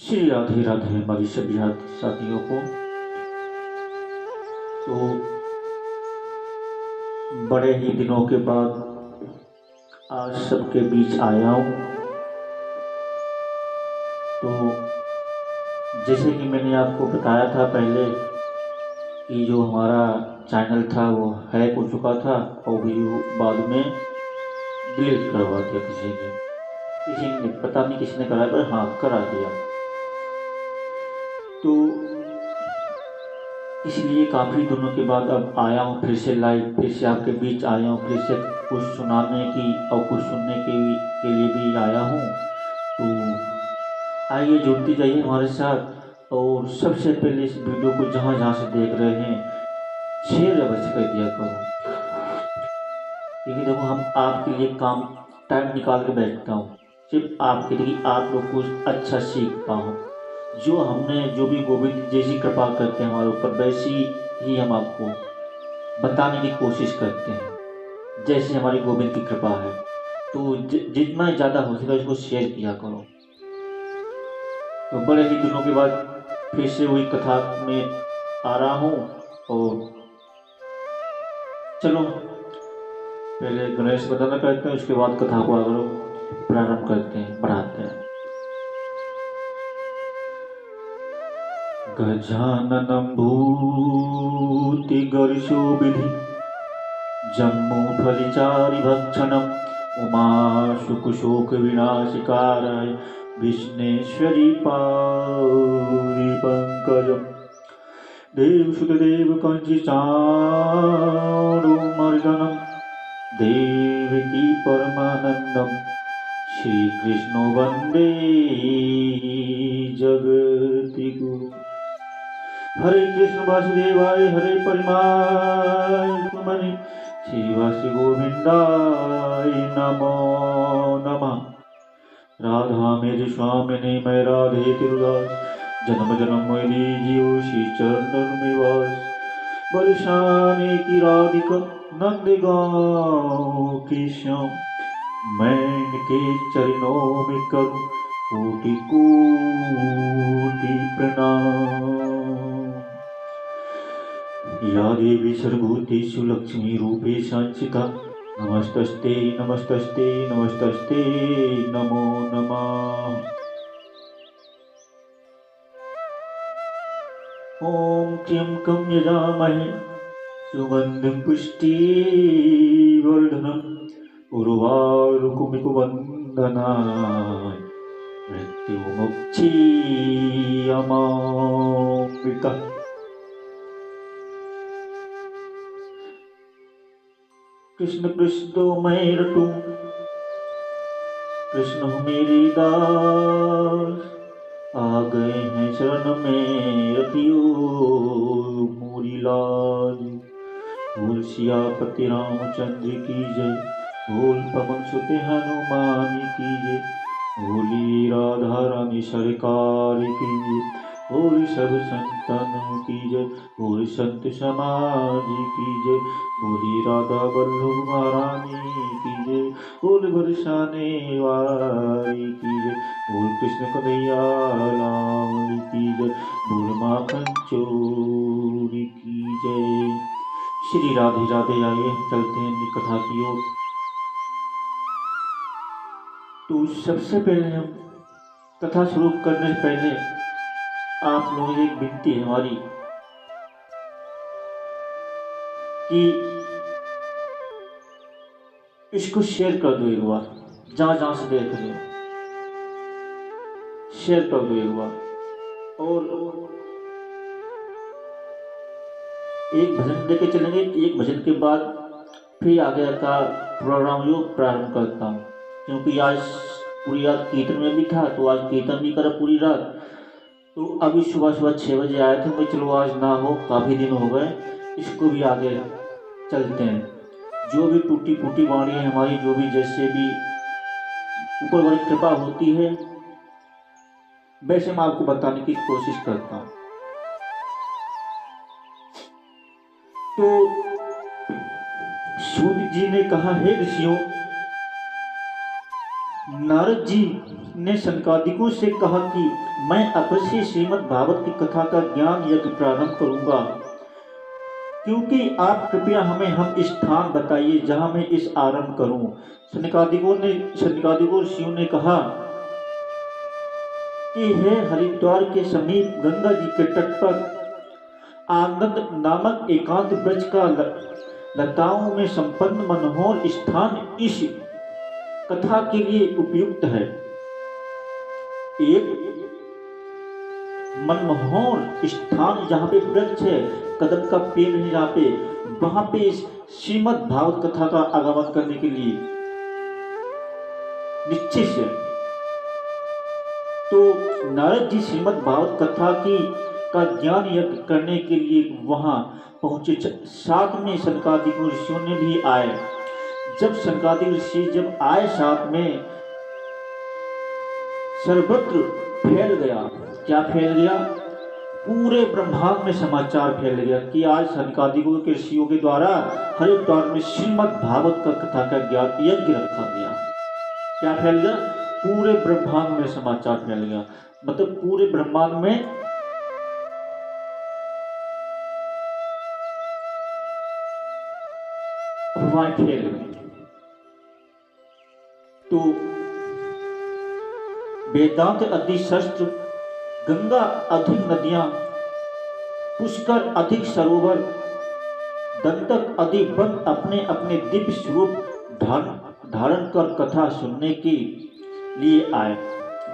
श्री राधे राधे हमारी सभी साथियों को। तो बड़े ही दिनों के बाद आज सबके बीच आया हूँ। तो जैसे कि मैंने आपको बताया था पहले कि जो हमारा चैनल था वो हैक हो चुका था और वीडियो बाद में डिलीट करवा दिया किसी ने पता नहीं किसने करा, पर हाँ करा दिया। तो इसलिए काफ़ी दिनों के बाद अब आया हूँ फिर से लाइव, फिर से आपके बीच आया हूँ, फिर से कुछ सुनाने की और कुछ सुनने के लिए भी आया हूँ। तो आइए जुड़ते जाइए हमारे साथ। और सबसे पहले इस वीडियो को जहाँ जहाँ से देख रहे हैं शेयर अवश्य कर दिया करो, क्योंकि देखो हम आपके लिए टाइम निकाल के बैठता हूँ सिर्फ आपके लिए, आप लोग कुछ अच्छा सीख पाओ। जो भी गोविंद जैसी कृपा करते हैं हमारे ऊपर, वैसी ही हम आपको बताने की कोशिश करते हैं जैसे हमारी गोविंद की कृपा है। तो जितना ज़्यादा हो सके इसको शेयर किया करो। तो बड़े ही दिनों के बाद फिर से वही कथा में आ रहा हूँ। और चलो पहले गणेश वंदना करते हैं, उसके बाद कथा को आगे प्रारंभ करते हैं, बढ़ाते हैं। गजाननं भूतिगर्षोभिधि जम्बूफलिचारिभक्षणम् उमाशुकशोकविनाशकाराय विष्णेश्वरी पारिपङ्कजम् देवसुतदेवकञ्चिचारुमर्दनं देवकी परमानन्दं श्रीकृष्णो वन्दे जगद्गुरुम्। हरे कृष्ण वासुदेवाय हरे परमात्मने श्रीवासु गोविंदाय नमो नमः। राधा मेरे स्वामिने मैं राधे तिरुदास, जन्म जन्म मेरी जियो श्री चरणन निवास। बरसाने की राधिका नंद गाँव की श्याम, मैं इनके चरणों में करूं कोटि कोटि प्रणाम। या देवी सर्वभूतेषु लक्ष्मी रूपे संस्थिता, नमस्तस्ते नमस्तस्ते नमस्तस्ते नमो नमः। ओम त्र्यंबकं यजामहे सुगंधिं पुष्टिवर्धनम् उर्वारुकमिकुवन्दनाय मृत्युमुक्षीयमामृतः। कृष्ण कृष्ण तो मैं रटूं, कृष्ण हो मेरे दास, आ गए हैं शरण में रखियो मोरी लाज। बोल सियापति रामचंद्र की जय, बोल पवन सुत हनुमान की जय, बोली राधा रानी सरकार की जय, बोल सब संतानों की जय, बोल संत समाज की जय, बोली राधा वल्लभ महारानी की जय, बोल बरसाने वाली की जय, बोल कृष्ण कन्हैया लाल की जय, बोल माखन चोर की जय। श्री राधे राधे। आइए चलते हैं अपनी कथा की ओर। तो सबसे पहले हम कथा शुरू करने से पहले आप लोगों से एक विनती है हमारी कि इसको शेयर कर दो एक बार, जहां जहां से देख रहे हो शेयर कर दो एक बार। और एक भजन लेके चलेंगे, एक भजन के बाद फिर आगे का प्रोग्राम जो प्रारंभ करता हूँ, क्योंकि आज पूरी रात कीर्तन में भी था, तो आज कीर्तन भी करा पूरी रात। तो अभी सुबह सुबह 6 बजे आए थे, मैं चलो आज ना हो, काफ़ी दिन हो गए, इसको भी आगे चलते हैं। जो भी टूटी फूटी वाणी है हमारी, जो भी जैसे भी ऊपर वाली कृपा होती है वैसे मैं आपको बताने की कोशिश करता हूँ। तो सूत जी ने कहा, हे ऋषियों, नारद जी ने सनकादिकों से कहा कि मैं अवश्य श्रीमद् भागवत की कथा का ज्ञान यज्ञ प्रारंभ करूंगा, क्योंकि आप कृपया हमें हम स्थान बताइए जहां मैं इस आरंभ करूं। सनकादिकों ऋषियों ने कहा कि हे हरिद्वार के समीप गंगा जी के तट पर आनंद नामक एकांत वृक्ष का लताओं में संपन्न मनोहर स्थान इस कथा के लिए उपयुक्त है। एक मनमोहन स्थान जहाँ पे वृक्ष है, कदम का पेड़ है, जहाँ पे वहां पे श्रीमद् भागवत कथा का आगमन करने के लिए निश्चित है। तो नारद जी श्रीमद् भागवत कथा का ज्ञान यज्ञ करने के लिए वहां पहुंचे। साथ में सनकादिक ऋषियों ने भी आए। जब सनकादिक ऋषि जब आए, साथ में सर्वत्र फैल गया। क्या फैल गया? पूरे ब्रह्मांड में समाचार फैल गया कि आज सनकादिकों के ऋषियों के द्वारा हरिद्वार में श्रीमद् भागवत का कथा का ज्ञान यज्ञ रखा गया। क्या फैल गया? पूरे ब्रह्मांड में समाचार फैल गया। मतलब पूरे ब्रह्मांड में अफवाहें फैल गई। तो वेदांत आदि शस्त्र, गंगा अधिक नदियां, पुष्कर अधिक सरोवर, दंतक आदि वन अपने अपने दिव्य स्वरूप धारण कर कथा सुनने के लिए आए।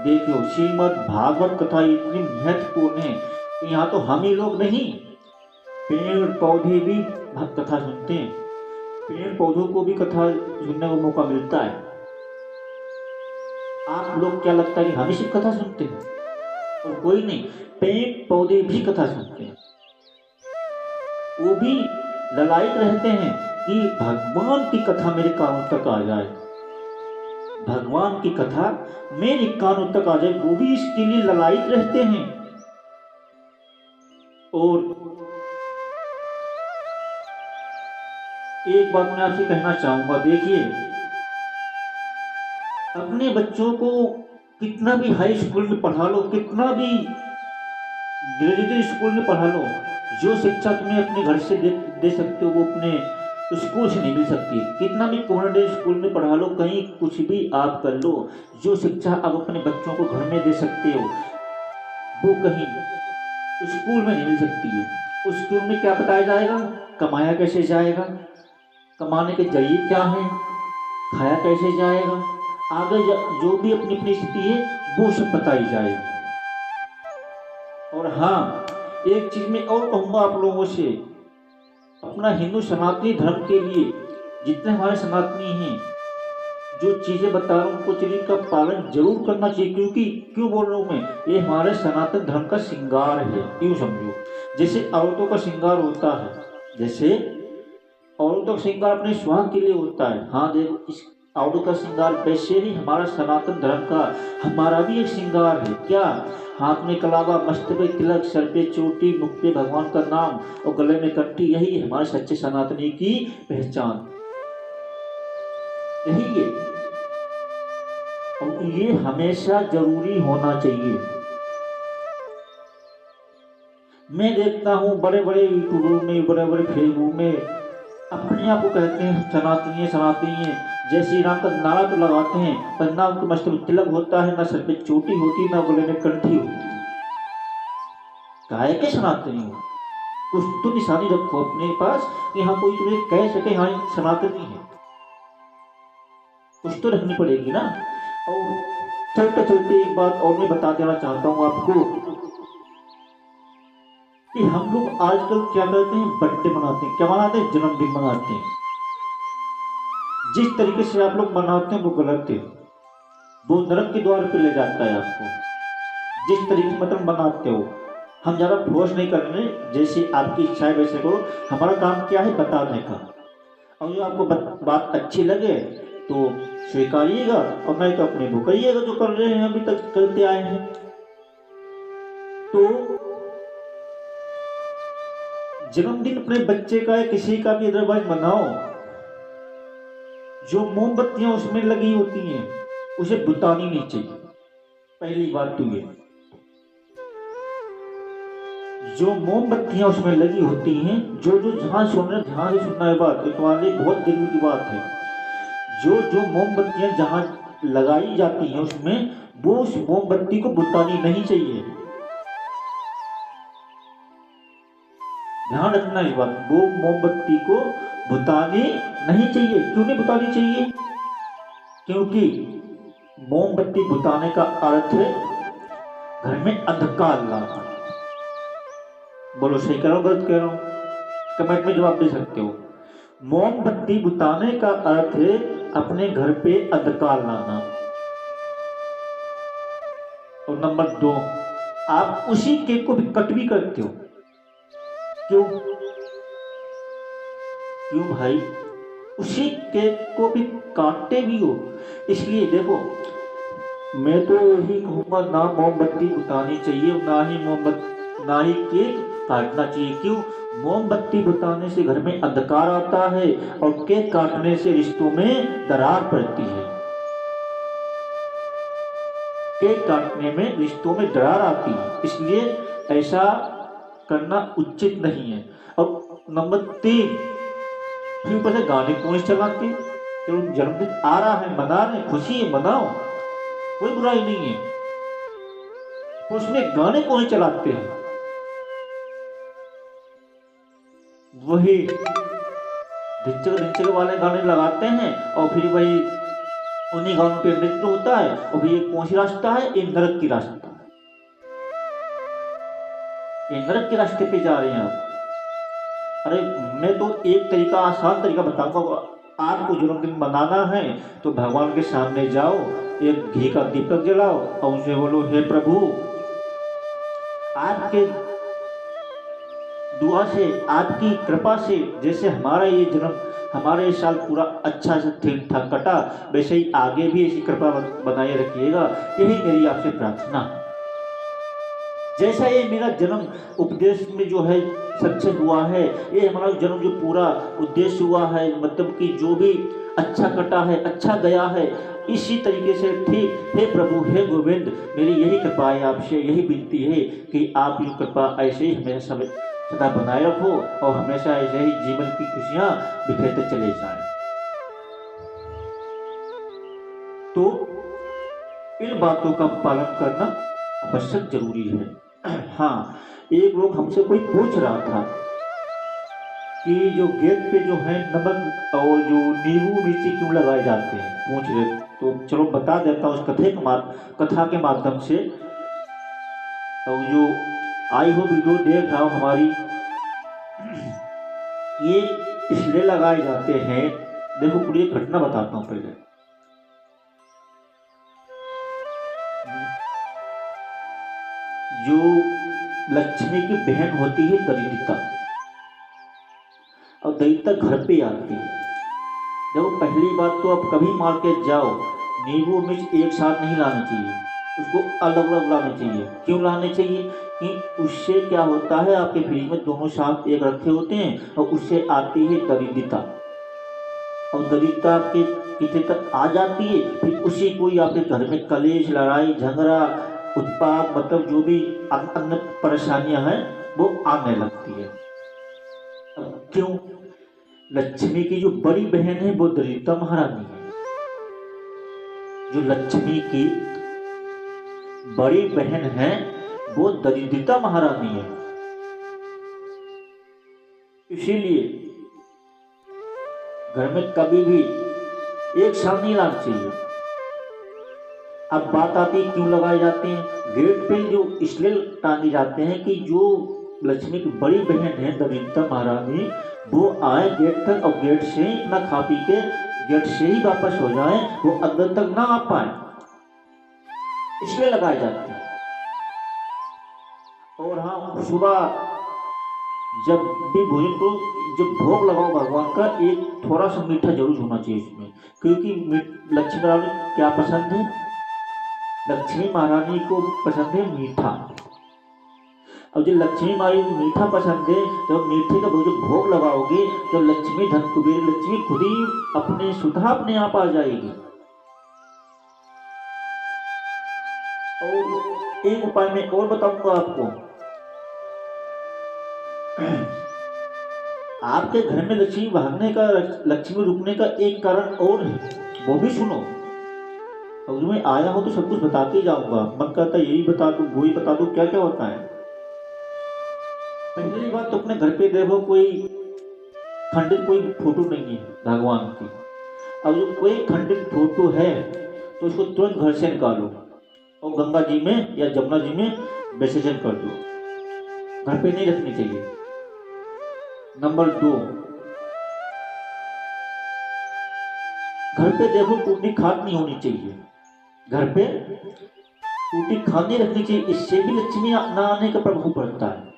देखो श्रीमद् भागवत कथा इतनी महत्वपूर्ण है कि यहाँ तो हम ही लोग नहीं, पेड़ पौधे भी कथा सुनते हैं। पेड़ पौधों को भी कथा सुनने का मौका मिलता है। आप लोग क्या लगता है कि हम ही सिर्फ कथा सुनते हैं? और कोई नहीं, पेड़ पौधे भी कथा सुनते हैं। वो भी ललायत रहते हैं कि भगवान की कथा मेरे कानों तक आ जाए, भगवान की कथा मेरे कानों तक आ जाए। वो भी इसके लिए ललायत रहते हैं। और एक बात मैं आपसे कहना चाहूंगा, देखिए अपने बच्चों को कितना भी हाई स्कूल में पढ़ा लो, कितना भी ग्रेजुएट स्कूल में पढ़ा लो, जो शिक्षा तुम्हें अपने घर से दे सकते हो वो अपने स्कूल से नहीं मिल सकती। कितना भी कॉन्वेंट स्कूल में पढ़ा लो, कहीं कुछ भी आप कर लो, जो शिक्षा आप अपने बच्चों को घर में दे सकते हो वो कहीं स्कूल में नहीं मिल सकती है। स्कूल में क्या बताया जाएगा? कमाया कैसे जाएगा, कमाने के जरिए क्या है, खाया कैसे जाएगा, आगे जो भी अपनी अपनी स्थिति है वो सब बताई जाएगी। और हाँ, एक चीज मैं और कहूंगा आप लोगों से, अपना हिंदू सनातनी धर्म के लिए जितने हमारे सनातनी हैं, जो चीजें बता रहा हूँ उनको चीज़ों का पालन जरूर करना चाहिए। क्योंकि क्यों बोल रहा हूँ मैं, ये हमारे सनातन धर्म का श्रृंगार है। क्यों समझो, जैसे औरतों का श्रृंगार होता है, जैसे औरतों का श्रृंगार अपने स्वास्थ्य के लिए होता है। हाँ देखो, इस औरतों का श्रृंगार वैसे ही हमारा सनातन धर्म का हमारा भी एक श्रृंगार है। क्या? हाथ में कलावा, मस्तक पे तिलक, सर पे चोटी, मुख पे भगवान का नाम और गले में कंठी, यही है हमारे सच्चे सनातनी की पहचान, यही है। और ये हमेशा जरूरी होना चाहिए। मैं देखता हूँ बड़े बड़े यूट्यूबर में, बड़े बड़े फेसबुक में अपने आप को कहते हैं सनातनी सनातनी, जय श्री राम का नारा तो लगाते हैं, पर ना उनके मस्तक में तिलक होता है, ना सर पे चोटी होती, ना गले में कंठी होती। काहे के सनातनी हो? कुछ तो निशानी रखो अपने पास कि हाँ कोई तुम्हें कह सके हाँ सनातनी है, कुछ तो रखनी पड़ेगी ना। और चलते चलते एक बात और मैं बता देना चाहता हूँ आपको कि हम लोग आजकल क्या करते हैं, बर्थडे मनाते हैं। क्या मनाते हैं? जन्मदिन मनाते हैं। जिस तरीके से आप लोग मनाते हैं वो गलत है, वो नरक के द्वार पे ले जाता है आपको। जिस तरीके से मतलब मनाते हो, हम ज़्यादा फोर्स नहीं कर रहे, जैसे आपकी इच्छा है वैसे करो। हमारा काम क्या है? बताने का। और जो आपको बात अच्छी लगे तो स्वीकारिएगा, और नहीं तो अपने भुकाइएगा, जो कर रहे हैं अभी तक करते आए हैं। तो जन्मदिन अपने बच्चे का या किसी का भी अदरवाइज मनाओ, जो मोमबत्तियां उसमें लगी होती हैं उसे बुतानी नहीं चाहिए। पहली बात तो ये, जो मोमबत्तियां उसमें लगी होती हैं, जो जो जहां सुनना ध्यान से सुनना है बात, तो तुम्हारे लिए बहुत जरूरी की बात है। जो जो मोमबत्तियां जहां लगाई जाती हैं उसमें, वो उस मोमबत्ती को बुतानी नहीं चाहिए। ध्यान रखना इस बात, वो मोमबत्ती को बुतानी नहीं चाहिए। क्यों नहीं बुतानी चाहिए? क्योंकि मोमबत्ती बुताने का अर्थ है घर में अंधकार लाना। बोलो सही कह रहा हूं गलत कह रहा हूं? कमेंट में जवाब दे सकते हो। मोमबत्ती बुताने का अर्थ है अपने घर पे अंधकार लाना। और नंबर 2, आप उसी केक को भी कट भी करते हो। क्यों? क्यों भाई? उसी केक को भी काटते भी हो। इसलिए देखो, मैं तो यही कहूंगा, ना मोमबत्ती बुतानी चाहिए, ना ही केक काटना चाहिए। क्यों? मोमबत्ती बुताने से घर में अंधकार आता है और केक काटने से रिश्तों में दरार पड़ती है। केक काटने में रिश्तों में दरार आती है, इसलिए ऐसा करना उचित नहीं है। और नंबर 3, फिर ऊपर से गाने कौन चलाते? चलो जन्मदिन आ रहा है, मना रहे, खुशी है, मनाओ, कोई बुराई नहीं है। उसमें गाने कौन चलाते हैं? वही ढिच्चक वाले गाने लगाते हैं और फिर वही उन्हीं गानों पे नृत्य होता है। और फिर ये कौन सी रास्ता है? ये नरक की रास्ता है। ये नरक के रास्ते पे जा रहे हैं आप। अरे मैं तो एक तरीका, आसान तरीका बताऊंगा। आपको जन्मदिन मनाना है तो भगवान के सामने जाओ, एक घी का दीपक जलाओ और उनसे बोलो, हे प्रभु, आपके दुआ से, आपकी कृपा से, जैसे हमारा ये साल पूरा अच्छा से ठीक ठाक कटा, वैसे ही आगे भी ऐसी कृपा बनाए रखिएगा। यही मेरी आपसे प्रार्थना। जैसा ये मेरा जन्म उपदेश में जो है सक्सेस हुआ है, ये हमारा जन्म जो पूरा उद्देश्य हुआ है, मतलब कि जो भी अच्छा कटा है, अच्छा गया है, इसी तरीके से ठीक। हे प्रभु, हे गोविंद, मेरी यही कृपा है, आपसे यही विनती है कि आप ये कृपा ऐसे ही हमेशा सदा बनाए रखो और हमेशा ऐसे ही जीवन की खुशियां बिखेरते चले जाएं। तो इन बातों का पालन करना आवश्यक जरूरी है। हाँ, एक लोग हमसे कोई पूछ रहा था कि जो गेट पे जो है नमक और जो नींबू मिर्ची क्यों लगाए जाते हैं, पूछ रहे। तो चलो बता देता हूँ उस कथा के माध्यम से। तो जो आई हो वीडियो देख रहा हूँ हमारी, ये इसलिए लगाए जाते हैं। देखो पूरी घटना बताता हूँ पहले। जो लक्ष्मी की बहन होती है दरिद्रता, और दरिद्रता घर पे आती है। देखो पहली बात तो आप कभी मार्केट जाओ, नींबू मिर्च एक साथ नहीं लाना चाहिए, उसको अलग अलग लाने चाहिए। क्यों लाने चाहिए? कि उससे क्या होता है, आपके फ्रिज में दोनों साथ एक रखे होते हैं और उससे आती है दरिद्रता, और दरिद्रता आपके कितने तक आ जाती है, फिर उसी को ही आपके घर में कलेश, लड़ाई झगड़ा, उत्पाद, मतलब जो भी अन्य परेशानियां हैं वो आने लगती है। क्यों? लक्ष्मी की जो बड़ी बहन है वो दरिद्रता महारानी है। जो लक्ष्मी की बड़ी बहन है वो दरिद्रता महारानी है। इसीलिए घर में कभी भी एक साथ नहीं लाना चाहिए। अब बात आती है क्यों लगाए जाते हैं। गेट पे जो इसलिए टांगे जाते हैं कि जो लक्ष्मी की बड़ी बहन है दरिद्रता महारानी, वो आए गेट तक और गेट से ही अपना खा पी के गेट से ही वापस हो जाए, वो अंदर तक ना आ पाए, इसलिए लगाए जाते हैं। और हाँ, सुबह जब भी भोजन को, जब भोग लगाओ भगवान का, एक थोड़ा सा मीठा जरूर होना चाहिए इसमें। क्योंकि लक्ष्मी महारानी क्या पसंद है? लक्ष्मी महारानी को पसंद है मीठा। और जो लक्ष्मी महारानी को मीठा पसंद है, तो मीठे का जो भोग लगाओगे तो लक्ष्मी धन कुबेर लक्ष्मी खुद ही अपने सुधा अपने आप आ जाएगी। और एक उपाय मैं और बताऊंगा आपको। आपके घर में लक्ष्मी भागने का, लक्ष्मी रुकने का एक कारण और है, वो भी सुनो। अगर मैं आया हूं तो सब कुछ बताते ही जाऊंगा, मन करता यही बता दूं वही बता दूं, क्या क्या होता है। पहली बात तो अपने घर पे देखो कोई खंडित कोई फोटो नहीं है भगवान की। अब जो कोई खंडित फोटो है तो उसको तुरंत घर से निकालो और गंगा जी में या जमुना जी में विसर्जन कर दो, घर पे नहीं रखनी चाहिए। नंबर 2, घर पे देखो टूटी खाद नहीं होनी चाहिए, घर पे टूटी खाद नहीं रखनी चाहिए, इससे भी लक्ष्मी ना आने का प्रभाव पड़ता है।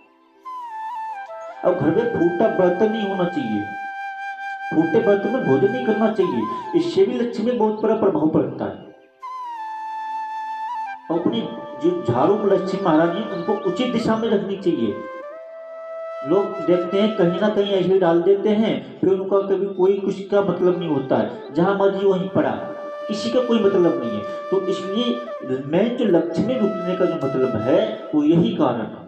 अब घर में फूटा बर्तन नहीं होना चाहिए, फूटे बर्तन में भोजन नहीं करना चाहिए, इससे भी लक्ष्मी में बहुत बड़ा प्रभाव पड़ता है। अपनी जो झाड़ू लक्ष्मी महारानी उनको उचित दिशा में रखनी चाहिए। लोग देखते हैं कहीं ना कहीं ऐसे डाल देते हैं, फिर उनका कभी कोई कुछ का मतलब नहीं होता है, जहां मर्जी वहीं पड़ा, किसी का कोई मतलब नहीं है। तो इसलिए मैं जो लक्ष्मी रुकने का जो मतलब है वो यही कारण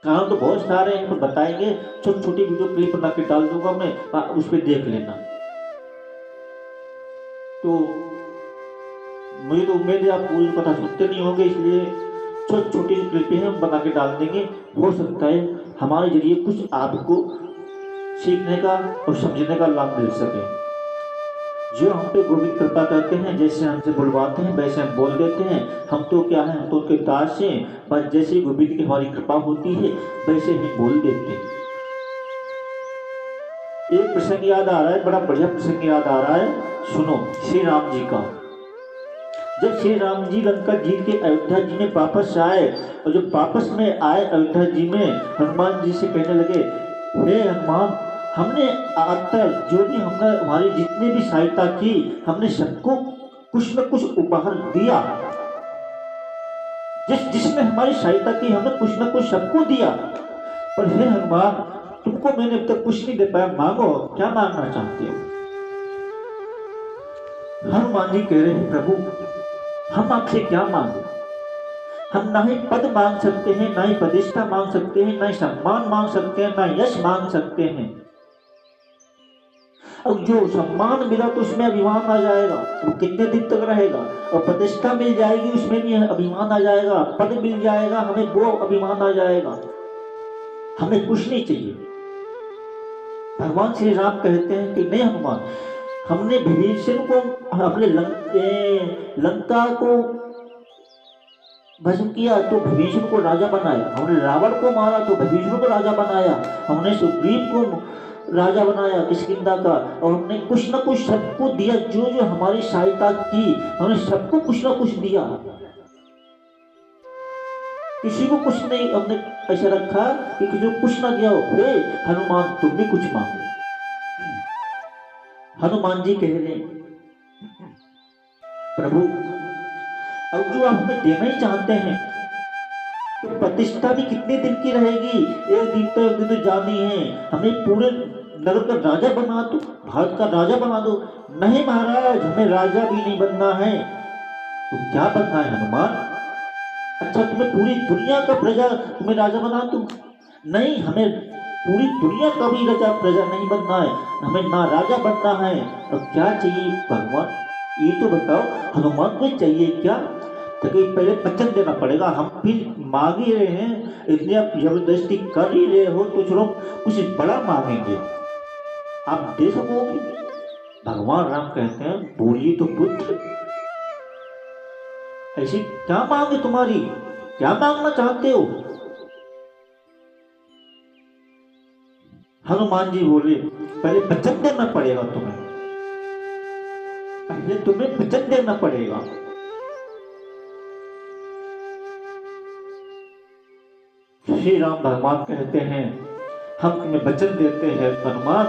तो बहुत सारे हैं, बताएंगे, छोटी छोटी वीडियो क्लिप बना के डाल दूंगा मैं, उस पर देख लेना। तो मुझे तो उम्मीद है आप पूरी कथा सुनते नहीं होंगे, इसलिए छोटी छोटी क्लिपें हम बना के डाल देंगे। हो सकता है हमारे जरिए कुछ आपको सीखने का और समझने का लाभ मिल सके। जो हम पे गोविंद कृपा करते हैं, जैसे हमसे बुलवाते हैं वैसे हम बोल देते हैं। हम तो क्या है, हम तो उनके दास हैं, बस जैसे गोविंद की हमारी कृपा होती है वैसे हम बोल देते हैं। एक प्रसंग याद आ रहा है, बड़ा बढ़िया प्रसंग याद आ रहा है, सुनो। श्री राम जी का, जब श्री राम जी लंका जीत के अयोध्या जी में वापस आए, और जब वापस में आए अयोध्या जी में, हनुमान जी से कहने लगे, हे हनुमान, हमने आज तक जो भी हमने हमारी जितनी भी सहायता की, हमने सबको कुछ न कुछ उपहार दिया। जिसने हमारी सहायता की हमने कुछ न कुछ सबको दिया, पर हे हनुमान, तुमको मैंने अब तक कुछ नहीं दे पाया, मांगो, क्या मांगना चाहते हो? हनुमान जी कह रहे हैं, प्रभु हम आपसे क्या मांगे? हम ना ही पद मांग सकते हैं, ना ही प्रतिष्ठा मांग सकते हैं, ना ही सम्मान मांग सकते हैं, ना यश मांग सकते हैं। अब जो सम्मान मिला तो उसमें अभिमान आ जाएगा, वो कितने दिन तक रहेगा। और प्रतिष्ठा मिल जाएगी, उसमें भी अभिमान आ जाएगा। पद मिल जाएगा, हमें वो अभिमान आ जाएगा। हमें कुछ नहीं चाहिए। भगवान श्री राम कहते हैं कि नहीं हनुमान, हमने विभीषण को अपने लंका को भस्म किया तो विभीषण को राजा बनाया, हमने रावण को मारा तो विभीषण को राजा बनाया, हमने सुग्रीव को राजा बनाया किष्किंधा का, और हमने कुछ न कुछ सबको दिया। जो जो हमारी सहायता की हमने सबको कुछ न कुछ दिया, किसी को कुछ नहीं हमने ऐसा रखा कि किसी को कुछ ना दिया हो। हे हनुमान, तुम भी कुछ मांगो। हनुमान जी कह रहे, प्रभु अब जो आप हमें देना ही चाहते हैं, तो प्रतिष्ठा भी कितने दिन की रहेगी? एक दिन तो जानी है। हमें पूरे नगर का राजा बना दो, भारत का राजा बना दो। नहीं महाराज, हमें राजा भी नहीं बनना है। तो क्या बनना है हनुमान? अच्छा, तुम्हें पूरी दुनिया का प्रजा तुम्हें राजा बना दूं? नहीं, हमें पूरी दुनिया का भी राजा प्रजा नहीं बनना है, हमें ना राजा बनना है। अब क्या चाहिए भगवान, ये तो बताओ। हनुमान को चाहिए क्या? तो पहले वचन देना पड़ेगा। हम भी मांग ही रहे हैं, इसलिए आप जबरदस्ती कर ही रहे हो, तो चलो कुछ बड़ा मांगेंगे, आप दे सकोगे? भगवान राम कहते हैं, बोलिए तो पुत्र, ऐसी क्या मांग है तुम्हारी? क्या मांगना चाहते हो? हनुमान जी बोले, पहले वचन देना पड़ेगा तुम्हें, पहले तुम्हें वचन देना पड़ेगा। श्री राम भगवान कहते हैं, हम तुम्हें वचन देते हैं हनुमान,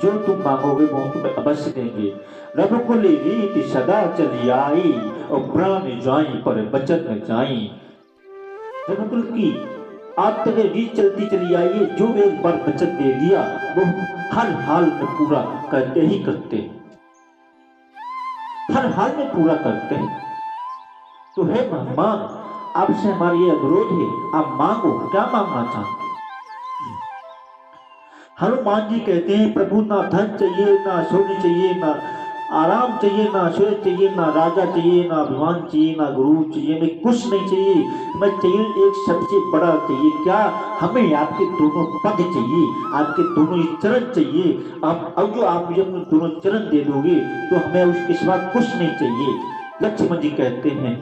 जो तुम मांगोगे वो तुम्हें अवश्य देंगे। रघुकुल रीति सदा चली आई, और प्राण जाई पर वचन न जाई। रघुकुल की आज तक रीत चलती चली आई है, जो एक बार वचन दे दिया वो हर हाल में पूरा करते ही करते, हर हाल में पूरा करते हैं। तो हे भगवान, आपसे हमारी ये अनुरोध है, आप मांगो, क्या मांगना चाहते हैं? हनुमान जी कहते हैं, प्रभु ना धन चाहिए, ना सोने चाहिए, ना आराम चाहिए, ना ऐश्वर्य चाहिए, ना राजा चाहिए, ना अभिमान चाहिए, ना गुरु चाहिए, मैं कुछ नहीं चाहिए। मैं चाहिए एक सबसे बड़ा चाहिए, क्या? हमें आपके दोनों पद चाहिए, आपके दोनों ही चरण चाहिए। आप अब जो आप मुझे अपने दोनों चरण दे दोगे तो हमें उसके सिवा कुछ नहीं चाहिए। लक्ष्मण जी कहते हैं,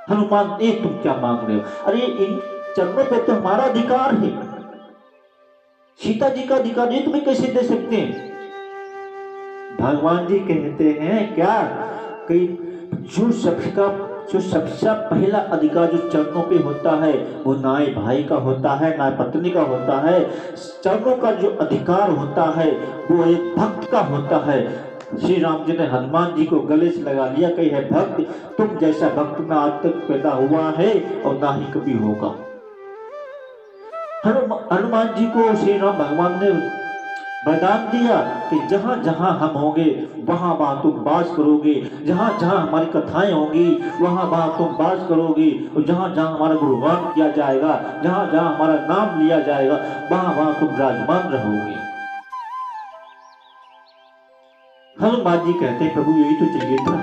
हनुमान ये तुम क्या मांग रहे हो? अरे इन चरणों पे तो हमारा अधिकार है, सीता जी का अधिकार नहीं, तुम्हें कैसे दे सकते हैं? भगवान जी कहते हैं क्या कि जो सबसे पहला अधिकार जो चरणों पे होता है वो ना भाई का होता है ना पत्नी का होता है। चरणों का जो अधिकार होता है वो एक भक्त का होता है। श्री राम जी ने हनुमान जी को गले से लगा लिया कि है भक्त, तुम जैसा भक्त ना आज तक पैदा हुआ है और ना ही कभी होगा। हनुमान जी को श्री राम भगवान ने वरदान दिया कि जहां जहां हम होंगे वहां वहां तुम वास करोगे, जहां जहां हमारी कथाएं होंगी वहां वहां तुम वास करोगे, और जहां जहां हमारा गुणगान किया जाएगा, जहां जहां हमारा नाम लिया जाएगा वहां वहां तुम विराजमान रहोगे। हनुमान जी कहते हैं, प्रभु यही तो चाहिए था,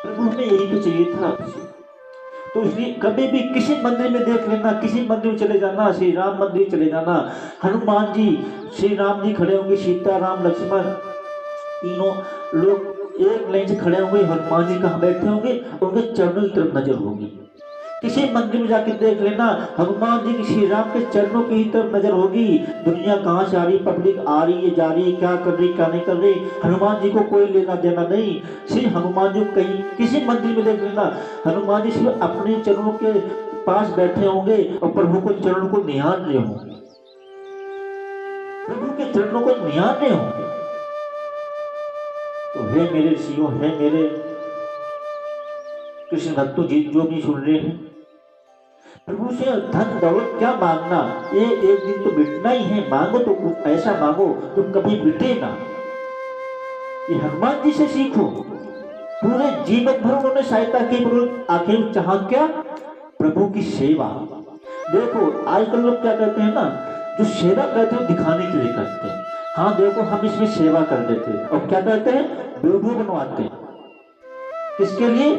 प्रभु हमें यही तो चाहिए था। तो इसलिए कभी भी किसी मंदिर में देख लेना, किसी मंदिर में चले जाना, श्री राम मंदिर चले जाना, हनुमान जी, श्री राम जी खड़े होंगे, सीता राम लक्ष्मण तीनों लोग एक लाइन से खड़े होंगे, हनुमान जी कहाँ बैठे होंगे, उनके चरणों की तरफ नजर होगी। किसी मंदिर में जाके देख लेना, हनुमान जी की श्री राम के चरणों की ही तरफ नजर होगी। दुनिया कहाँ से आ रही, पब्लिक आ रही है, जा रही है, क्या कर रही, क्या नहीं कर रही, हनुमान जी को कोई लेना देना नहीं। सिर्फ हनुमान जी कहीं किसी मंदिर में देख लेना, हनुमान जी सिर्फ अपने चरणों के पास बैठे होंगे और प्रभु को चरणों को निहार रहे होंगे, प्रभु के चरणों को निहार रहे होंगे। तो हे मेरे ऋषियों, हे मेरे कृष्ण भक्तों जी जो भी सुन रहे हैं, प्रभु से धन दौलत क्या मांगना, ये एक दिन तो मिटना ही है, मांगो तो कुछ ऐसा मांगो तो कभी मिटे ना। ये हनुमान जी से सीखो, पूरे जीवन भर उन्होंने सहायता की, आखिर चाहा क्या? प्रभु की सेवा। देखो आजकल लोग क्या करते हैं ना, जो सेवा करते हैं दिखाने के लिए करते हैं। हाँ देखो हम इसमें सेवा कर देते हैं, और क्या करते हैं, वीडियो बनवाते हैं, किसके लिए?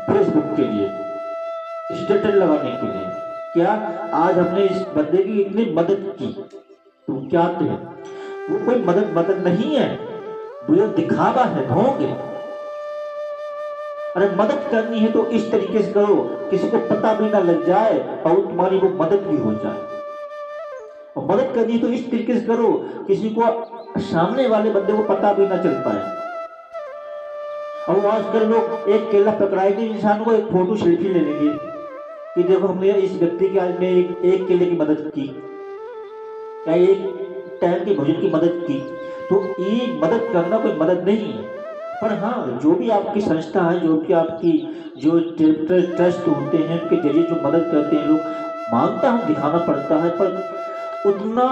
फेसबुक के लिए, स्टेटस लगाने के लिए। क्या आज हमने इस बंदे की इतनी मदद की, तुम क्या थे? वो कोई मदद नहीं है, वो दिखावा है, ढोंग है। अरे मदद करनी है तो इस तरीके से करो, किसी को पता भी ना लग जाए और तुम्हारी वो मदद भी हो जाए। और मदद करनी है तो इस तरीके से करो, किसी को सामने वाले बंदे को पता भी ना चल पाए। और आजकल लोग एक केला पकड़ाएंगे इंसान को, एक फोटो सेल्फी ले लेंगे कि देखो हमने इस व्यक्ति के आज में एक केले की मदद की, या एक टाइम के भोजन की मदद की। तो ये मदद करना कोई मदद नहीं है। पर हाँ, जो भी आपकी संस्था है, जो भी आपकी जो ट्रस्ट होते हैं, उनके जरिए जो मदद करते हैं लोग, मानता हूँ दिखाना पड़ता है, पर उतना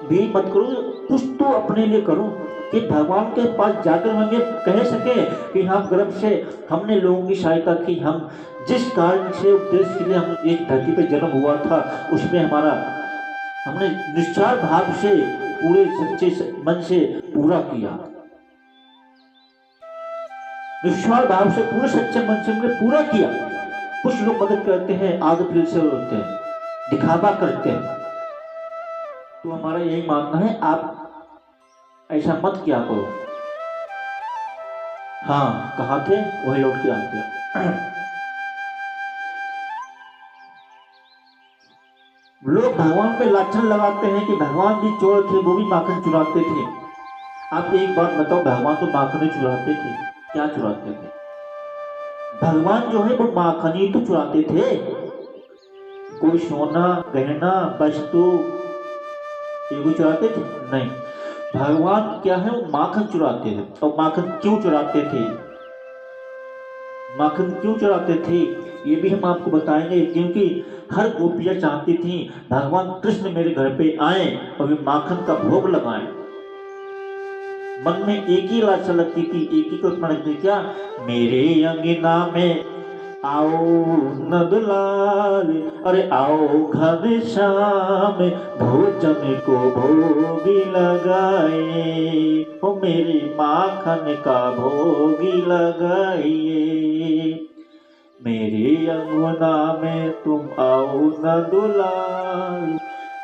भी मत करो, कुछ तो अपने लिए करो कि भगवान के पास जाकर हम ये कह सके कि हम गर्व से हमने लोगों की सहायता की, हम जिस कारण से उद्देश्य के लिए हम एक धरती पर जन्म हुआ था उसमें हमने निश्चल भाव से पूरे सच्चे मन से पूरा किया, निश्चल भाव से पूरे सच्चे मन से हमने पूरा किया। कुछ लोग मदद करते हैं, आगे फिर से होते हैं, दिखावा करते हैं। तो हमारा यही मानना है, आप ऐसा मत किया करो। हाँ कहाँ थे, वही लौट के आते। लोग भगवान पे लाछन लगाते हैं कि भगवान भी चोर थे, वो भी माखन चुराते थे। आप एक बात बताओ, भगवान तो माखन चुराते थे, क्या चुराते थे? भगवान जो है वो माखन ही तो चुराते थे, कोई सोना गहना वस्तु ये चुराते थे नहीं। भगवान क्या है, वो माखन चुराते थे। और माखन क्यों चुराते थे, माखन क्यों चुराते थे ये भी हम आपको बताएंगे। क्योंकि हर गोपियां चाहती थी भगवान कृष्ण मेरे घर पे आए और वे माखन का भोग लगाएं। मन में एक ही लालसा लगती थी, एक ही कल्पना लगती थी, क्या मेरे अंगना में आओ नंदलाल, अरे आओ घनश्याम, भोजन को भोगी लगाए, ओ मेरे माखन का भोगी लगाइए। मेरे अंगना में तुम आओ नंदलाल,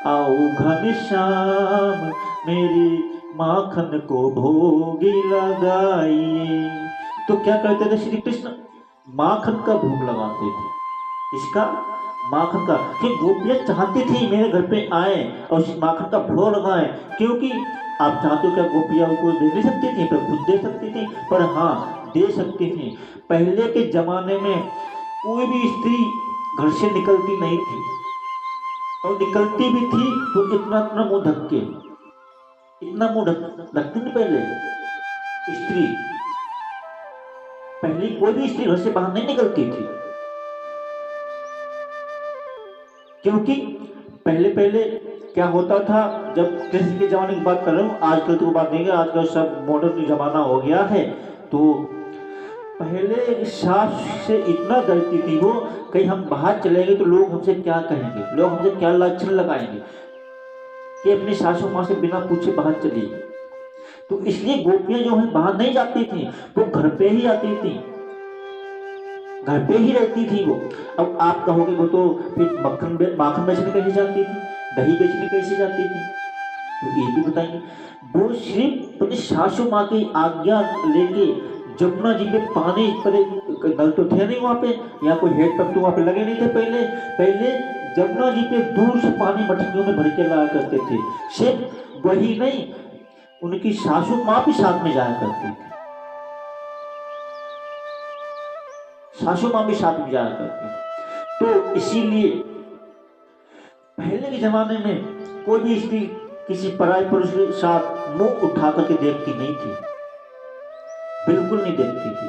आओ घनश्याम, मेरी माखन को भोगी लगाइए। तो क्या करते थे श्री कृष्ण? माखन का भोग लगाते थे। इसका माखन का, कि गोपियां चाहती थी मेरे घर पे आए और उस माखन का भोग लगाए, क्योंकि आप चाहते हो क्या गोपियां को दे नहीं सकती थी? पर खुद दे सकती थी, पर हाँ दे सकती थी। पहले के जमाने में कोई भी स्त्री घर से निकलती नहीं थी, और निकलती भी थी तो इतना इतना मुंह ढक के, इतना मुंह ढकती नहीं पहले स्त्री। पहले कोई भी स्त्री घर से बाहर नहीं निकलती थी, क्योंकि पहले पहले क्या होता था, जब कृष्ण के जमाने की बात कर रहा हूँ, आजकल तो बात नहीं है, आजकल सब मॉडर्न जमाना हो गया है। तो पहले सास से इतना डरती थी वो, कहीं हम बाहर चले गए तो लोग हमसे क्या कहेंगे, लोग हमसे क्या लक्षण लगाएंगे कि अपनी सासू माँ से बिना पूछे बाहर चली। तो इसलिए गोपियां जो है बाहर नहीं जाती थी, वो घर पे ही आती थी, घर पे ही रहती थी वो। अब आप कहोगे वो तो फिर माखन बेचने कैसे जाती थी, दही बेचने कैसे जाती थी? तो ये भी बताएंगे। वो सिर्फ अपनी सासू माँ की आज्ञा लेके जमुना जी पे पानी पर, नल तो थे नहीं वहां पे, या कोई हेड पंप तो वहां पे लगे नहीं थे पहले। पहले जमुना जी पे दूर से पानी मटकियों में भर के लाया करते थे। सिर्फ वही नहीं, उनकी सासू माँ भी साथ में जाया करती थी, सासू माँ भी साथ में जाया करती थी। तो इसीलिए पहले के जमाने में कोई भी स्त्री किसी पराये पुरुष के साथ मुंह उठा करके देखती नहीं थी, बिल्कुल नहीं देखती थी।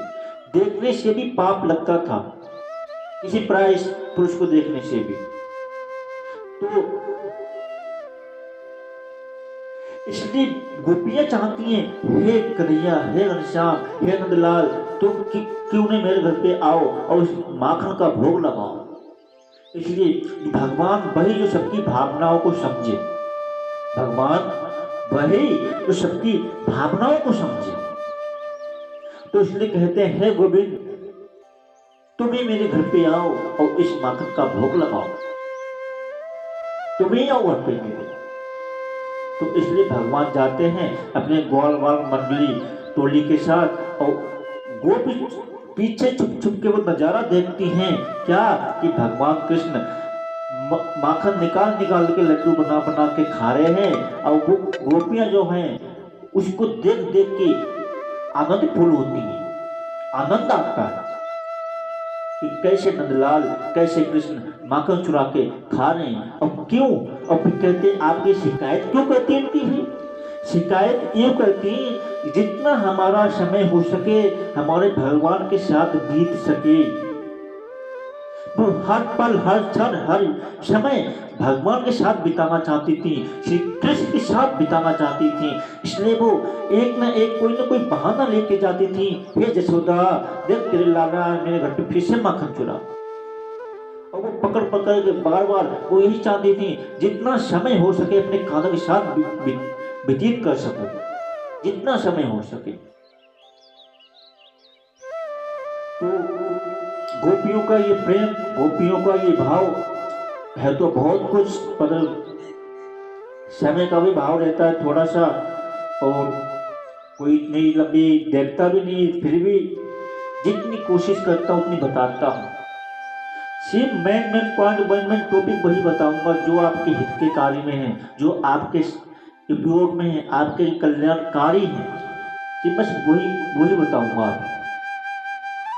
देखने से भी पाप लगता था, किसी पराये पुरुष को देखने से भी। तो इसलिए गोपियां चाहती हैं, हे कन्हैया, हे घनश्याम, हे नंदलाल, तुम क्यों नहीं मेरे घर पे आओ और उस माखन का भोग लगाओ। इसलिए भगवान वही जो सबकी भावनाओं को समझे, भगवान वही जो सबकी भावनाओं को समझे। तो इसलिए कहते हैं, हे गोविंद, तुम ही मेरे घर पे आओ और इस माखन का भोग लगाओ, तुम ही आओ घर पे मेरे। तो इसलिए भगवान जाते हैं अपने ग्वाल मंडली टोली के साथ, और गोपी पीछे छुप छुप के वो नजारा देखती हैं, क्या कि भगवान कृष्ण माखन निकाल निकाल के लड्डू बना बना के खा रहे हैं, और वो गोपियां जो हैं उसको देख देख के आनंद फूल होती है, आनंद आता है कि कैसे नंदलाल, कैसे कृष्ण माखन चुरा के खा रहे हैं। अब क्यों? अब कहते आपकी शिकायत क्यों करती इनकी है? शिकायत ये करती, जितना हमारा समय हो सके हमारे भगवान के साथ बीत सके, वो हर पल हर क्षण हर समय भगवान के साथ बिताना चाहती थी, श्री कृष्ण के साथ बिताना चाहती थी। इसलिए वो एक न एक कोई न कोई बहाना लेके जाती थी, हे जसोदा, देख तेरे लाला मेरे घर पे फिर से माखन चुरा। और वो पकड़ पकड़ के बार बार वो यही चाहती थी, जितना समय हो सके अपने खाना के साथ व्यतीत कर सको, जितना समय हो सके। तो गोपियों का ये प्रेम, गोपियों का ये भाव है तो बहुत कुछ, पर समय का भी भाव रहता है थोड़ा सा, और कोई इतनी लंबी देखता भी नहीं, फिर भी जितनी कोशिश करता हूँ उतनी बताता हूँ। सिर्फ मेन पॉइंट वन टॉपिक वही बताऊंगा जो आपके हित के कार्य में है, जो आपके उपयोग में है, आपके कल्याणकारी है, सिर्फ बस वही बताऊंगा।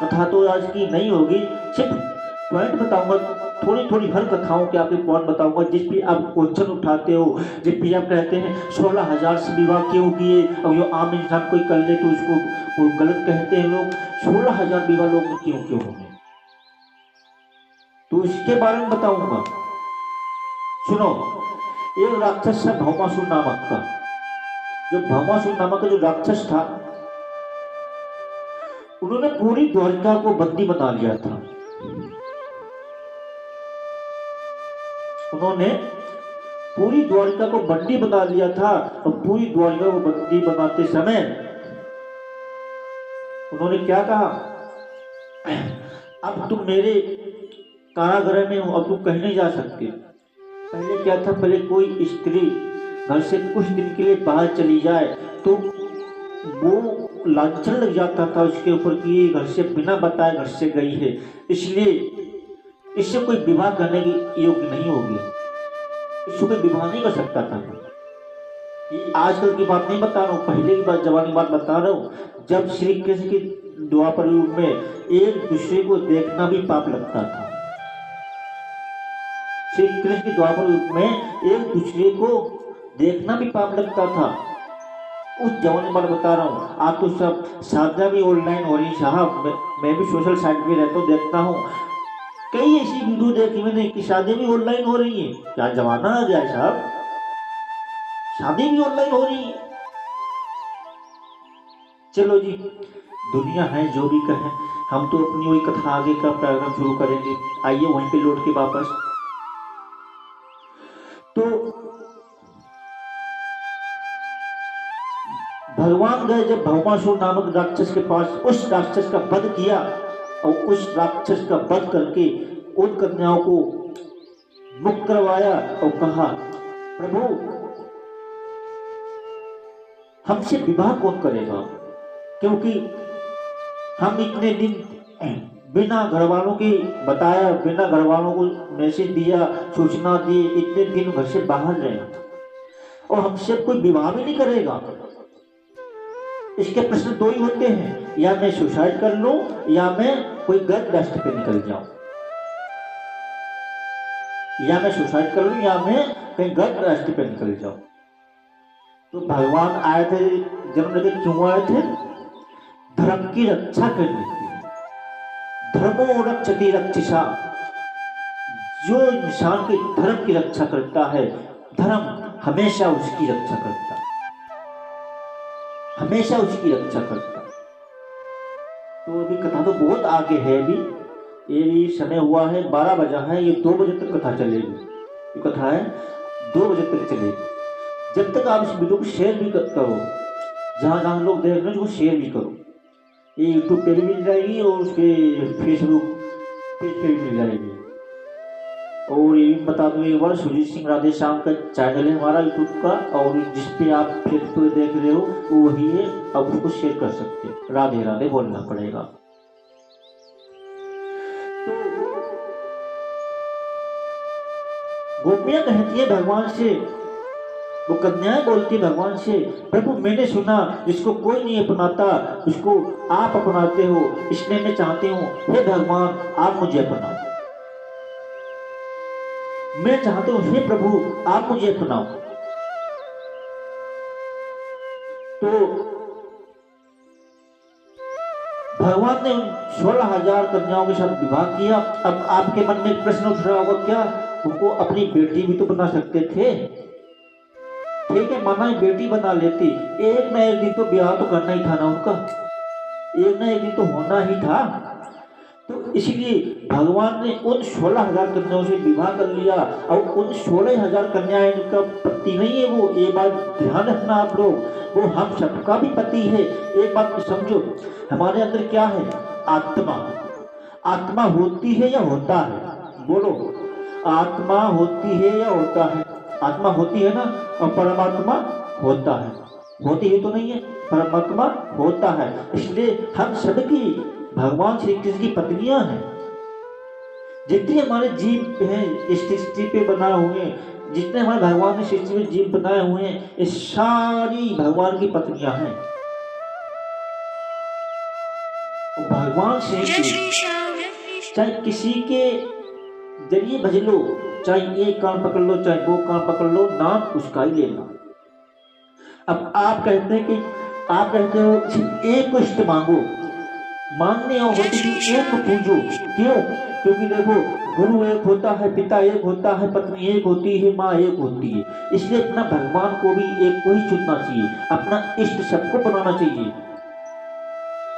कथा तो आज की नहीं होगी, सिर्फ पॉइंट बताऊंगा, थोड़ी थोड़ी हर कथाओं के आपके पॉइंट बताऊंगा, जिस भी आप क्वेश्चन उठाते हो, जिस भी आप कहते हैं 16,000 से विवाह क्यों किए, और जो आम इंसान कोई कर ले तो उसको वो गलत कहते हैं लोग, 16,000 विवाह लोग क्यों क्यों होंगे, तो इसके बारे में बताऊंगा। सुनो, एक राक्षस था भौमासुर नामक का, जो भौमासुर नामक का जो राक्षस था, उन्होंने पूरी द्वारिका को बंदी बना लिया था। उन्होंने पूरी द्वारिका को बंदी बना लिया था और पूरी द्वारिका को बंदी बनाते समय उन्होंने क्या कहा, अब तुम मेरे कारागृह में हो, अब तुम कहीं नहीं जा सकते। पहले क्या था, पहले कोई स्त्री घर से कुछ दिन के लिए बाहर चली जाए तो वो लांछन लग जाता था उसके ऊपर कि ये घर से बिना बताए घर से गई है, इसलिए इससे कोई विवाह करने की योग्य नहीं होगी, इससे कोई विवाह नहीं कर सकता था। ये आजकल की बात नहीं बता रहा हूँ, पहले की बात, जवानी बात बता रहा हूँ। जब श्री कृष्ण के द्वापर युग में एक दूसरे को देखना भी पाप लगता था। श्री कृष्ण के द्वापर युग में एक दूसरे को देखना भी पाप लगता था। उस जवानी बात बता रहा हूँ। आज तो सब शादियाँ भी ऑनलाइन हो रही है साहब, मैं भी सोशल साइट पे रहता हूँ, देखता हूँ कई ऐसी वीडियो देखी मैंने कि शादी भी ऑनलाइन हो रही है। क्या जमाना आ गया है साहब, शादी भी ऑनलाइन हो रही है। चलो जी, दुनिया है जो भी कहे, हम तो अपनी वही कथा आगे का प्रोग्राम शुरू करेंगे। आइए वहीं पे लौट के वापस। तो भगवान गए जब भौमासुर नामक राक्षस के पास, उस राक्षस का वध किया और उस राक्षस का वध करके उन कन्याओं को मुक्त करवाया और कहा, प्रभु हमसे विवाह कौन करेगा, क्योंकि हम इतने दिन बिना घर वालों की बताया, बिना घर वालों को मैसेज दिया, सूचना दी, इतने दिन घर से बाहर रहे और हमसे कोई विवाह भी नहीं करेगा। इसके प्रश्न दो ही होते हैं, या मैं सुसाइड कर लूं या मैं कोई गलत रास्ते पे निकल जाऊं, या मैं सुसाइड कर लूं या मैं कहीं गलत रास्ते पे निकल जाऊं। तो भगवान आए थे, जन्म लेके क्यों आए थे, धर्म की रक्षा करने के लिए। धर्मो रक्षति रक्षिषा, जो इंसान के धर्म की रक्षा करता है, धर्म हमेशा उसकी रक्षा करता है, हमेशा उसकी रक्षा करता है। तो अभी कथा तो बहुत आगे है, अभी ये भी समय हुआ है, 12 बजा है, ये 2 बजे तक कथा चलेगी। ये कथा है 2 बजे तक चलेगी। जब तक आप इस वीडियो को शेयर भी करो, जहां जहां लोग देख रहे हैं उसको शेयर भी करो। ये यूट्यूब पे भी मिल जाएगी और उसके फेसबुक पेज पे भी मिल जाएगी। और ये भी बता दूं एक बार, सुजीत सिंह राधे श्याम का चैनल है हमारा यूट्यूब का, और जिस पे आप फेसबुक देख रहे हो वो वही है, आप उसको शेयर कर सकते हैं। राधे राधे बोलना पड़ेगा। तो गोपियां कहती है भगवान से, वो कन्याएं बोलती भगवान से, प्रभु मैंने सुना जिसको कोई नहीं अपनाता उसको आप अपनाते हो, इसलिए मैं चाहती हूँ हे भगवान आप मुझे अपनाओ। मैं चाहती हूँ हे प्रभु आप मुझे अपनाओ। तो भगवान ने 16,000 कन्याओं के साथ विवाह किया। अब आपके मन में एक प्रश्न उठ रहा होगा, क्या उनको अपनी बेटी भी तो बना सकते थे? ठीक है, माना बेटी बना लेती, एक ना एक दिन तो ब्याह तो करना ही था ना उनका, एक ना एक दिन तो होना ही था। तो इसलिए भगवान ने उन 16,000 कन्याओं से विवाह कर लिया, और उन 16,000 कन्याएं इनका पति नहीं है वो, ये बात ध्यान रखना आप लोग, वो हम सबका भी पति है। एक बात समझो, हमारे अंदर क्या है, आत्मा। आत्मा होती है या होता है, बोलो, आत्मा होती है या होता है? आत्मा होती है ना, और परमात्मा होता है, होती है तो नहीं है, परमात्मा होता है। इसलिए हम सबकी भगवान श्री कृष्ण की पत्नियां हैं। जितने हमारे जीव हैं इस सृष्टि पे बनाए हुए, जितने हमारे भगवान ने सृष्टि में जीव बनाए हुए हैं, ये सारी भगवान की पत्नियां हैं। भगवान श्री कृष्ण चाहे किसी के जरिए भज लो, चाहे एक कान पकड़ लो चाहे वो कान पकड़ लो, नाम उसका ही लेना। अब आप कहते हैं कि आप कहते हो एक को इष्ट मांगो, मांगने और होती कि एक को पूजो। क्यों? क्योंकि देखो, गुरु एक होता है, पिता एक होता है, पत्नी एक होती है, माँ एक होती है। इसलिए अपना भगवान को भी एक को ही चुनना चाहिए, अपना इष्ट सबको बनाना चाहिए।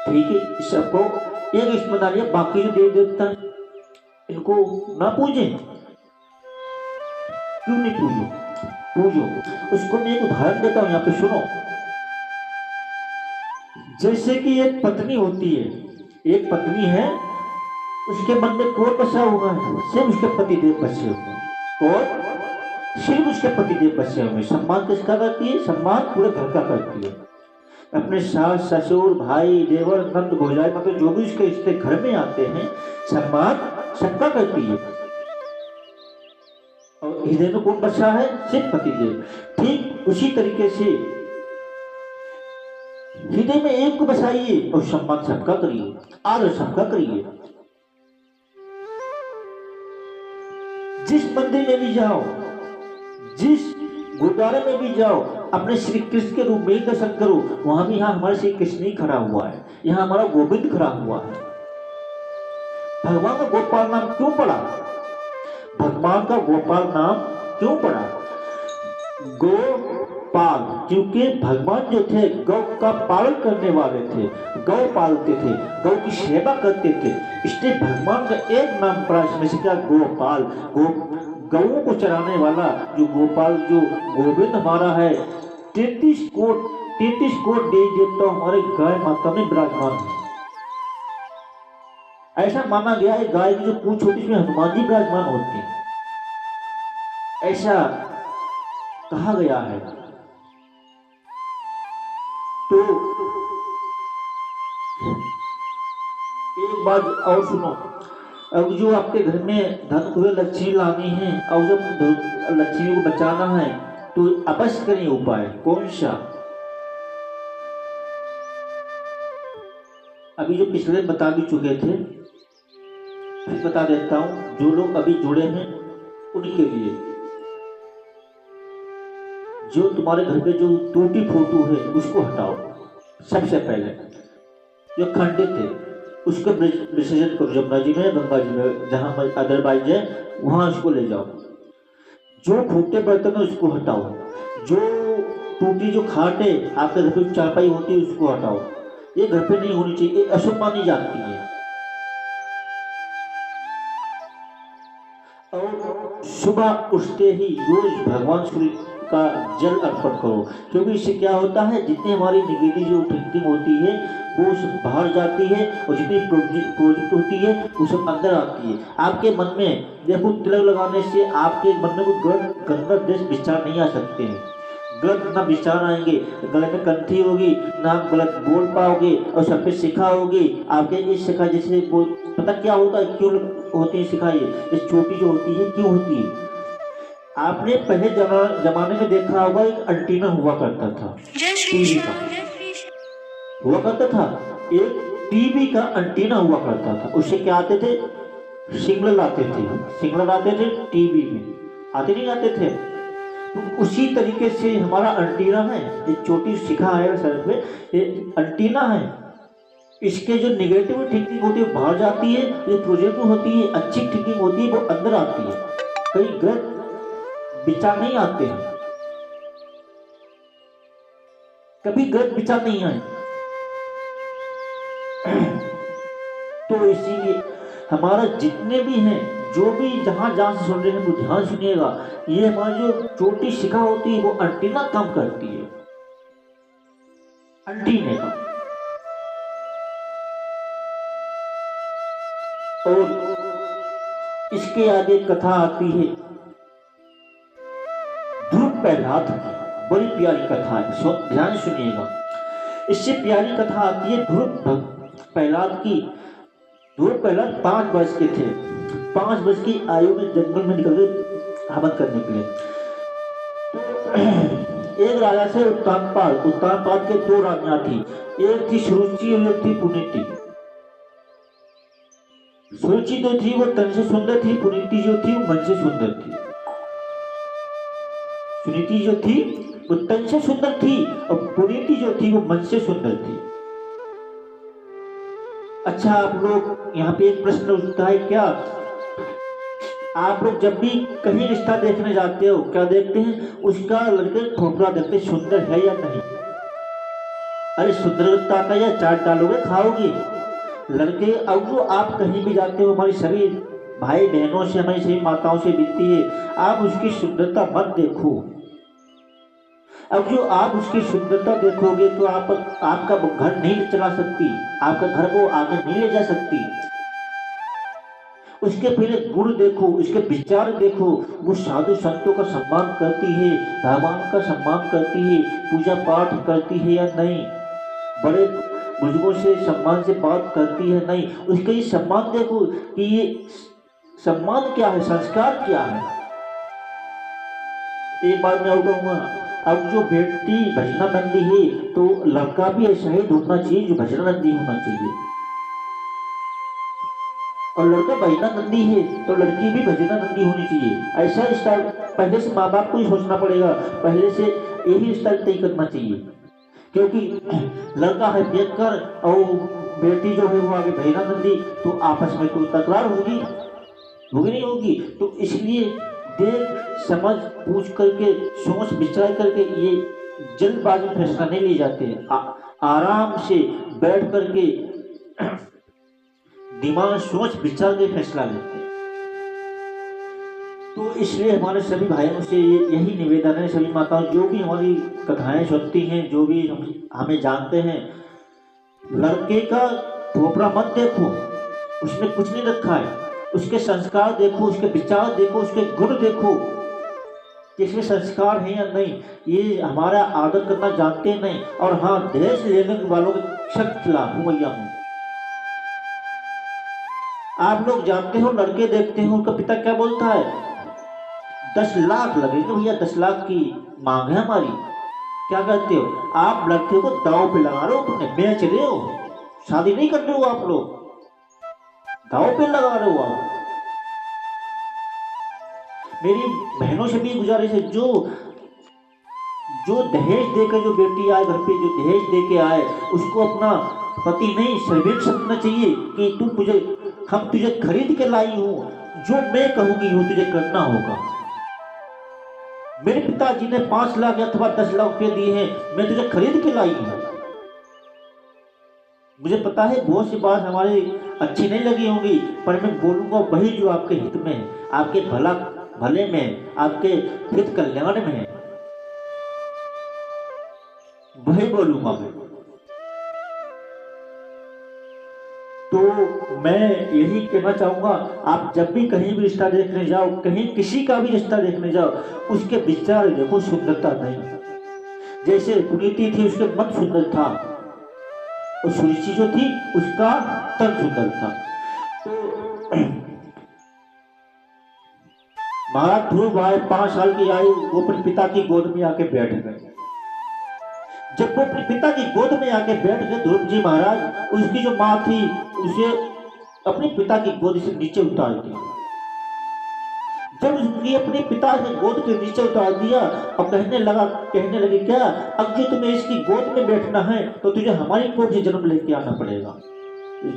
ठीक है, सबको एक इष्ट बना लिया, बाकी जो देव देवता इनको ना पूजें। क्यों नहीं पूजो? पूजो। उसको मैं एक उदाहरण देता हूँ, यहाँ पे सुनो। जैसे कि एक पत्नी होती है, एक पत्नी है, उसके मन में कौन बसा हुआ है? सिर्फ उसके पतिदेव बसे हुए हैं। और सिर्फ उसके पतिदेव बसे हुए हैं। सम्मान किसका करती है? सम्मान पूरे घर का करती है। अपने सास ससुर भाई देवर नंद भौजाई, मतलब जो भी उसके रिश्ते घर में आते हैं, सम्मान सबका करती है। और हृदय में कौन बसा है? सिर्फ पतिदेव। ठीक उसी तरीके से हृदय में एक को बसाइए और सम्मान सबका करिए, आदर सबका करिए। जिस मंदिर में भी जाओ, जिस गुरुद्वारे में भी जाओ, अपने श्री कृष्ण के रूप में दर्शन करो। वहां भी यहाँ हमारा श्री कृष्ण ही खड़ा हुआ है, यहाँ हमारा गोविंद खड़ा हुआ है। भगवान का गोपाल नाम क्यों पड़ा? भगवान का गोपाल नाम क्यों पड़ा? गोपाल, क्योंकि भगवान जो थे गौ का पालन करने वाले थे, गौ पालते थे, गौ की सेवा करते थे, इसलिए भगवान का एक नाम पड़ा, इसमें से क्या? गोपाल। गौओं को चराने वाला जो गोपाल, जो गोविंद हमारा है, 33 कोट देवी देवता हमारे गाय माता में विराजमान है। ऐसा माना गया है गाय की जो पूंछ होती है उसमें हनुमान जी विराजमान होते हैं, ऐसा कहा गया है। तो एक बात और सुनो। अब जो आपके घर में धन को लक्ष्मी लानी है और जब लक्ष्मी को बचाना है तो अवश्य करें उपाय। कौन सा? अभी जो पिछले बता भी चुके थे, फिर बता देता हूं जो लोग अभी जुड़े हैं उनके लिए। जो तुम्हारे घर पे जो टूटी फोटो है उसको हटाओ। सबसे पहले जो खंडित है उसको विसर्जन करो, जमुना जी में, गंगा जी में, जहां अदरवाइज है वहां उसको ले जाओ। जो फूटे बर्तन है उसको हटाओ। जो टूटी जो खाट है आपके घर पे चारपाई होती है उसको हटाओ। ये घर पे नहीं होनी चाहिए, ये अशुभ मानी जाती है। और सुबह उठते ही रोज भगवान सूर्य का जल अर्पण करो, क्योंकि इससे क्या होता है, जितनी हमारी नेगेटिव जो थिंकिंग होती है वो सब बाहर जाती है और जितनी पॉजिटिव होती है वो सब अंदर आती है। आपके मन में देखो, तिलक लगाने से आपके मन में कोई गंदा देश विचार नहीं आ सकते हैं। गलत ना विचार आएंगे, गले में कंठी होगी ना, आप गलत बोल पाओगे और सब पे सिखा होगी। आपके ये सिखा जैसे पता क्या होता है, क्यों होती है सिखाई? ये छोटी जो होती है क्यों होती है? आपने पहले जमाने में देखा होगा, एक एंटीना हुआ करता था टीवी का, हुआ करता था एक टीवी का एंटीना हुआ करता था। उससे क्या आते थे? सिग्नल आते थे टीवी में, आते नहीं आते थे? तो उसी तरीके से हमारा एंटीना है, ये छोटी शिखा है सर पे, ये एंटीना है। इसके जो निगेटिव थिंकिंग होती है बाहर जाती है, जो पॉजिटिव होती है, अच्छी थिंकिंग होती है वो अंदर आती है। कई गलत विचार नहीं आते हैं, कभी गलत विचार नहीं आए। तो इसीलिए हमारा जितने भी हैं, जो भी जहां से सुन रहे हैं वो ध्यान सुनिएगा। ये हमारी जो छोटी शिखा होती है वो एंटीना काम करती है, एंटीने का। और इसके आगे कथा आती है ध्रुव प्रहलाद की, बड़ी प्यारी कथा है, ध्यान सुनिएगा। इससे प्यारी कथा आती है ध्रुव प्रहलाद की। ध्रुव प्रहलाद 5 वर्ष के थे। 5 वर्ष की आयु में जंगल में निकल गए हवन करने के लिए। तो एक राजा से उत्तानपाद के 2 रानियां थी, एक थी सुरुचि और एक थी पुनीति। सुरुचि जो थी वो तन से सुंदर थी, पुनीति जो थी वो मन से सुंदर थी। सुनीति जो थी वो तन से सुंदर थी और पुनीति जो थी वो मन से सुंदर थी। अच्छा, आप लोग यहाँ पे एक प्रश्न उठता है, क्या आप लोग जब भी कहीं रिश्ता देखने जाते हो क्या देखते हैं? उसका लड़के ठोकरा देखते, सुंदर है या नहीं। अरे सुंदरता का या चाट डालोगे खाओगे लड़के। अब जो आप कहीं भी जाते हो, हमारी सभी भाई बहनों से, हमारी सभी माताओं से विनती है, आप उसकी सुंदरता मत देखो। अब जो आप उसकी सुंदरता देखोगे तो आप आपका घर नहीं चला सकती, आपका घर को आगे नहीं ले जा सकती। उसके पहले गुण देखो, उसके विचार देखो। वो साधु संतों का सम्मान करती है, भगवान का सम्मान करती है, पूजा पाठ करती है या नहीं, बड़े बुजुर्गों से सम्मान से बात करती है नहीं, उसका ये सम्मान देखो कि ये सम्मान क्या है, संस्कार क्या है। एक बार मैं और कहूँगा, अब जो बेटी भजनानंदी है तो लड़का भी ऐसा ही ढूंढना चाहिए जो भजनानंदी होना चाहिए, और लड़का भजनानंदी है तो लड़की भी भजनानंदी होनी चाहिए। ऐसा स्टाइल पहले से माँ बाप को ही सोचना पड़ेगा, पहले से यही स्टाइल तय करना चाहिए। क्योंकि लड़का है पियक्कर और बेटी जो है वो आगे भजनानंदी, तो आपस में तो तकरार होगी, होगी नहीं होगी। तो इसलिए देख समझ पूछ करके, सोच विचार करके ये जल्दबाजी में फैसला नहीं लिए जाते, आराम से बैठ करके दिमाग सोच विचार के फैसला लेते हैं। तो इसलिए हमारे सभी भाइयों से यही निवेदन है, सभी माताओं जो भी हमारी कथाएं सुनती हैं, जो भी हमें जानते हैं, लड़के का खोपड़ा मत देखो, उसमें कुछ नहीं रखा है, उसके संस्कार देखो, उसके विचार देखो, उसके गुण देखो कि इसमें संस्कार है या नहीं। ये हमारा आदर करना जानते नहीं, और हाँ, दहेज लेने वालों के सख्त खिलाफ हूँ भैया हूँ। आप लोग जानते हो, लड़के देखते हो, उनका पिता क्या बोलता है, 10 लाख लगेंगे भैया, 10 लाख की मांग है हमारी। क्या कहते हो आप, लड़के को दाव पे लगा रहे हो, अपने बेच रहे हो, शादी नहीं कर रहे हो आप लोग, दाव पे लगा रहे हो आप। मेरी बहनों से भी गुजारिश है, जो दहेज देकर जो बेटी आए घर पे, जो दहेज दे के आए, उसको अपना पति नहीं सर्वेंट समझना चाहिए कि तू मुझे, हम तुझे खरीद के लाई हूं, जो मैं कहूंगी वो तुझे करना होगा। मेरे पिताजी ने 5 लाख अथवा 10 लाख रुपये दिए हैं, मैं तुझे खरीद के लाई हूं। मुझे पता है बहुत सी बात हमारे अच्छी नहीं लगी होंगी, पर मैं बोलूंगा वही जो आपके हित में है, आपके भले में, आपके हित कल्याण में है, वही बोलूंगा मैं। तो मैं यही कहना चाहूंगा, आप जब भी कहीं भी रिश्ता देखने जाओ, कहीं किसी का भी रिश्ता देखने जाओ, उसके विचार देखो, सुंदरता नहीं। जैसे पुनीति थी, उसके मन सुंदर था, और सुरुचि जो थी उसका तन सुंदर था। तो महाराज ध्रुव आए, 5 साल की आयु, वो अपने पिता की गोद में आके बैठ गए। जब वो अपने पिता की गोद में आके बैठ गए ध्रुव जी महाराज, उसकी जो माँ थी उसे अपने पिता की गोद से नीचे उतार दिया। जब उसने अपने पिता के गोद के नीचे उतार दिया और कहने लगे क्या, अब जो तुम्हें इसकी गोद में बैठना है तो तुझे हमारी कोख से जन्म लेके आना पड़ेगा,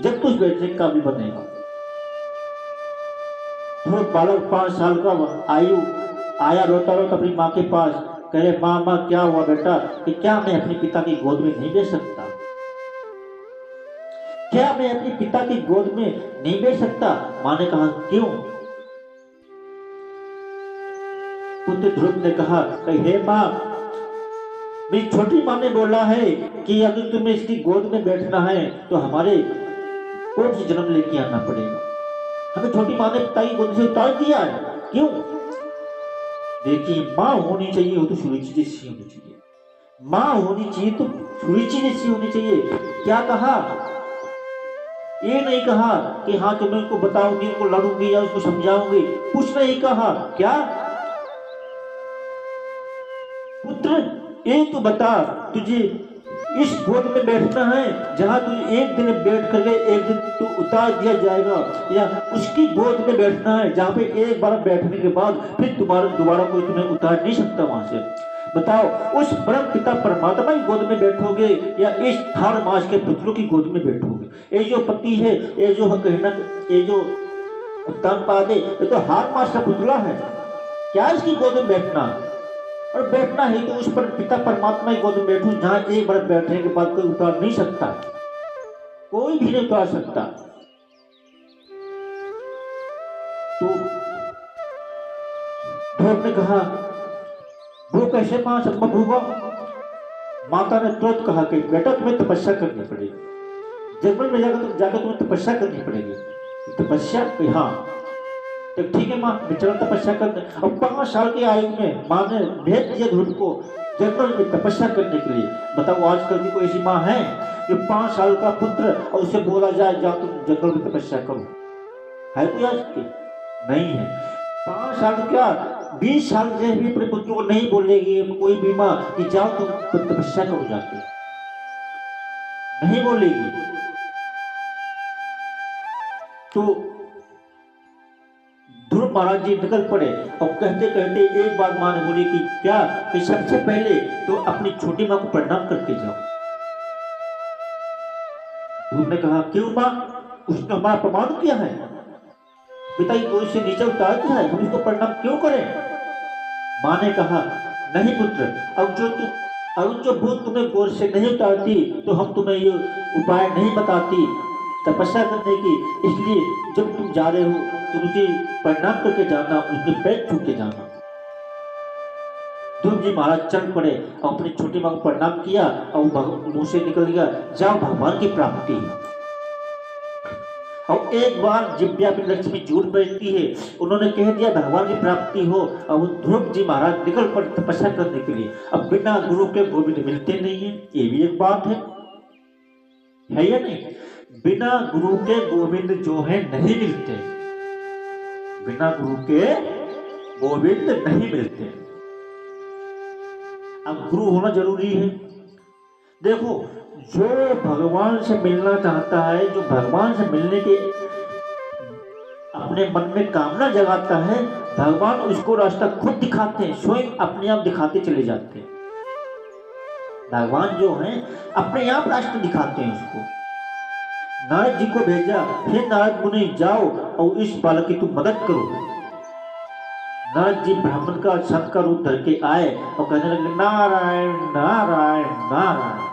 जब तुझ बैठने का भी बनेगा। तो बालक 5 साल का आयु आया, रोता रोता अपनी माँ के पास, कह रहे माँ माँ क्या हुआ बेटा, कि क्या मैं अपने पिता की गोद में नहीं बैठ सकता, क्या मैं अपने पिता की गोद में नहीं बैठ सकता। माँ ने कहा क्यों। पुत्र ध्रुव ने कहा हे माँ, मेरी छोटी माँ ने बोला है कि अगर तुम्हें इसकी गोद में बैठना है तो हमारे कोख से जन्म लेके आना पड़ेगा। हमें छोटी माँ ने पिता की गोद से उतार दिया है, क्यों। देखिए, माँ होनी चाहिए वो तो सुरुचि जैसी होनी चाहिए, माँ होनी चाहिए तो सुरुचि जैसी होनी चाहिए। क्या कहा, ये नहीं कहा कि हाँ तो मैं उनको बताऊंगी, उनको लड़ूंगी या उसको समझाऊंगी, कुछ नहीं कहा। क्या पुत्र, ये तो बता, तुझे इस गोद में बैठना है जहां तुझे एक दिन बैठ करके एक दिन तू उतार दिया जाएगा, या उसकी गोद में बैठना है जहां पे एक बार बैठने के बाद फिर दोबारा कोई तुम्हें उतार नहीं सकता वहां से। बताओ, उस परम पिता परमात्मा की गोद में बैठोगे या इस हार मास के पुत्रों की गोद में बैठोगे। ये जो पति है, ये जो कहना, ये जो उत्तान पादे, ये तो हार मास का पुतला है, क्या इसकी गोद में बैठना। और बैठना है तो उस पर पिता परमात्मा की गोद में बैठूं जहां एक बार बैठने के बाद कोई उतार नहीं सकता, कोई भी नहीं उतार सकता। ध्रुव ने कहा वो कैसे मां संभव होगा। माता ने तुरंत कहा कि बेटा तुम्हें तपस्या करनी पड़ेगी, जंगल में जाकर तुम्हें तपस्या करनी पड़ेगी। तपस्या? हाँ। तो ठीक है माँ, विचरण तपस्या करने। अब 5 साल की आयु में माँ ने भेज दिया ध्रुव को जंगल में तपस्या करने के लिए। बताओ आजकल की कोई ऐसी माँ है कि 5 साल का पुत्र और उसे बोला जाए जाओ तुम जंगल में तपस्या करो? है कोई आज की? नहीं है। 5 साल क्या 20 साल से भी अपने पुत्रों को नहीं बोलेगी कोई भी माँ कि जाओ तुम तपस्या करो, जाके नहीं बोलेगी। तो ध्रुव महाराज जी निकल पड़े और कहते कहते एक बात मां ने बोली कि क्या कि सबसे पहले तो अपनी छोटी मां को प्रणाम करके जाओ। ध्रुव ने कहा क्यों मां, उसने हमारा अपमान किया है, पिता की गोद से नीचे उतार दिया है, हम इसको प्रणाम क्यों करें। मां ने कहा नहीं पुत्र, अब जो भूत तुम्हें गोद से नहीं उतारती तो हम तुम्हें ये उपाय नहीं बताती तपस्या करने की, इसलिए जब तुम जा रहे हो तो मुझे प्रणाम करके जाना, उनके पैर छू के जाना। ध्रुव जी महाराज चल पड़े और अपनी छोटी मां को प्रणाम किया और मुंह से निकल गया जाओ भगवान की प्राप्ति। और एक बार जिब्या पे लक्ष्मी झूठ बैठती है, उन्होंने कह दिया भगवान की प्राप्ति हो, और ध्रुव जी महाराज निकल पड़े तपस्या करने के लिए। अब बिना गुरु के गोविंद मिलते नहीं है, ये भी एक बात है या नहीं। बिना गुरु के गोविंद जो है नहीं मिलते, बिना गुरु के गोविंद नहीं मिलते। अब गुरु होना जरूरी है। देखो जो भगवान से मिलना चाहता है, जो भगवान से मिलने के अपने मन में कामना जगाता है, भगवान उसको रास्ता खुद दिखाते हैं, स्वयं अपने आप दिखाते चले जाते हैं। भगवान जो है अपने आप रास्ता दिखाते हैं उसको। नारद जी को भेजा, हे नारद मुनि जाओ और इस बालक की तुम मदद करो। नारद जी ब्राह्मण का संत का रूप धर के आए और कहने लगे नारायण नारायण नारायण।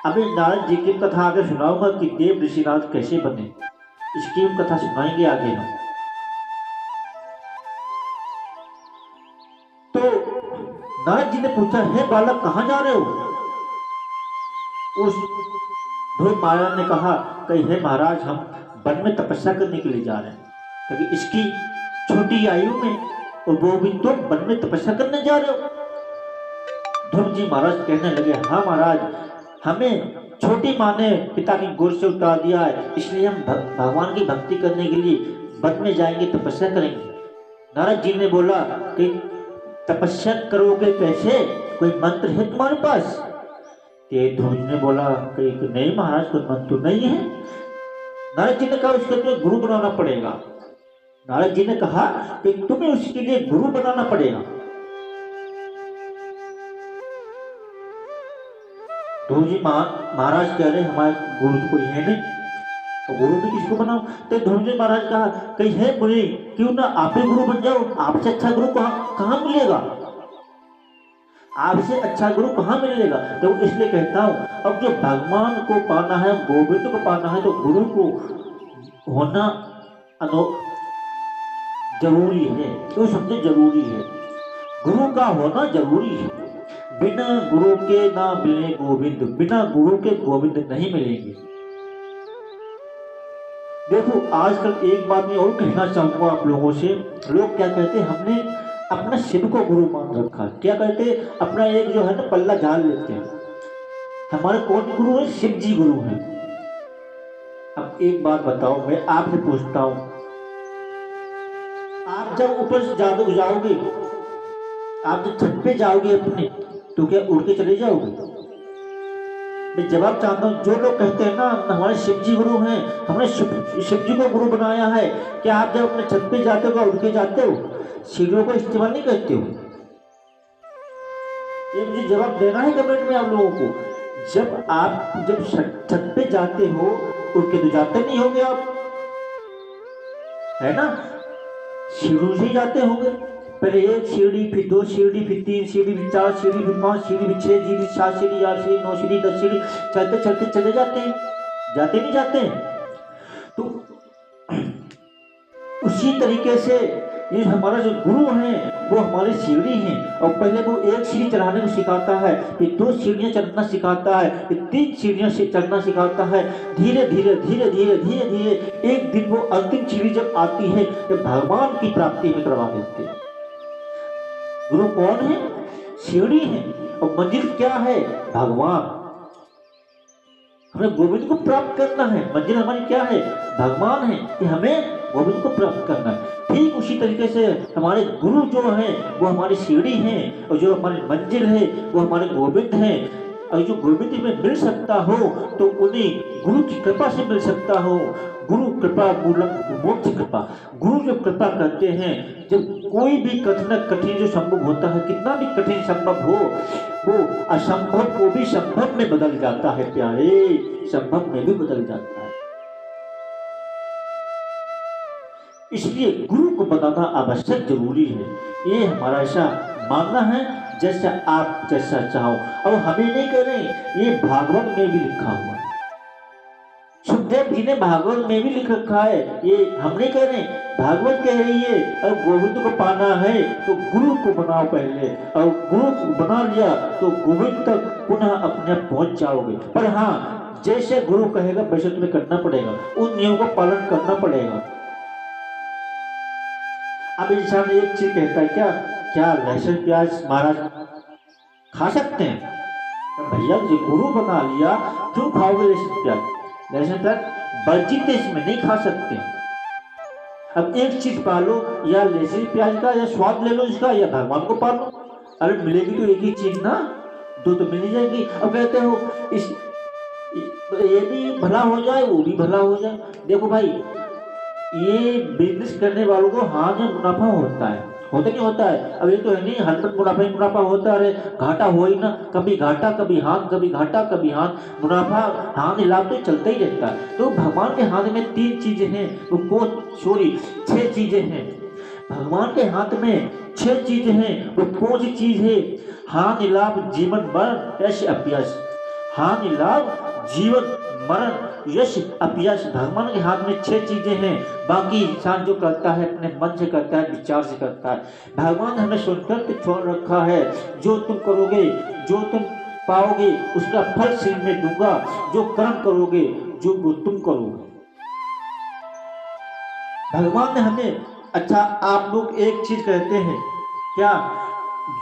अभी नारद जी की कथा आगे सुनाऊंगा कि देव ऋषिनाथ कैसे बने, इसकी हम कथा सुनाएंगे आगे हम। तो नारद जी ने पूछा हे बालक कहाँ जा रहे हो। उस ध्रुव महाराज ने कहा कि हे महाराज हम वन में तपस्या करने के लिए जा रहे हैं, क्योंकि इसकी छोटी आयु में और वो भी तो वन में तपस्या करने जा रहे हो। ध्रुव जी महाराज कहने लगे हाँ महाराज, हमें छोटी माँ ने पिता की गोद से उतार दिया है, इसलिए हम भगवान की भक्ति करने के लिए वन में जाएंगे, तपस्या करेंगे। नारद जी ने बोला कि तपस्या करोगे कैसे, कोई मंत्र है तुम्हारे पास। ध्रुव जी ने बोला कि नहीं महाराज कोई मंत्र तो नहीं है। नारद जी ने कहा उसके लिए गुरु बनाना पड़ेगा। नारद जी ने कहा कि तुम्हें उसके लिए गुरु बनाना पड़ेगा। ध्रुव जी महाराज कह रहे हमारे गुरु तो कोई है नहीं, तो गुरु भी किसको बनाओ। तो ध्रुव जी महाराज कहा कि हे मुनि क्यों ना आप ही गुरु बन जाओ, आपसे अच्छा गुरु कहाँ मिलेगा, आपसे अच्छा गुरु कहाँ मिलेगा। तो इसलिए कहता हूँ अब जो भगवान को पाना है, गोविंद को पाना है, तो गुरु को होना जरूरी है। तो समझे जरूरी है, गुरु का होना जरूरी है। बिना गुरु के ना मिले गोविंद, बिना गुरु के गोविंद नहीं मिलेंगे। देखो आजकल एक बात मैं और कहना चाहूंगा आप लोगों से, लोग क्या कहते हैं हमने अपना शिव को गुरु मान रखा, क्या कहते अपना एक जो है ना पल्ला झाड़ लेते हैं। हमारे कौन गुरु है, शिव जी गुरु हैं। अब एक बात बताओ, मैं आपसे पूछता हूं, आप जब ऊपर से जाओगे, आप जब छत पे जाओगे अपने, तो क्या उड़ के चले जाओगे। मैं जवाब चाहता हूँ, जो लोग कहते हैं ना हमारे शिव जी गुरु हैं, हमने शिव जी को गुरु बनाया है, क्या आप जब अपने छत पे जाते हो उड़ के जाते हो, सीढ़ियों का इस्तेमाल नहीं करते हो। ये मुझे जवाब देना है कमेंट में आप लोगों को। जब छत पे जाते हो उड़ के तो जाते नहीं होगे आप, है ना, सीढ़ियों से जाते होंगे। पहले 1 सीढ़ी, फिर 2 सीढ़ी, फिर 3 सीढ़ी, फिर 4 सीढ़ी, फिर 5 सीढ़ी, फिर 6 सीढ़ी, 7 सीढ़ी, 8 सीढ़ी, 9 सीढ़ी, 10 सीढ़ी, चलते चलते चले जाते हैं, जाते नहीं जाते हैं। तो उसी तरीके से ये हमारा जो गुरु है वो हमारी सीढ़ी है। और पहले वो एक सीढ़ी चढ़ाने को सिखाता है, फिर 2 सीढ़ियां चढ़ना सिखाता है, फिर 3 सीढ़ियां से चढ़ना सिखाता है। धीरे धीरे धीरे धीरे धीरे धीरे एक दिन वो अंतिम सीढ़ी जब आती है तो भगवान की प्राप्ति में करवा देते हैं। गुरु कौन है? सीढ़ी है। और मंजिल क्या है? भगवान। हमें गोविंद को प्राप्त करना है। मंजिल हमारी क्या है? भगवान है कि हमें गोविंद को प्राप्त करना है। ठीक उसी तरीके से हमारे गुरु जो है वो हमारी सीढ़ी है, और जो हमारी मंजिल है वो हमारे गोविंद है। और जो गोविंद में मिल सकता हो तो उन्हीं गुरु की कृपा से मिल सकता हो। गुरु कृपा मूलम मोक्ष कृपा। गुरु जो कृपा करते हैं, जब कोई भी कठिन जो संभव होता है, कितना भी कठिन संभव हो, वो असंभव को भी संभव में बदल जाता है प्यारे, संभव में भी बदल जाता है। इसलिए गुरु को बताना आवश्यक जरूरी है। ये हमारा ऐसा मानना है, जैसा आप जैसा चाहो। अब हमें नहीं कह रहे, ये भागवत में भी लिखा हुआ है। सुखदेव जी ने भागवत में भी लिख रखा है, ये हम नहीं कह रहे। भागवत कह रही है और गोविंद को पाना है तो गुरु को बनाओ पहले, और गुरु को बना लिया तो गोविंद तक पुनः अपने आप पहुंच जाओगे। पर हाँ, जैसे गुरु कहेगा वैसे तुम्हें करना पड़ेगा, उन नियमों का पालन करना पड़ेगा। अब इंसान एक चीज कहता है, क्या क्या लहसुन प्याज महाराज खा सकते हैं? तो भैया जो गुरु बना लिया, क्यों खाओगे लहसुन प्याज? लहसुन प्याज वर्जित है, इसमें नहीं खा सकते। अब एक चीज पालो, या लहसुन प्याज का या स्वाद ले लो इसका, या भगवान को पालो। अरे मिलेगी तो एक ही चीज ना, दो तो मिल जाएगी। अब कहते हो इस ये भी भला हो जाए, वो भी भला हो जाए। देखो भाई, ये बिजनेस करने वालों को हाथ में मुनाफा होता है, होता नहीं होता है? अब ये तो है नहीं 100 मुनाफा ही मुनाफा होता है, घाटा हो ही ना। कभी घाटा कभी हाथ, कभी घाटा कभी हाथ, मुनाफा हाथ लाभ तो चलता ही रहता है। तो भगवान के हाथ में 3 चीजें हैं, वो कौन 6 चीजें हैं। भगवान के हाथ में 6 चीजें हैं, वो कौन सी चीज है? हानि लाभ जीवन मरण यश अपयश। हानि लाभ जीवन मरण यश अपयश। भगवान के हाथ में 6 चीजें हैं। बाकी इंसान जो करता है अपने मन से करता है, विचार से करता है। भगवान हमें सुनकर छोड़ रखा है, जो तुम करोगे, जो तुम पाओगे उसका फल सिर में दूंगा, जो कर्म करोगे जो तुम करोगे। भगवान ने हमें, अच्छा आप लोग एक चीज कहते हैं, क्या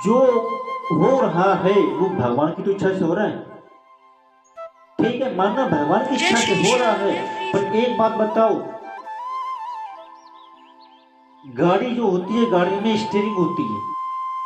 जो हो रहा है वो भगवान की तो इच्छा से हो रहा है? ठीक है, मानना भगवान की इच्छा से हो रहा है, पर एक बात बताओ, गाड़ी जो होती है, गाड़ी में स्टीयरिंग होती है,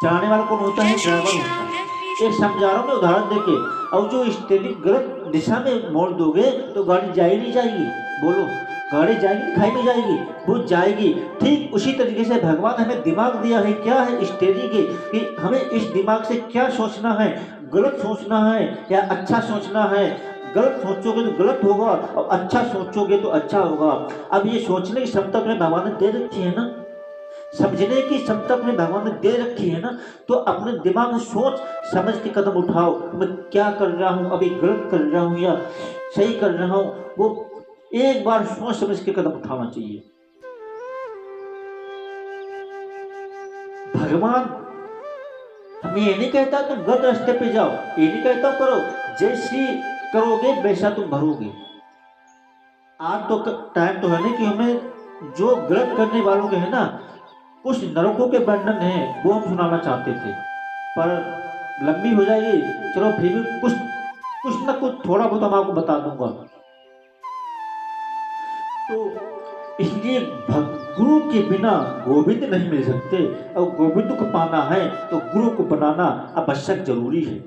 चलाने वाला कौन होता है? ड्राइवर होता है। एक समझा रहा हूं मैं उदाहरण देके। और जो स्टीयरिंग गलत दिशा में मोड़ दोगे तो गाड़ी जाएगी नहीं जाएगी? बोलो, गाड़ी जाएगी खाई में जाएगी? वो जाएगी। ठीक उसी तरीके से भगवान हमें दिमाग दिया है, क्या है? स्टीयरिंग है, कि हमें इस दिमाग से क्या सोचना है, गलत सोचना है या अच्छा सोचना है। गलत सोचोगे तो गलत होगा, और अच्छा सोचोगे तो अच्छा होगा। अब ये सोचने की क्षमता तुम्हें भगवान ने दे रखी है ना, समझने की क्षमता अपने भगवान ने दे रखी है ना, तो अपने दिमाग में सोच समझ के कदम उठाओ। मैं क्या कर रहा हूँ, अभी गलत कर रहा हूँ या सही कर रहा हूँ, वो एक बार सोच समझ के कदम उठाना चाहिए। भगवान हमें ये नहीं कहता तुम गलत रास्ते पे जाओ, ये नहीं कहता करो, जैसी करोगे वैसा तुम भरोगे। आज तो टाइम तो है नहीं कि हमें जो गलत करने वालों के है ना, कुछ नरकों के वर्णन हैं वो हम सुनाना चाहते थे, पर लंबी हो जाएगी। चलो फिर भी कुछ ना कुछ थोड़ा बहुत हम आपको बता दूंगा। तो इसलिए गुरु के बिना गोविंद नहीं मिल सकते, और गोविंद को पाना है तो गुरु को बनाना आवश्यक जरूरी है।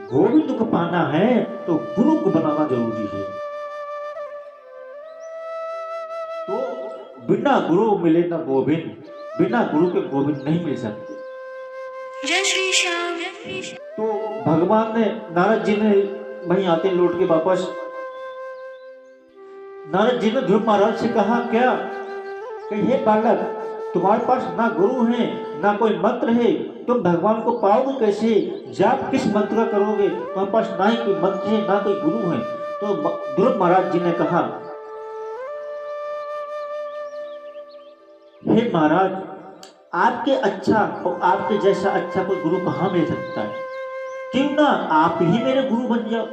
गोविंद को पाना है तो गुरु को बनाना जरूरी है। तो बिना गुरु मिले ना गोविंद, बिना गुरु के गोविंद नहीं मिल सकते। जय श्री श्याम। तो भगवान ने, नारद जी ने वहीं आते लौट के वापस, नारद जी ने ध्रुव महाराज से कहा, क्या कि हे बालक, तुम्हारे पास ना गुरु है ना कोई मंत्र है, तुम भगवान को पाओगे कैसे? जाप किस मंत्र का करोगे? तुम्हारे पास ना ही कोई मंत्र है ना कोई गुरु है। तो ध्रुव महाराज जी ने कहा, हे महाराज, आपके अच्छा और आपके जैसा अच्छा कोई गुरु कहाँ मिल सकता है? क्यों ना आप ही मेरे गुरु बन जाओ।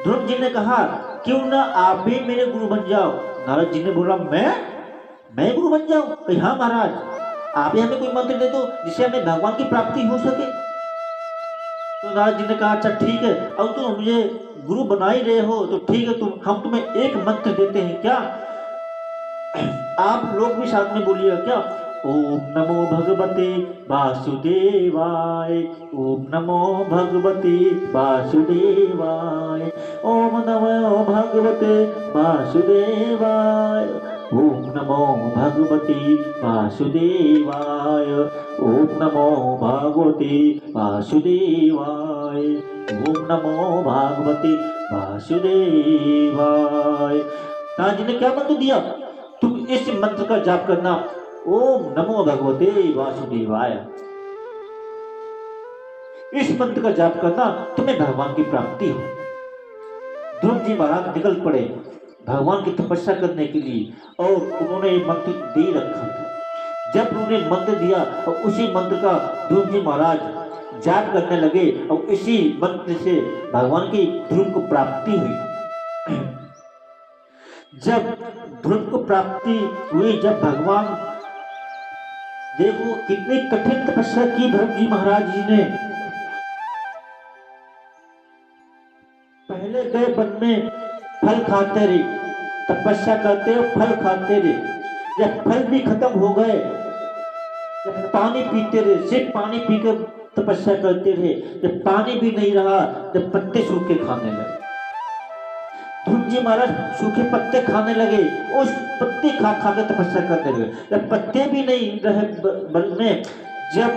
ध्रुव जी ने कहा क्यों ना आप ही मेरे गुरु बन जाओ। नारद जी ने बोला मैं गुरु बन जाऊं? कही हाँ महाराज, आप ही हमें कोई मंत्र दे दो जिससे हमें भगवान की प्राप्ति हो सके। तो नारद जी ने कहा अच्छा ठीक है, अब तुम मुझे गुरु बना ही रहे हो तो ठीक है, हम तुम्हें एक मंत्र देते हैं क्या? आप लोग भी साथ में बोलिएगा क्या? ओम नमो भगवते वासुदेवाय, ओम नमो भगवते वासुदेवाय, ओम नमो भगवते वासुदेवाय, ओम नमो भगवते वासुदेवाय, ओम नमो भगवते वासुदेवाय, ओम नमो भगवते वासुदेवाय। नारद जी ने क्या मंत्र दिया? तुम इस मंत्र का जाप करना, ओम नमो भगवते वासुदेवाय। इस मंत्र का जाप करना, तुम्हें भगवान की प्राप्ति हो। ध्रुव जी महाराज निकल पड़े भगवान की तपस्या करने के लिए और उन्होंने ये मंत्र दे रखा था। जब उन्होंने मंत्र दिया और उसी मंत्र का ध्रुव जी महाराज जाप करने लगे और इसी मंत्र से भगवान की ध्रुव को प्राप्ति हुई। जब ध्रुव को प्राप्ति हुई, जब भगवान, देखो कितनी कठिन तपस्या की ध्रुव जी महाराज जी ने। पहले गए वन में फल खाते रहे, तपस्या करते और फल खाते रहे। जब फल भी खत्म हो गए, जब पानी पीते रहे, सिर्फ पानी पीकर तपस्या करते रहे। जब पानी भी नहीं रहा, जब पत्ते सूखे खाने लगे। ध्रुव जी महाराज सूखे पत्ते खाने लगे, उस पत्ते खा खा के तपस्या करने लगे। जब पत्ते भी नहीं रहे वन में, जब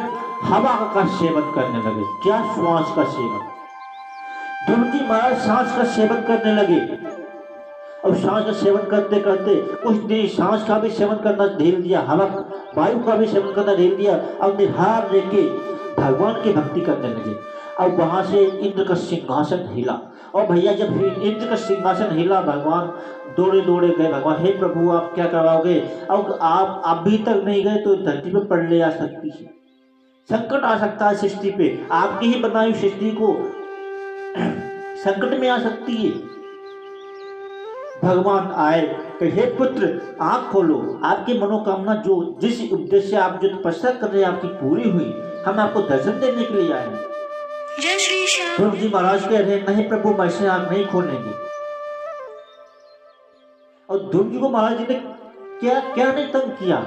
हवा का सेवन करने लगे। क्या? श्वास का सेवन। ध्रुव जी महाराज सांस का सेवन करने लगे और सांस का सेवन करते करते कुछ दिन सांस का भी सेवन करना ढेल दिया, हवा वायु का भी सेवन करना ढेल दिया। अब निहार लेके भगवान की भक्ति करने लगे। अब वहां से इंद्र का सिंहासन हिला और भैया जब इंद्र का सिंहासन हिला, भगवान दौड़े दौड़े गए। भगवान हे प्रभु आप क्या करवाओगे? अब आप अभी तक नहीं गए तो धरती पे प्रलय आ सकती है, संकट आ सकता है सृष्टि पे, आपकी ही बनाई सृष्टि को संकट में आ सकती है। भगवान आए कि हे पुत्र आंख खोलो, आपकी मनोकामना जो जिस उद्देश्य आप जो तपस्या कर रहे हैं आपकी पूरी हुई, हम आपको दर्शन देने के लिए आए हैं। जय श्री श्याम। ध्रुव जी महाराज कह रहे नहीं प्रभु मैं से आंख नहीं खोलेंगे। और ध्रुव जी को महाराज जी ने क्या क्या नहीं तंग किया।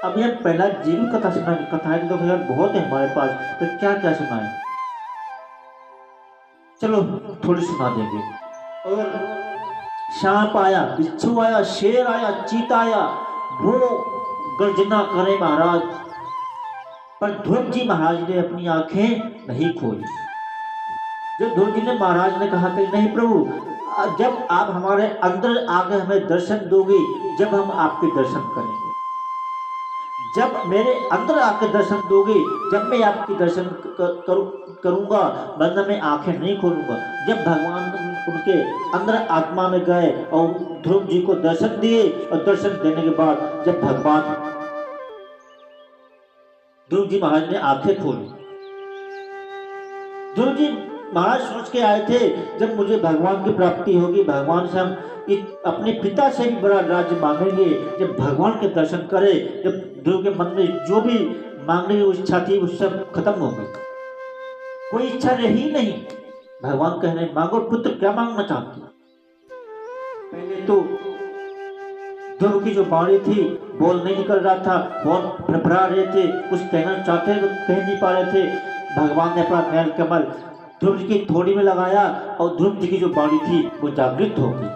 अब हम पहला जीवन कथा सुनाएंगे, कथाएं तो यार बहुत है हमारे पास, तो क्या क्या सुनाए, चलो थोड़ी सुना देंगे। और सांप आया, बिच्छू आया, शेर आया, चीता आया, वो गर्जना करे महाराज, पर ध्रुव जी महाराज ने अपनी आंखें नहीं खोली। जब ध्रुव जी ने महाराज ने कहा कि नहीं प्रभु, जब आप हमारे अंदर आके हमें दर्शन दोगे, जब हम आपके दर्शन करेंगे। जब मेरे अंदर आके दर्शन दोगे, जब मैं आपके दर्शन करूंगा, वरना मैं आंखें नहीं खोलूंगा। जब भगवान उनके अंदर आत्मा में गए और ध्रुव जी को दर्शन दिए, और दर्शन देने के बाद जब भगवान ध्रुव जी महाराज ने आंखें खोली, ध्रुव जी महाराज सोच के आए थे जब मुझे भगवान की प्राप्ति होगी, भगवान से हम अपने पिता से भी बड़ा राज्य मांगेंगे। जब भगवान के दर्शन करे, जब ध्रुव के मन में जो भी मांगने की इच्छा थी वो सब खत्म हो गई, कोई इच्छा रही नहीं। भगवान कह रहे मांगो पुत्र, क्या मांगना चाहते? पहले तो ध्रुव की जो बाणी थी बोल नहीं निकल रहा था, बहुत फड़फड़ा रहे थे, कुछ कहना चाहते थे कह नहीं पा रहे थे। भगवान ने अपना नैल कमल ध्रुव जी की थोड़ी में लगाया और ध्रुव जी की जो बाणी थी वो जागृत हो गई।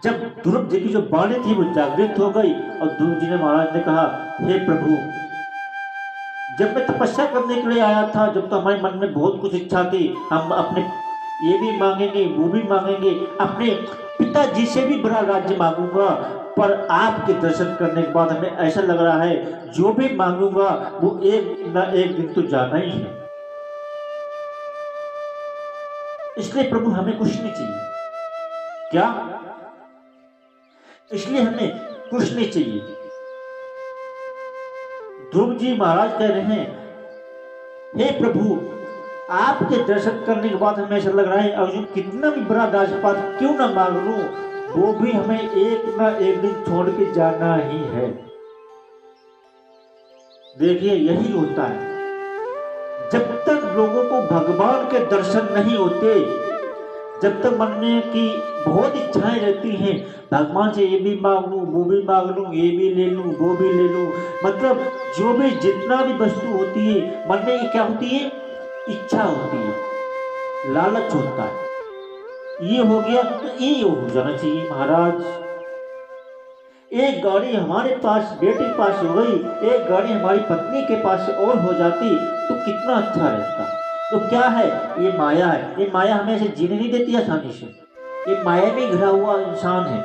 जब ध्रुव जी की जो बाणी थी वो जागृत हो गई और ध्रुव जी ने महाराज ने कहा हे प्रभु, जब मैं तपस्या करने के लिए आया था, जब तो हमारे मन में बहुत कुछ इच्छा थी, हम अपने ये भी मांगेंगे वो भी मांगेंगे, अपने पिताजी से भी बड़ा राज्य मांगूंगा, पर आपके दर्शन करने के बाद हमें ऐसा लग रहा है जो भी मांगूंगा वो एक न एक दिन तो जाना ही है। इसलिए प्रभु हमें कुछ नहीं चाहिए। क्या? इसलिए हमें कुछ नहीं चाहिए, ध्रुव जी महाराज कह रहे हैं, हे प्रभु, आपके दर्शन करने के बाद हमें ऐसा लग रहा है अर्जुन कितना भी बड़ा राजपाट क्यों ना मांग लूं, वो भी हमें एक ना एक दिन छोड़ के जाना ही है। देखिए यही होता है, जब तक लोगों को भगवान के दर्शन नहीं होते, जब तक मन में की बहुत इच्छाएं रहती हैं, भगवान से ये भी मांग लूं, वो भी मांग लूं, ये भी ले लूं, वो भी ले लूं, मतलब जो भी जितना भी वस्तु होती है मन में, ये क्या होती है, इच्छा होती है, लालच होता है। ये हो गया तो ये हो जाना चाहिए महाराज। एक गाड़ी हमारे पास बेटे के पास हो गई, एक गाड़ी हमारी पत्नी के पास और हो जाती तो कितना अच्छा रहता। तो क्या है, ये माया है। ये माया हमें ऐसे जीने नहीं देती आसानी से। ये माया में घिरा हुआ इंसान है।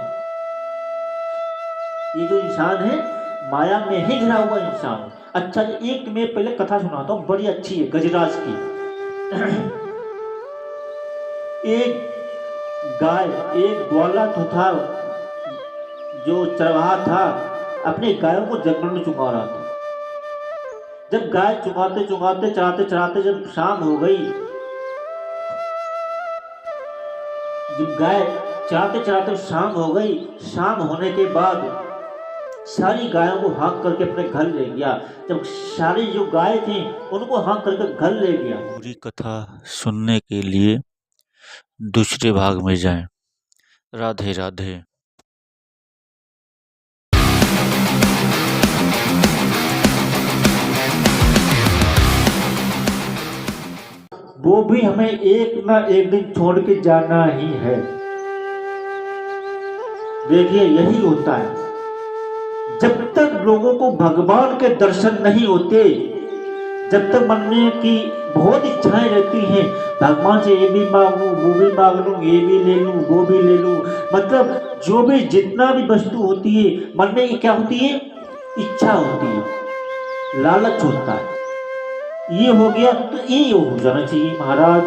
ये जो इंसान है माया में ही घिरा हुआ इंसान। अच्छा, एक मैं पहले कथा सुनाता हूँ, बड़ी अच्छी है, गजराज की। एक गाय, एक ग्वाला तो था, जो चरवाहा था, अपने गायों को जंगल में चुगा रहा था। जब गाय चुगाते चुगाते चराते चराते जब शाम हो गई, जब गाय चराते चराते शाम हो गई, शाम होने के बाद सारी गायों को हाँक करके अपने घर ले गया। जब सारी जो गाय थी उनको हाँक करके घर ले गया। पूरी कथा सुनने के लिए दूसरे भाग में जाएं। राधे राधे। वो भी हमें एक ना एक दिन छोड़ के जाना ही है। देखिए यही होता है, जब तक लोगों को भगवान के दर्शन नहीं होते, जब तक मन में की बहुत इच्छाएं रहती हैं, भगवान से ये भी मांग लूं, वो भी मांग लूं, ये भी ले लूं, वो भी ले लूं, मतलब जो भी जितना भी वस्तु होती है मन में, ये क्या होती है, इच्छा होती है, लालच होता है। ये हो गया तो ये हो जाना चाहिए महाराज।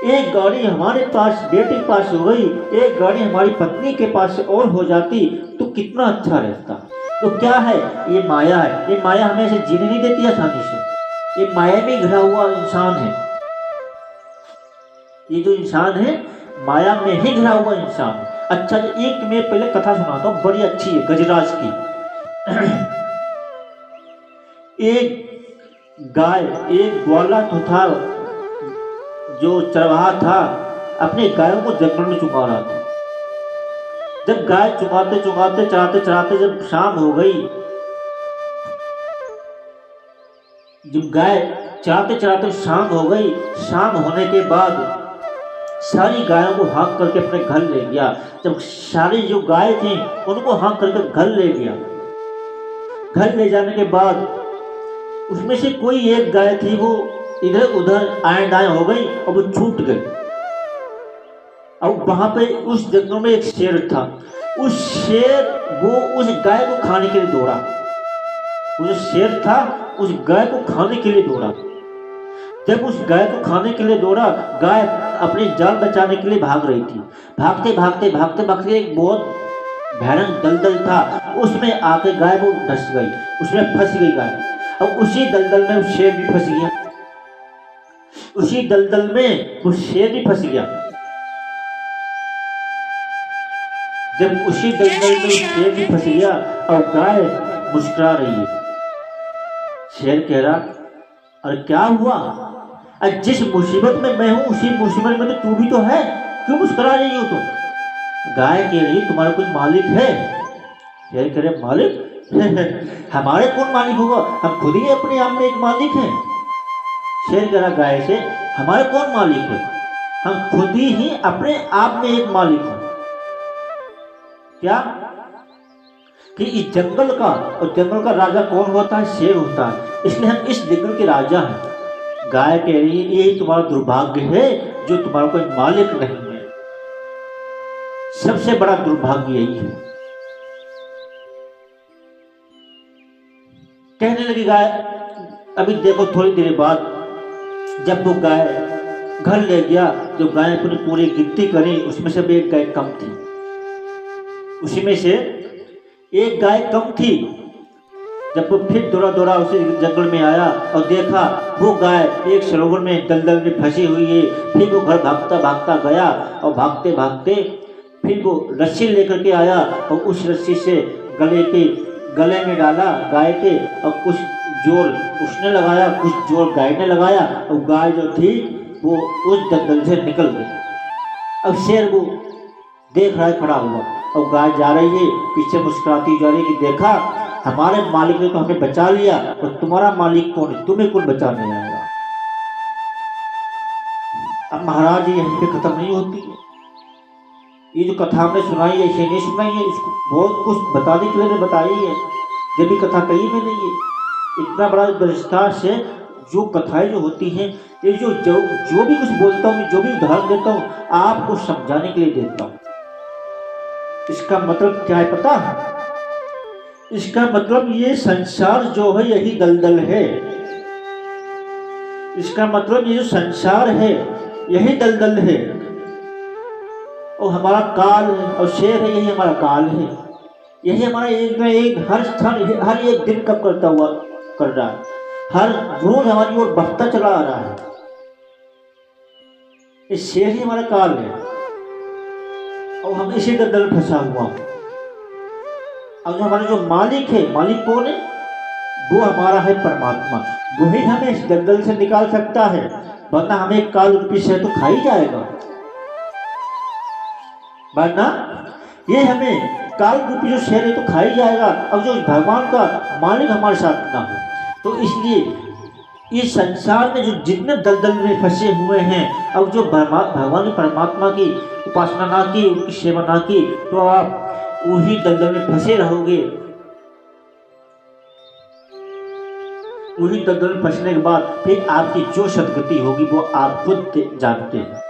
एक गाड़ी हमारे पास बेटे के पास हो गई, एक गाड़ी हमारी पत्नी के पास और हो जाती तो कितना अच्छा रहता। तो क्या है, ये माया है। ये माया हमें ऐसे जीने नहीं देती आसानी से। ये माया में घिरा हुआ इंसान है। ये जो इंसान है माया में ही घिरा हुआ इंसान। अच्छा, एक मैं पहले कथा सुनाता हूँ, बड़ी अच्छी है, गजराज की। एक गाय, एक ग्वाला तो था, जो चरवाहा था, अपने गायों को जंगल में चुगा रहा था। जब गाय चुगाते चुगाते चराते चराते जब शाम हो गई, जब गाय चराते चराते शाम हो गई, शाम होने के बाद सारी गायों को हाँक करके अपने घर ले गया। जब सारी जो गाय थी उनको हाँक करके घर ले गया। घर ले जाने के बाद उसमें से कोई एक गाय थी, वो इधर उधर आए दाएं हो गई और वो छूट गई। अब वहां पे उस जंगल में एक शेर था। उस शेर वो उस गाय को खाने के लिए दौड़ा। वो जो शेर था उस गाय को खाने के लिए दौड़ा। जब उस गाय को खाने के लिए दौड़ा, गाय अपनी जान बचाने के लिए भाग रही थी। भागते भागते भागते भागते एक बहुत भयानक दलदल था, उसमें आके गाय वो धंस गई, उसमें फंस गई गाय। अब उसी दलदल में वो शेर भी फंस गया। उसी दलदल में वो शेर भी फंस गया। जब उसी दलदल में शेर भी फंस गया और गाय मुस्कुरा रही है। शेर कह रहा, अरे क्या हुआ, आज जिस मुसीबत में मैं हूं उसी मुसीबत में तो तू भी तो है, क्यों मुस्कुरा रही हो तुम? गाय कह रही, तुम्हारा कोई मालिक है? शेर कह रहे, मालिक? हमारे कौन मालिक होगा, हम खुद ही अपने आप में एक मालिक हैं। शेर कह रहा गाय से, हमारे कौन मालिक है, हम खुद ही अपने आप में एक मालिक हैं। क्या कि इस जंगल का, और जंगल का राजा कौन होता है, शेर होता है, इसलिए हम इस जंगल के राजा हैं। गाय कह रही है, यही तुम्हारा दुर्भाग्य है जो तुम्हारा कोई मालिक नहीं है। सबसे बड़ा दुर्भाग्य यही है। कहने लगी गाय, अभी देखो थोड़ी देर बाद जब वो गाय घर ले गया, जो गाय अपनी पूरी गिनती करी उसमें से भी एक गाय कम थी। उसी में से एक गाय कम थी। जब वो फिर दौड़ा दौड़ा उसी जंगल में आया और देखा वो गाय एक सरोवर में दलदल में फंसी हुई है। फिर वो घर भागता भागता गया और भागते भागते फिर वो रस्सी लेकर के आया और उस रस्सी से गले में डाला गाय के, और कुछ जोर उसने लगाया, कुछ जोर गाय ने लगाया, और गाय जो थी वो उस दलदल से निकल गई। अब शेर वो देख रहा है खड़ा हुआ, और गाय जा रही है पीछे मुस्कुराती जा रही है कि देखा हमारे मालिक ने तो हमें बचा लिया, और तुम्हारा मालिक कौन है, तुम्हें कौन बचाने आएगा। अब महाराज ये यहीं पे खत्म नहीं होती है। ये जो कथा हमने सुनाई है इसे नहीं सुनाई है, इसको बहुत कुछ बताने के लिए मैंने बताई है, जब भी कथा कही में नहीं है। इतना बड़ा विस्तार से जो कथाएं जो होती हैं, ये जो भी कुछ बोलता हूँ, जो भी उदाहरण देता हूँ, आपको समझाने के लिए देता हूँ। इसका मतलब क्या है पता है? इसका मतलब ये संसार जो है यही दलदल है। इसका मतलब ये जो संसार है यही दलदल है, और हमारा काल और शेर है, यही हमारा काल है। यही हमारा एक न एक हर क्षण हर एक दिन कब करता हुआ कर रहा है, हर रोज हमारी ओर बढ़ता चला आ रहा है। इस शेर ही हमारा काल है, और हम इसी दलदल में फंसा हुआ। अब जो हमारा जो मालिक है, मालिक कौन है? वो हमारा है परमात्मा। वही हमें इस दलदल से निकाल सकता है, वरना हमें काल रूपी शेर तो खा ही जाएगा। वरना ये हमें काल रूपी जो शेर है तो खा ही जाएगा। अब जो भगवान का मालिक हमारे साथ ना हो, तो इसलिए इस संसार में जो जितने दलदल में फंसे हुए हैं, अब जो भगवान परमात्मा की उपासना ना की, उनकी सेवा ना की, तो आप वही दलदल में फंसे रहोगे। वही दलदल में फंसने के बाद फिर आपकी जो सदगति होगी वो आप खुद जानते हैं।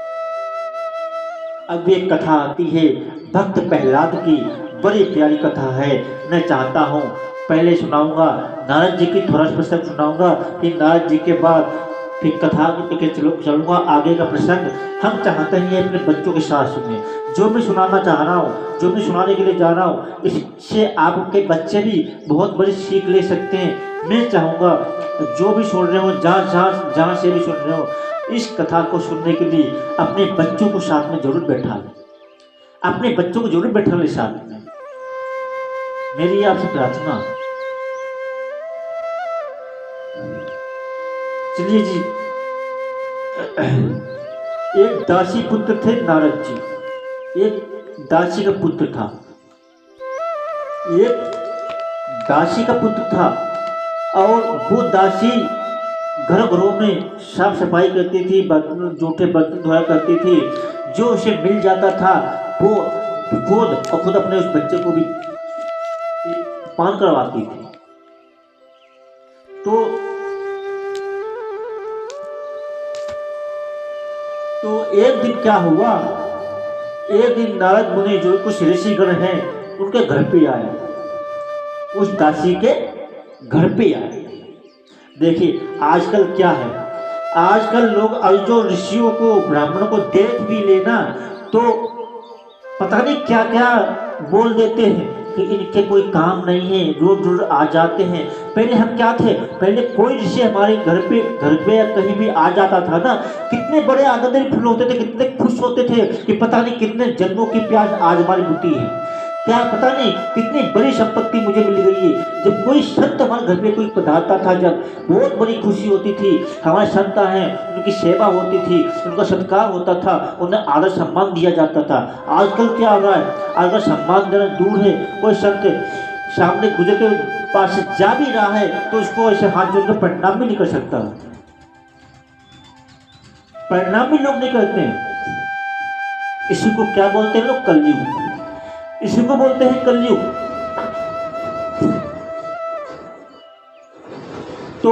अब एक कथा आती है भक्त प्रहलाद की, बड़ी प्यारी कथा है। मैं चाहता हूँ पहले सुनाऊंगा नारद जी की, थोड़ा प्रसंग सुनाऊंगा, फिर नारद जी के बाद फिर कथा के चलूंगा आगे का प्रसंग। हम चाहते हैं अपने बच्चों के साथ सुने। जो मैं सुनाना चाह रहा हूँ, जो मैं सुनाने के लिए जा रहा हूँ, इससे आपके बच्चे भी बहुत बड़ी सीख ले सकते हैं। मैं चाहूँगा जो भी सुन रहे हो, जहाँ से भी सुन रहे हो, इस कथा को सुनने के लिए अपने बच्चों को साथ में जरूर बैठा लें, अपने बच्चों को जरूर बैठा लें साथ में। मेरी आपसे प्रार्थना। चलिए जी, एक दासी पुत्र थे नारद जी। एक दासी का पुत्र था, एक दासी का पुत्र था, और वो दासी घरों में साफ सफाई करती थी, बर्तन जूठे बर्तन धोया करती थी। जो उसे मिल जाता था वो खुद अपने उस बच्चे को भी पान करवाती थी। तो एक दिन क्या हुआ, एक दिन नारद मुनि जो कुछ ऋषिगण हैं उनके घर पे आए, उस दासी के घर पे आए। देखिए आजकल क्या है, आजकल लोग अब जो ऋषियों को ब्राह्मणों को देख भी लेना तो पता नहीं क्या क्या बोल देते हैं कि इनके कोई काम नहीं है, रोज रोज आ जाते हैं। पहले हम क्या थे, पहले कोई ऋषि हमारे घर पे या कहीं भी आ जाता था ना, कितने बड़े आनंद फूल होते थे, कितने खुश होते थे कि पता नहीं कितने जन्मों की प्यास आज हमारी बुटी है, क्या पता नहीं कितनी बड़ी संपत्ति मुझे मिल गई है। जब कोई संत हमारे घर पे कोई पधारता था, जब बहुत बड़ी खुशी होती थी। हमारे संत हैं, उनकी सेवा होती थी, उनका सत्कार होता था, उन्हें आदर सम्मान दिया जाता था। आजकल क्या हो रहा है, आजकल सम्मान देना दूर है, कोई संत सामने गुजर के पास से जा भी रहा है तो उसको ऐसे हाथ जोड़ के प्रणाम भी नहीं कर सकता, प्रणाम भी लोग नहीं करते हैं। इसी को क्या बोलते हैं लोग, कलयुग। इसी को बोलते हैं कलयुग। तो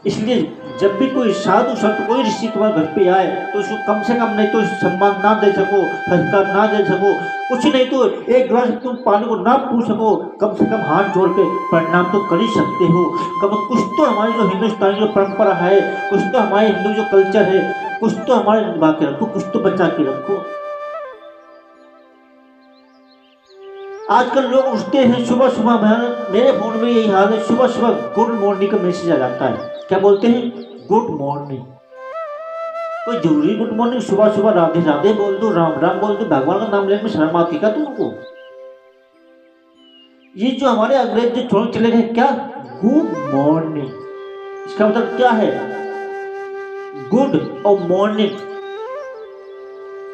इसलिए जब भी कोई साधु संत, कोई ऋषि तुम्हारे घर पे आए तो उसको कम से कम नहीं तो सम्मान ना दे सको, संस्कार ना दे सको, कुछ नहीं तो एक गिलास तुम पानी को ना पूछ सको, कम से कम हाथ जोड़ के प्रणाम तो कर ही सकते हो। कम कुछ तो हमारी जो हिंदुस्तानी जो परंपरा है, कुछ तो हमारे हिंदू जो कल्चर है, कुछ तो हमारे निभा के रखो, कुछ तो बचा के रखो। आजकल लोग उठते हैं सुबह सुबह, मेरे फोन में यही हाल है, सुबह सुबह गुड मॉर्निंग का मैसेज आ जाता है। क्या बोलते हैं? Good morning. कोई जरूरी गुड मॉर्निंग सुबह सुबह राधे राधे बोल दो, राम राम बोल दो, भगवान का नाम लेने में शर्म आती क्या तुमको? ये जो हमारे अंग्रेज जो छोड़ चले गए, क्या गुड मॉर्निंग, इसका मतलब क्या है? गुड और मॉर्निंग।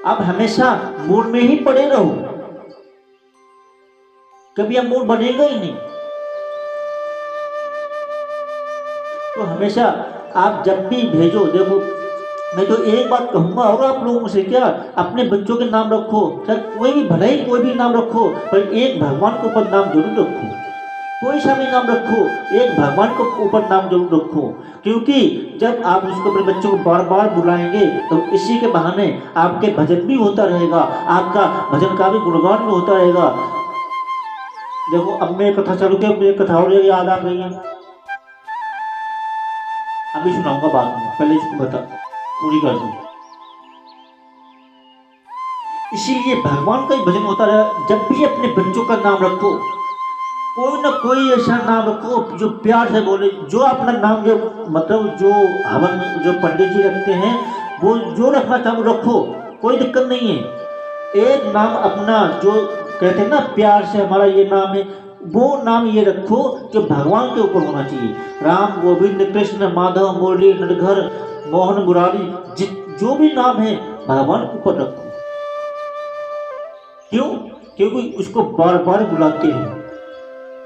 आप हमेशा मूड में ही पड़े रहो, कभी आप मूड बनेगा ही नहीं। तो हमेशा आप जब भी भेजो, देखो मैं तो एक बात कहूंगा और आप लोगों से, क्या अपने बच्चों के नाम रखो, चाहे कोई भी, भले ही कोई भी नाम रखो, पर एक भगवान के ऊपर नाम जरूर रखो। कोई सा भी नाम रखो, एक भगवान के ऊपर नाम जरूर रखो, क्योंकि जब आप उसको अपने बच्चों को बार बार बुलाएंगे तो इसी के बहाने आपके भजन भी होता रहेगा, आपका भजन का भी गुणगान भी होता रहेगा। देखो अब मैं कथा चालू किया, मुझे कथा और याद आ गई है, अभी सुनाऊंगा बाद में, पहले इसको बता पूरी कर दूं। इसीलिए भगवान का ही भजन होता रहा। जब भी अपने बच्चों का नाम रखो, कोई ना कोई ऐसा नाम रखो जो प्यार से बोले, जो अपना नाम, जो मतलब जो हवन जो पंडित जी रखते हैं, वो जो रखना चाहो रखो, कोई दिक्कत नहीं है। एक नाम अपना जो कहते हैं ना प्यार से, हमारा ये नाम है, वो नाम ये रखो जो भगवान के ऊपर होना चाहिए। राम, गोविंद, कृष्ण, माधव, मुरली, नटघर, मोहन, मुरारी, जो भी नाम है भगवान के ऊपर रखो। क्यों? क्योंकि उसको बार बार बुलाते रहो।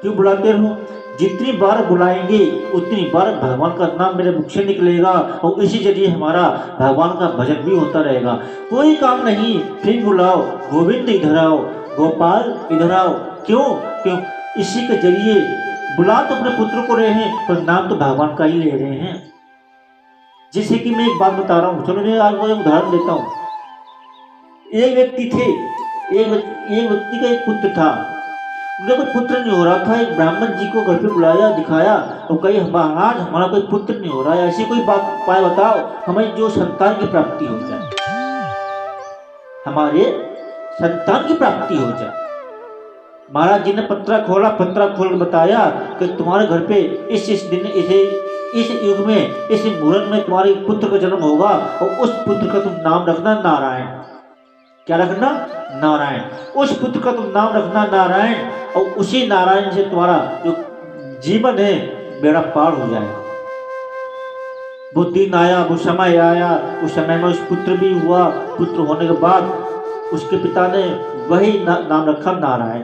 क्यों बुलाते रहो? जितनी बार बुलाएंगे उतनी बार भगवान का नाम मेरे मुख से निकलेगा और इसी जरिए हमारा भगवान का भजन भी होता रहेगा। कोई काम नहीं, फिर बुलाओ, गोविंद इधर आओ, गोपाल इधर आओ। क्यों? क्यों? इसी के जरिए बुला तो अपने पुत्र को रहे हैं, पर नाम तो भगवान का ही ले रहे हैं। जैसे कि मैं एक बात बता रहा हूँ, चलो मैं आपको एक उदाहरण देता हूँ। एक व्यक्ति थे, एक व्यक्ति का एक पुत्र था, उनका कोई पुत्र नहीं हो रहा था। एक ब्राह्मण जी को घर पे बुलाया, दिखाया और कही महाराज हमारा कोई पुत्र नहीं हो रहा है, ऐसी कोई बात उपाय बताओ हमें जो संतान की प्राप्ति हो जाए, हमारे संतान की प्राप्ति हो जाए। महाराज जी ने पत्रा खोला, पत्रा खोल के बताया कि तुम्हारे घर पे इस दिन इस युग में इस मुहूर्त में तुम्हारे पुत्र का जन्म होगा और उस पुत्र का तुम नाम रखना नारायण। क्या रखना? नारायण। उस पुत्र का तुम नाम रखना नारायण और उसी नारायण से तुम्हारा जो जीवन है बेड़ा पार हो जाएगा। वो दिन आया, वो समय आया, उस समय में उस पुत्र भी हुआ। पुत्र होने के बाद उसके पिता ने वही नाम रखा नारायण।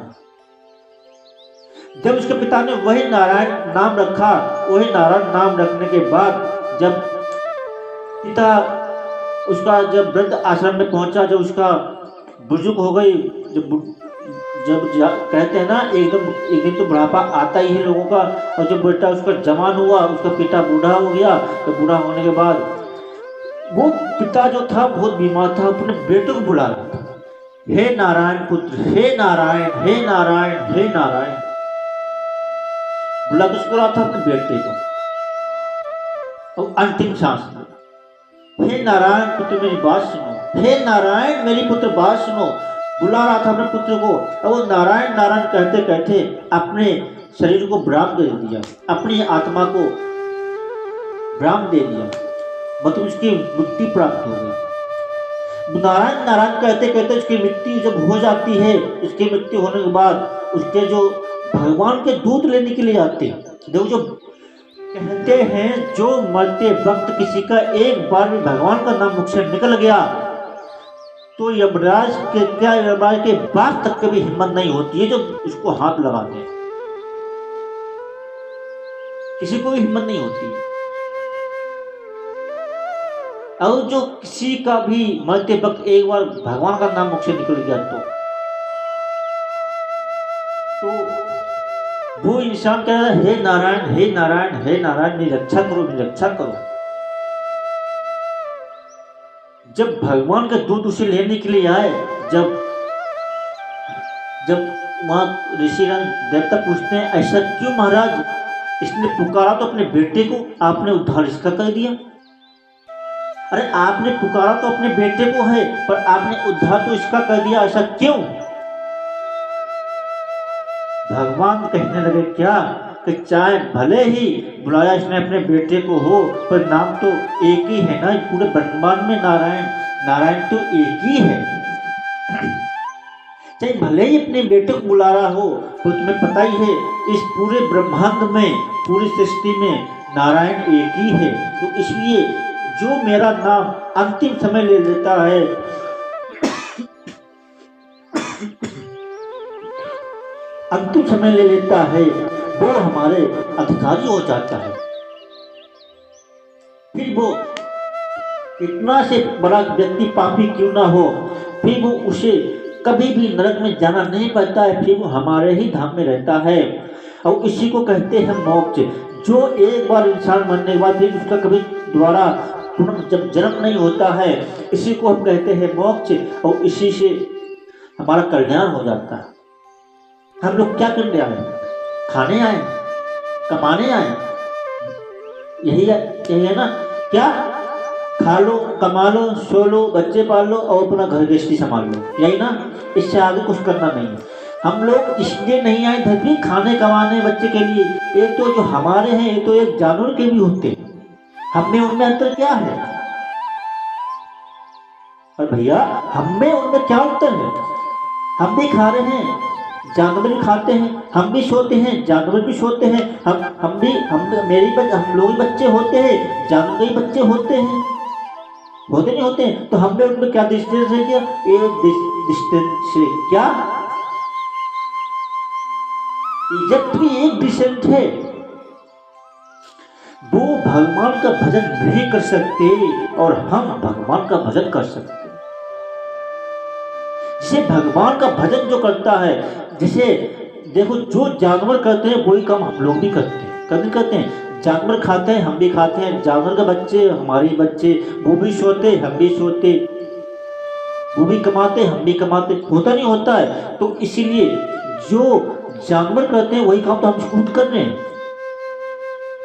जब उसके पिता ने वही नारायण नाम रखा, वही नारायण नाम रखने के बाद जब पिता उसका जब वृद्ध आश्रम में पहुंचा, जब उसका बुजुर्ग हो गई, जब कहते हैं ना एक दिन तो बुढ़ापा आता ही है लोगों का, और जब बेटा उसका जवान हुआ, उसका पिता बूढ़ा हो गया, तो बूढ़ा होने के बाद वो पिता जो था बहुत बीमार था, अपने बेटे को बुला रहा था, हे नारायण पुत्र, हे नारायण, हे नारायण, हे नारायण। बुला किसको रहा था? अपने बेटे को। और अंतिम सांस में, हे नारायण पुत्र मेरी बात सुनो, हे नारायण मेरी पुत्र बात सुनो। बुला रहा था अपने पुत्र को, और वो नारायण नारायण कहते कहते अपने शरीर को विराम दे दिया, अपनी आत्मा को विराम दे दिया, मतलब उसकी मुक्ति प्राप्त हो गई। नारायण नारायण कहते कहते उसकी मृत्यु जब हो जाती है, उसकी मृत्यु होने के बाद उसके जो भगवान के दूत लेने के लिए आते, देखो जो कहते हैं जो मरते वक्त किसी का एक बार भी भगवान का नाम मुख से निकल गया तो यमराज के पास तक कभी हिम्मत नहीं होती है जो उसको हाथ लगा दे, किसी को भी हिम्मत नहीं होती। और जो किसी का भी मरते वक्त एक बार भगवान का नाम मुख से निकल गया तो वो इंसान कह रहा है, हे नारायण, हे नारायण, हे नारायण, मेरी रक्षा करो, मेरी रक्षा करो। जब भगवान का दूत उसे लेने के लिए आए, जब वहां ऋषिगण देवता पूछते हैं, ऐसा क्यों महाराज, इसने पुकारा तो अपने बेटे को, आपने उद्धार इसका कर दिया। अरे आपने पुकारा तो अपने बेटे को है, पर आपने उद्धार तो इसका कर दिया, ऐसा क्यों? भगवान कहने लगे क्या कि चाहे भले ही बुलाया इसने अपने बेटे को हो, पर नाम तो एक ही है ना पूरे ब्रह्मांड में। नारायण नारायण तो एक ही है। चाहे भले ही अपने बेटे को बुला रहा हो, तो तुम्हें पता ही है इस पूरे ब्रह्मांड में, पूरी सृष्टि में नारायण एक ही है। तो इसलिए जो मेरा नाम अंतिम समय ले लेता है, अंतिम समय ले लेता है, वो हमारे अधिकारी हो जाता है। फिर वो इतना से बड़ा व्यक्ति पापी क्यों ना हो, फिर वो उसे कभी भी नरक में जाना नहीं पड़ता है, फिर वो हमारे ही धाम में रहता है। और इसी को कहते हैं मोक्ष। जो एक बार इंसान मरने के बाद फिर उसका कभी दोबारा जब जन्म नहीं होता है, इसी को हम कहते हैं मोक्ष। और इसी से हमारा कल्याण हो जाता है। हम लोग क्या करने आए? खाने आए, कमाने आए, यही है ना? क्या खा लो, कमा लो, सो लो, बच्चे पाल लो और अपना घर गृहस्थी संभाल लो, यही ना? इससे आगे कुछ करना नहीं है। हम लोग इसलिए नहीं आए धरती खाने कमाने बच्चे के लिए। एक तो जो हमारे हैं, एक तो एक जानवर के भी होते हैं। हम में उनमें अंतर क्या है? और भैया हम में उनमें क्या अंतर है? हम भी खा रहे हैं, जानवर भी खाते हैं, हम भी सोते हैं, जानवर भी सोते हैं। हम लोग बच्चे होते हैं, जानवर के बच्चे होते हैं, होते नहीं होते हैं? तो हमने उनमें क्या डिस्टेंस है? क्या एक डिस्टेंस है? क्या इज्जत भी एक डिस्टेंस है। वो भगवान का भजन नहीं कर सकते और हम भगवान का भजन कर सकते। जिसे भगवान का भजन जो करता है, जिसे देखो जो जानवर करते हैं वही काम हम लोग भी करते हैं। कभी करते हैं, जानवर खाते हैं, हम भी खाते हैं, जानवर के बच्चे हमारे बच्चे, वो भी सोते हम भी सोते, वो भी कमाते हम भी कमाते, होता नहीं होता है? तो इसीलिए जो जानवर करते हैं वही काम तो हम खुद कर रहे हैं।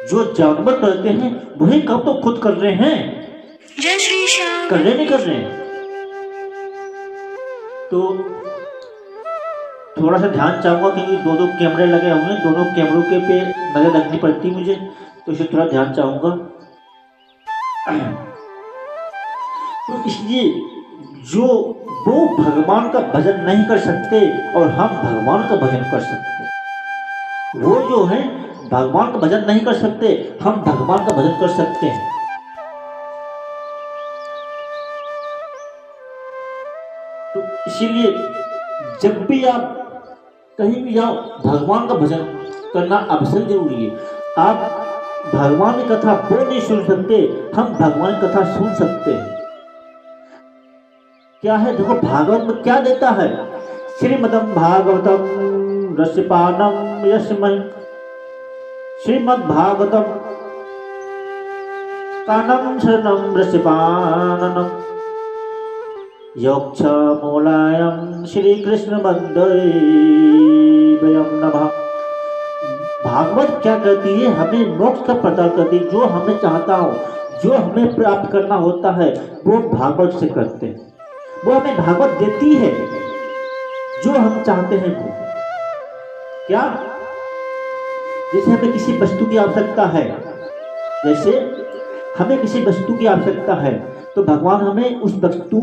जो जानवर करते हैं वही काम तो खुद कर रहे हैं, जय श्री श्याम। कर रहे नहीं कर रहे हैं? तो थोड़ा सा ध्यान चाहूंगा क्योंकि दो कैमरे लगे हुए हैं, दोनों कैमरों के पे नजर रखनी पड़ती मुझे, तो इसे थोड़ा ध्यान चाहूंगा। तो इसलिए जो वो भगवान का भजन नहीं कर सकते और हम भगवान का भजन कर सकते। वो जो है भगवान का भजन नहीं कर सकते, हम भगवान का भजन कर सकते हैं। तो इसीलिए जब भी आप कहीं भी जाओ, भगवान का भजन करना अवश्य जरूरी है। आप भगवान की कथा वो नहीं सुन सकते, हम भगवान की कथा सुन सकते हैं। क्या है देखो, भागवत में क्या देता है? श्रीमद् भागवतम रसपानम यस्मै, श्रीमद् भागवतम कानम शरणम रसपाननम, योक्ष मूलायम श्री कृष्ण बंदे वयम नमः। भागवत क्या करती है? हमें मोक्ष का प्रदान करती है। जो हमें चाहता हो, जो हमें प्राप्त करना होता है, वो भागवत से करते हैं। वो हमें भागवत देती है जो हम चाहते हैं वो। क्या? जैसे हमें किसी वस्तु की आवश्यकता है, जैसे हमें किसी वस्तु की आवश्यकता है तो भगवान हमें उस वस्तु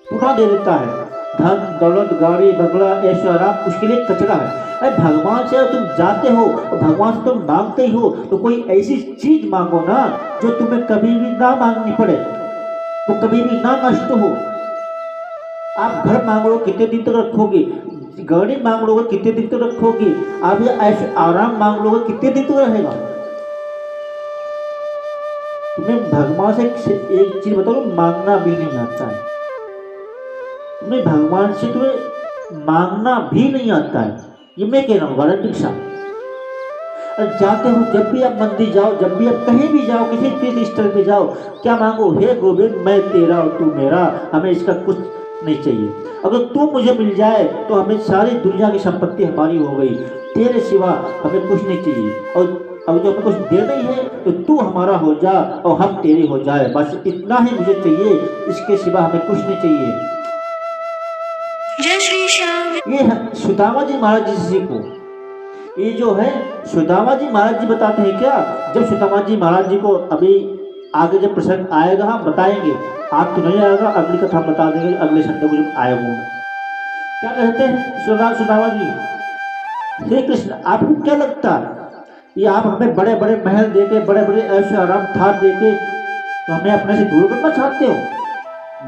पुनः दे देता है। धन दौलत गाड़ी बंगला ऐश्वर्य उसके लिए कचरा है। अरे भगवान से तुम जाते हो और भगवान से तुम मांगते ही हो, तो कोई ऐसी चीज मांगो ना जो तुम्हें कभी भी ना मांगनी पड़े, तो कभी भी ना नष्ट हो। आप घर मांग लो कितने दिन तक रखोगे? गाड़ी मांग लोगे कितने दिन तक रखोगे? आप ये ऐसे आराम मांग लोगे कितने दिन तक रहेगा? तुम्हें भगवान से एक चीज बताओ, मांगना भी नहीं आता है। तुम्हें भगवान से तुम्हें मांगना भी नहीं आता है, ये मैं कह रहा हूँ गारंटी के साथ। जाते हो, जब भी आप मंदिर जाओ, जब भी आप कहीं भी जाओ, किसी तीर्थ स्थल पे जाओ, क्या मांगो? हे गोविंद मैं तेरा और तू मेरा, हमें इसका कुछ नहीं चाहिए। अगर तू मुझे मिल जाए तो हमें सारी दुनिया की संपत्ति हमारी हो गई, तेरे सिवा हमें कुछ नहीं चाहिए। और अब जो हमें कुछ दे नहीं है तो तू हमारा हो जा और हम तेरे हो जाए, बस इतना ही मुझे चाहिए, इसके सिवा हमें कुछ नहीं चाहिए। जय श्री श्याम। ये सुदामा जी महाराज जी को ये जो है सुदामा जी महाराज जी बताते हैं क्या, जब सुदामा जी महाराज जी को अभी आगे जब प्रसंग आएगा हम बताएंगे, आज तो नहीं आएगा, अगली कथा हम बता देंगे अगले संडे को जब आएगा। क्या कहते हैं सुदामा जी, हे कृष्ण आपको क्या लगता है ये आप हमें बड़े बड़े महल देके बड़े बड़े ऐसे आराम थार देके तो हमें अपने से दूर करना चाहते हो?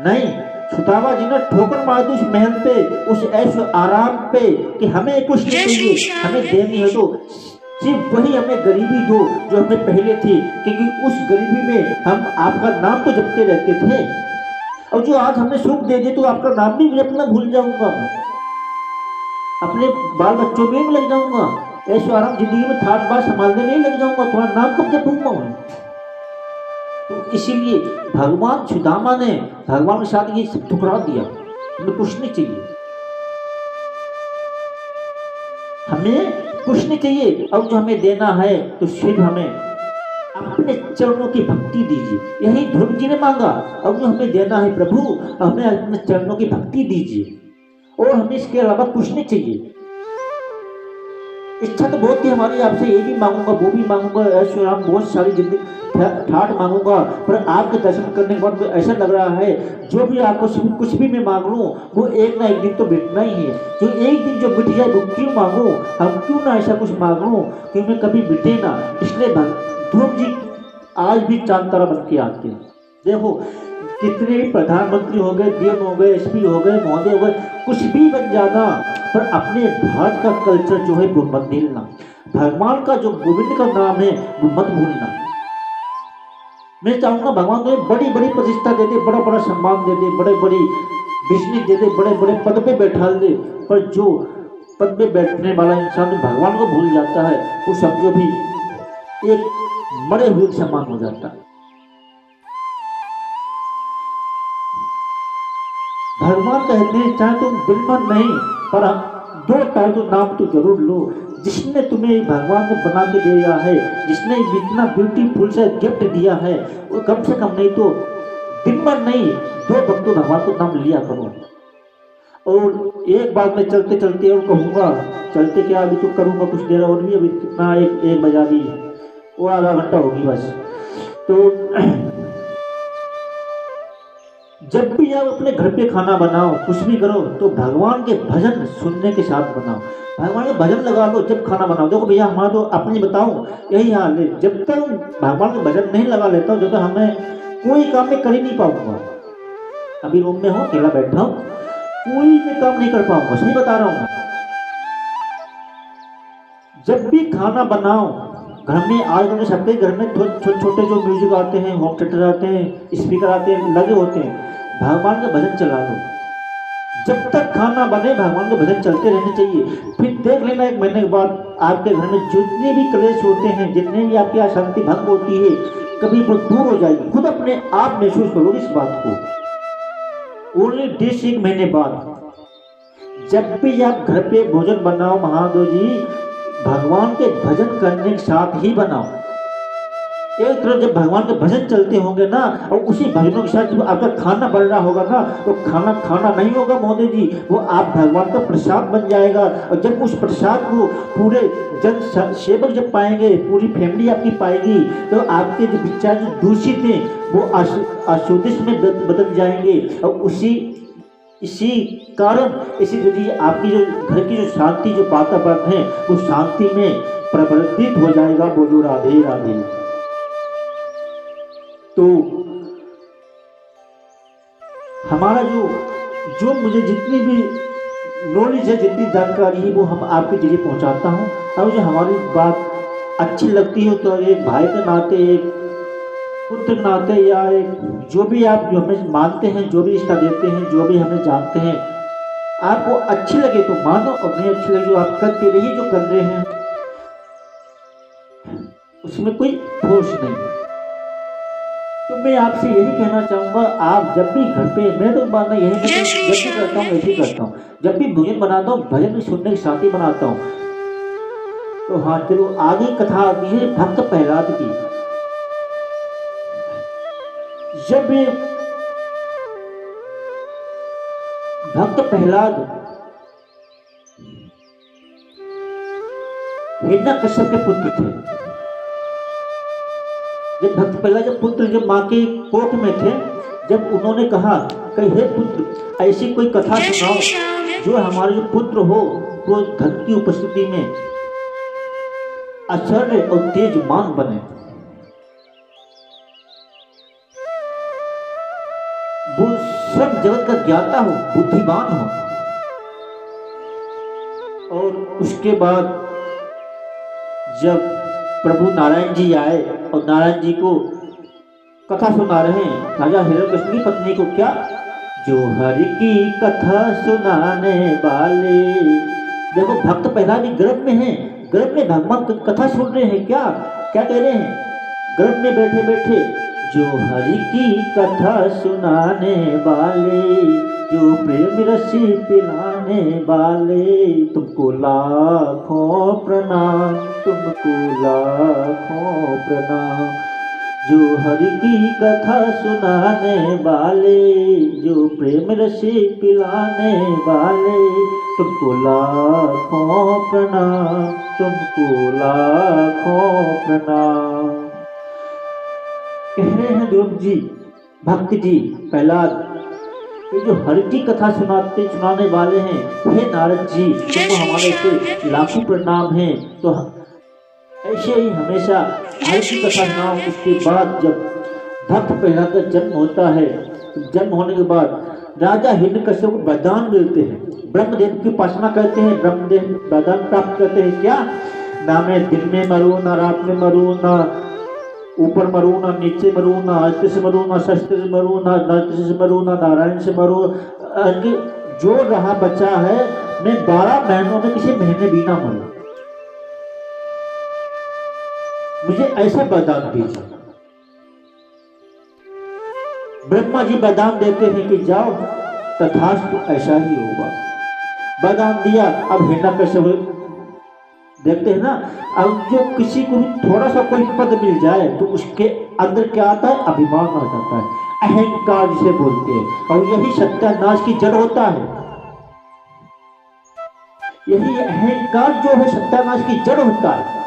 नहीं, सुदामा जी ने ठोकर मार दी उस महल पे, उस ऐसे आराम पे कि हमें कुछ नहीं चाहिए, हमें देनी है तो सिर्फ वही हमें गरीबी दो जो हमें पहले थी, क्योंकि उस गरीबी में हम आपका नाम तो जपते रहते थे, और जो आज हमने सुख दे दिए तो आपका नाम भी जपना भूल जाऊंगा, अपने बाल बच्चों में लग जाऊंगा, ऐसे आराम जिंदगी में थाट बात संभालने में लग जाऊंगा, तुम्हारा नाम कब जपूंगा मैं? तो इसीलिए भगवान सुदामा ने भगवान के साथ ये सब ठुकरा दिया, हमें कुछ नहीं चाहिए, हमें कुछ नहीं चाहिए, और जो हमें देना है तो सिर्फ हमें अपने चरणों की भक्ति दीजिए, यही ध्रुव जी ने मांगा, और जो हमें देना है प्रभु हमें अपने चरणों की भक्ति दीजिए, और हमें इसके अलावा कुछ नहीं चाहिए। इच्छा तो बहुत थी हमारी, आपसे ये भी मांगूंगा वो भी मांगूंगा, ऐश्वर्य राम बहुत सारी जिंदगी ठाट मांगूंगा, पर आपके दर्शन करने के बाद मुझे ऐसा लग रहा है जो भी आपको कुछ भी मैं मांग लूँ वो एक ना एक दिन तो मिटना ही है, जो एक दिन जो मिट जाए वो क्यों मांगू, हम क्यों ना ऐसा कुछ मांग लूँ कि मैं कभी मिटे ना। इसलिए ध्रुव जी आज भी चांद तारा बन के आते हैं। देखो कितने भी प्रधानमंत्री हो गए, डीएम हो गए, एसपी हो गए, महोदय हो गए, कुछ भी बन जाना, पर अपने भारत का कल्चर जो है वो मत भूलना, भगवान का जो गोविंद का नाम है वो मत भूलना। मैं चाहूंगा भगवान को बड़ी बड़ी प्रतिष्ठा दे दे, बड़ा बड़ा सम्मान दे दे, बड़े बड़ी बिजनेस दे दे, बड़े बड़े पद पे बैठा दे, पर जो पद पे बैठने वाला इंसान भगवान को भूल जाता है वो समझो भी एक मरे हुए सम्मान हो जाता है। भगवान कहते हैं चाहे तुम दिल मन नहीं पर दो टाइटल नाम तो जरूर लो, जिसने तुम्हें भगवान ने बना के दिया है, जिसने इतना ब्यूटीफुल सा गिफ्ट दिया है, वो कम से कम नहीं तो दिन भर नहीं दो वक्त तो भगवान को नाम लिया करो। और एक बात मैं चलते चलते और कहूँगा, चलते क्या अभी तो करूँगा कुछ देर और भी, अभी कितना एक बजा भी और आधा घंटा होगी बस। तो जब भी आप अपने घर पे खाना बनाओ कुछ भी करो तो भगवान के भजन सुनने के साथ बनाओ, भगवान के भजन लगा लो जब खाना बनाओ। देखो भैया हमारा तो अपनी बताऊं यही हाल है, जब तक भगवान के भजन नहीं लगा लेता हूँ जब तक हमें कोई काम में कर ही नहीं पाऊंगा। अभी रूम में हूँ अकेला बैठा हूँ, कोई भी काम नहीं कर पाऊंगा, सही बता रहा हूँ। जब भी खाना बनाओ घर में, आजकल सबके घर में छोटे छोटे जो म्यूजिक आते हैं, होम थिएटर आते हैं, स्पीकर आते हैं, लगे होते हैं, भगवान का भजन चला लो। जब तक खाना बने भगवान के भजन चलते रहने चाहिए। फिर देख लेना एक महीने के बाद आपके घर में जितने भी क्लेश होते हैं, जितने भी आपकी अशांति भंग होती है, कभी वो दूर हो जाएगी, खुद अपने आप महसूस करोगे इस बात को। ओनली डिश एक महीने बाद जब भी आप घर पे भोजन बनाओ महादेव जी, भगवान के भजन करने के साथ ही बनाओ। एक तरफ जब भगवान के भजन चलते होंगे ना, और उसी भजनों के साथ जब आपका खाना बन रहा होगा ना, तो खाना खाना नहीं होगा महोदय जी, वो आप भगवान का प्रसाद बन जाएगा। और जब उस प्रसाद को पूरे जन सेवक जब पाएंगे, पूरी फैमिली आपकी पाएगी, तो आपके जो विचार जो दूषित हैं वो अशुद्धित में बदल जाएंगे। और इसी कारण इसी वजह आपकी जो घर की जो शांति जो वातावरण है वो शांति में प्रवर्तित हो जाएगा। बोलो राधे राधे। तो हमारा जो मुझे जितनी भी नॉलेज है, जितनी जानकारी है, वो हम आपके जरिए पहुंचाता हूं। और जो हमारी बात अच्छी लगती है तो एक भाई के नाते, एक पुत्र के नाते, या एक जो भी आप जो हमें मानते हैं, जो भी रिश्ता देते हैं, जो भी हमें जानते हैं, आपको अच्छी लगे तो मानो, और नहीं अच्छी लगे जो आप करते रहिए जो कर रहे हैं, उसमें कोई फोर्स नहीं। तो मैं आपसे यही कहना चाहूंगा, आप जब भी घर पे, मैं तो मानना यही जब भी करता हूँ ऐसे ही करता हूँ, जब भी भोजन बनाता हूँ भजन सुनने के साथ ही बनाता हूँ। तो हाँ चलो आगे कथा आती है भक्त प्रहलाद की। जब भक्त प्रहलाद हिरण्यकश्यप के पुत्र थे। जब भक्त प्रहलाद जब पुत्र जब माँ के कोख में थे, जब उन्होंने कहा कि हे पुत्र ऐसी कोई कथा जय सुनाओ श्री श्याम जो हमारे जो पुत्र हो वो धन की उपस्थिति में आश्चर्य और तेजमान बने, वो सब जगत का ज्ञाता हो, बुद्धिमान हो। और उसके बाद जब प्रभु नारायण जी आए और नारायण जी को कथा सुना रहे हैं राजा हिरण्यकश्यप की पत्नी को, क्या जो हरि की कथा सुनाने वाले। देखो भक्त पहला भी गर्भ में है, गर्भ में भगवान कथा सुन रहे हैं, क्या क्या कह रहे हैं, गर्भ में बैठे बैठे जो हरि की कथा सुनाने वाले, जो प्रेम रसी पिलाने वाले, तुमको लाखों प्रणाम, तुमको लाखों प्रणाम। जो हरि की कथा सुनाने वाले, जो प्रेम रसी पिलाने वाले, तुमको लाखों प्रणाम, तुमको लाखों प्रणाम। कह रहे हैं ध्रुव जी, भक्त जी, प्रहलाद, ये जो हरि की कथा सुनाने वाले हैं, हे नारद जी, तुमको हमारे से लाखों प्रणाम हैं। तो ऐसे ही हमेशा हरि की कथा सुनाओ। उसके बाद जब भक्त प्रहलाद का जन्म होता है, जन्म होने के बाद राजा हिरण्यकश्यप को वरदान मिलते हैं, ब्रह्मदेव की उपासना करते हैं, ब्रह्मदेव वरदान प्राप्त करते हैं, क्या ना मैं दिन में मरूं, ना रात में मरूं, ना ऊपर मरूं, ना नीचे मरूं, ना अस्त्र से मरूं, ना शस्त्र से मरूं, ना नरक से मरूं, ना नारायण से मरूं, जो रहा बचा है मैं 12 महीनों में किसी महीने भी ना मरूं, मुझे ऐसा वरदान दीजिए। ब्रह्मा जी वरदान देते हैं कि जाओ, तथास्तु ऐसा ही होगा। वरदान दिया। अब हिरण्यकश्यप देखते हैं ना, अब जो किसी को थोड़ा सा कोई पद मिल जाए तो उसके अंदर क्या आता है, अभिमान आ जाता है, अहंकार जिसे बोलते हैं, और यही सत्यानाश की जड़ होता है। यही अहंकार जो है सत्यानाश की जड़ होता है।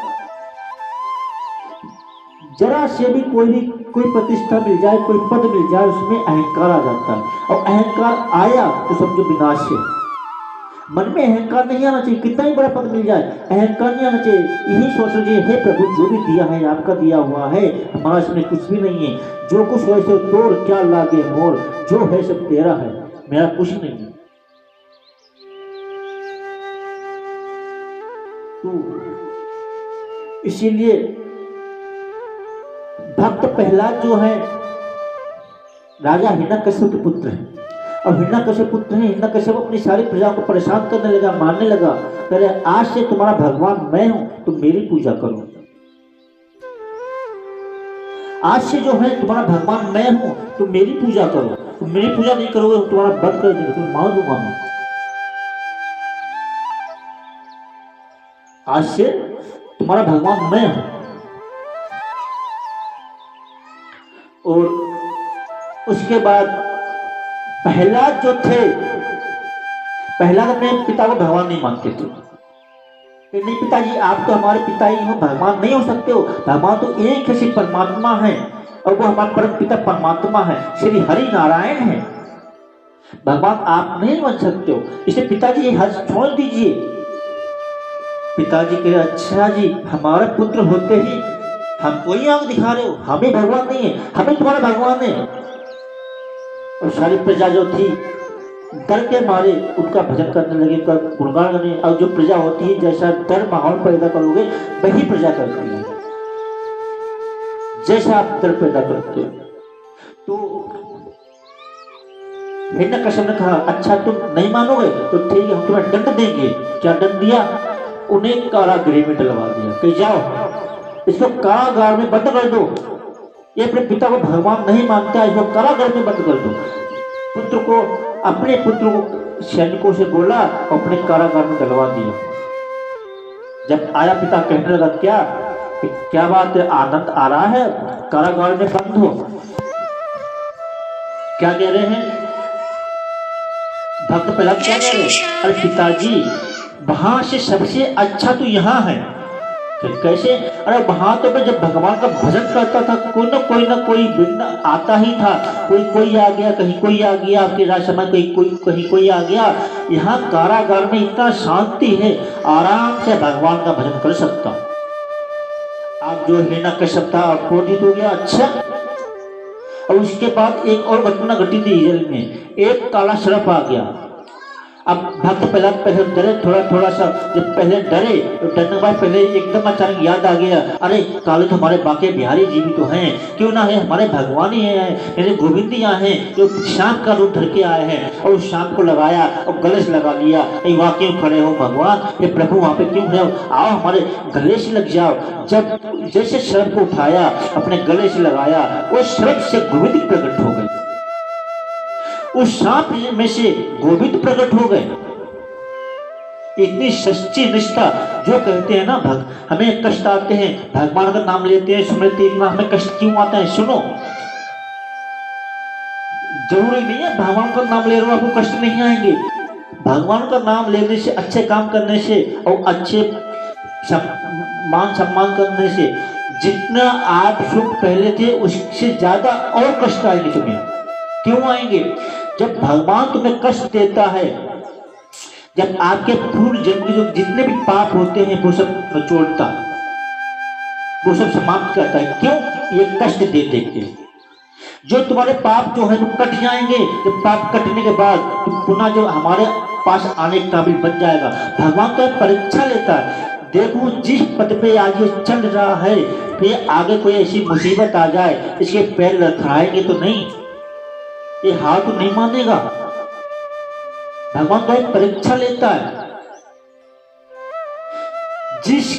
जरा से भी कोई प्रतिष्ठा मिल जाए, कोई पद मिल जाए, उसमें अहंकार आ जाता है, और अहंकार आया तो समझो विनाश है। मन में अहंकार नहीं आना चाहिए, कितना ही बड़ा पद मिल जाए अहंकार नहीं आना चाहिए। यही सोच लीजिए, हे प्रभु जो भी दिया है आपका दिया हुआ है, हमारा इसमें कुछ भी नहीं है, जो कुछ है सो तोड़ क्या लागे मोर, जो है सब तेरा है, मेरा कुछ नहीं है। तो इसीलिए भक्त प्रहलाद जो है राजा हिरण्यकश्यप के पुत्र हैं, और हिरण्यकश्यप पुत्र हैं। हिरण्यकश्यप अपनी सारी प्रजा को परेशान करने लगा, मारने लगा, कह रहे आज से तुम्हारा भगवान मैं हूं, तुम मेरी पूजा करो। आज से जो है तुम्हारा भगवान मैं हूं, तुम मेरी पूजा करो, तुम मेरी पूजा नहीं करोगे तो तुम्हारा वध कर देंगे, तुम्हें मार दूंगा मैं। आज से तुम्हारा भगवान मैं हूं। और उसके बाद प्रहलाद जो थे, प्रहलाद अपने पिता को भगवान नहीं मानते थे कि नहीं पिताजी आप तो हमारे पिता ही हो, भगवान नहीं हो सकते हो, भगवान तो एक ही परमात्मा है, और वो हमारा परम पिता परमात्मा है, श्री हरि नारायण है, भगवान आप नहीं बन सकते हो, इसे पिताजी ये हर्ष छोड़ दीजिए। पिताजी कहे अच्छा जी, हमारा पुत्र होते ही हमको ही आंख दिखा रहे हो, हमें भगवान नहीं है, हमें तुम्हारा भगवान है। और सारी प्रजा जो थी डर के मारे उनका भजन करने लगे, उनका गुणगान करने। और जो प्रजा होती है जैसा डर माहौल पैदा करोगे वही प्रजा करती है, जैसा आप डर पैदा करते हो। तो हिरण्यकश्यप ने कहा अच्छा तुम नहीं मानोगे तो ठीक है, हम तुम्हें दंड देंगे। क्या दंड दिया, उन्हें कारागृह में डलवा दिया कि जाओ इसको कारागार में बंद कर दो, ये अपने पिता को भगवान नहीं मानता है, इसको कारागार में बंद कर दो। पुत्र को, अपने पुत्र को सैनिकों से बोला और अपने कारागार में डलवा दिया। जब आया पिता कहने लगा क्या बात है, आनंद आ रहा है, कारागार में बंद हो, क्या कह रहे हैं भक्त प्रहलाद, क्या कह रहे हैं, अरे पिताजी वहां से सबसे अच्छा तो यहाँ है, कैसे? अरे वहां तो मैं जब भगवान का भजन करता था, कोई ना कोई विघ्न आता ही था। कोई आ गया, कहीं कोई आ गया, आपके राजसभा कहीं कोई आ गया। यहाँ कारागार में इतना शांति है, आराम से भगवान का भजन कर सकता हूँ। आप जो हिरण्यकश्यप था क्रोधित हो गया। अच्छा, और उसके बाद एक और घटना घटी थी जेल में। एक काला सर्प आ गया। अब भक्त पहले डरे, थोड़ा सा जब पहले डरे तो डरने के बाद पहले एकदम अचानक याद आ गया, अरे काले तो हमारे बाके बिहारी जी भी तो हैं, क्यों ना है हमारे भगवान ही हैं, मेरे गोविंद यहाँ हैं जो शाम का रूप धर के आए हैं। और उस शाम को लगाया और गले से लगा लिया। वहाँ क्यों खड़े हो भगवान, ये प्रभु वहाँ पे क्यों खड़े हो, आओ हमारे गले से लग जाओ। जब जैसे सर्प को उठाया, अपने गले से लगाया, वो सर्प से गोविंद प्रकट हो गए। उस सांप में से गोविंद प्रकट हो गए। इतनी सच्ची निष्ठा, जो कहते हैं ना हमें कष्ट आते हैं, भगवान का नाम लेते हैं, स्मृति, इतना हमें कष्ट क्यों आता है? सुनो, जरूरी नहीं है भगवान का नाम ले रहे हो आपको कष्ट नहीं आएंगे। भगवान का नाम लेने से, अच्छे काम करने से और अच्छे मान सम्मान करने से जितना आप सुख पहले थे उससे ज्यादा और कष्ट आएंगे तुम्हें। क्यों आएंगे? जब भगवान तुम्हें कष्ट देता है, जब आपके पूर्व जन्म के जो जितने भी पाप होते हैं वो सब निचोड़ता, वो सब समाप्त करता है। क्यों? ये कष्ट दे के। जो तुम्हारे पाप जो है वो कट जाएंगे। जब पाप कटने के बाद तुम पुनः जो हमारे पास आने के काबिल बन जाएगा। भगवान तो परीक्षा लेता है, देखो जिस पद पे आज ये चल रहा है, फिर आगे कोई ऐसी मुसीबत आ जाए, इसके पैर लड़खड़ाएंगे तो नहीं, ये हार तो नहीं मानेगा। भगवान तो परीक्षा लेता है। जिस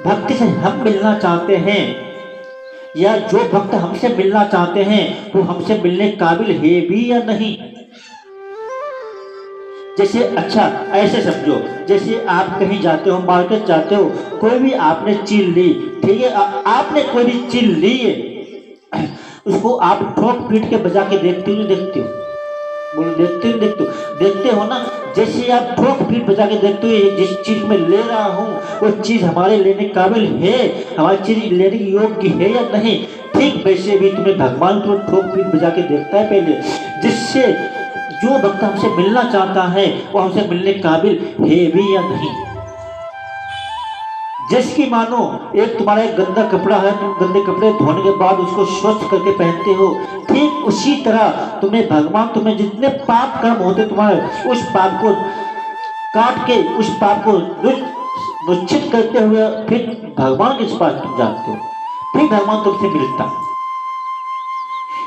भक्त से हम मिलना चाहते हैं, या जो भक्त हमसे मिलना चाहते हैं, वो हमसे मिलने काबिल है भी या नहीं। जैसे अच्छा ऐसे समझो, जैसे आप कहीं जाते हो, मार्केट जाते हो, कोई भी आपने चीज ली, ठीक है, आपने कोई भी चीज ली है, उसको आप ठोक पीट के बजा के देखते हो? बोलो देखते हो ना। जैसे आप ठोक पीट बजा के देखते हो, जिस चीज में ले रहा हूँ वो चीज हमारे लेने काबिल है, हमारी चीज लेने की योग्य है या नहीं, ठीक वैसे भी तुम्हें भगवान को ठोक पीट बजा के देखता है पहले, जिससे जो भक्त हमसे मिलना चाहता है वो हमसे मिलने काबिल है भी या नहीं। जैसे मानो एक तुम्हारा एक गंदा कपड़ा है, तुम गंदे कपड़े धोने के बाद उसको स्वच्छ करके पहनते हो, ठीक उसी तरह तुम्हें जितने पाप कर्म होते तुम्हारे, उस पाप को काट के, उस पाप को निश्चित करते हुए फिर भगवान के पास तुम जाते हो, फिर भगवान तुमसे मिलता।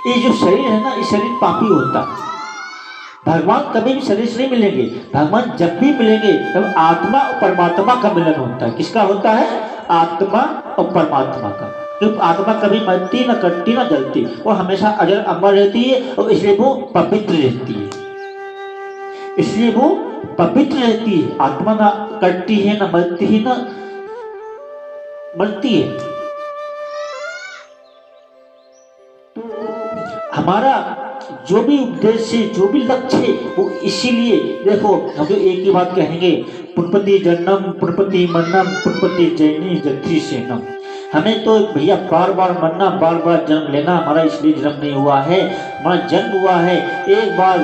ये जो शरीर है ना, ये शरीर पापी होता। भगवान कभी भी शरीर से नहीं मिलेंगे। भगवान जब भी मिलेंगे तब आत्मा और परमात्मा का मिलन होता है। किसका होता है? आत्मा और परमात्मा का। क्योंकि आत्मा कभी मरती, न कटती, न जलती, वो हमेशा अजर अमर रहती है, और इसलिए वो पवित्र रहती है। इसलिए वो पवित्र रहती है। आत्मा ना कटती है, न मरती है, न मरती है। हमारा जो भी उद्देश्य, जो भी लक्ष्य है, वो इसीलिए देखो, हम तो एक ही बात कहेंगे, पुनपति जन्म पुनपति मरणम पुनपति जैनी जगती सेनम। हमें तो भैया बार बार मरना, बार बार जन्म लेना हमारा इसलिए जन्म नहीं हुआ है। हमारा जन्म हुआ है, एक बार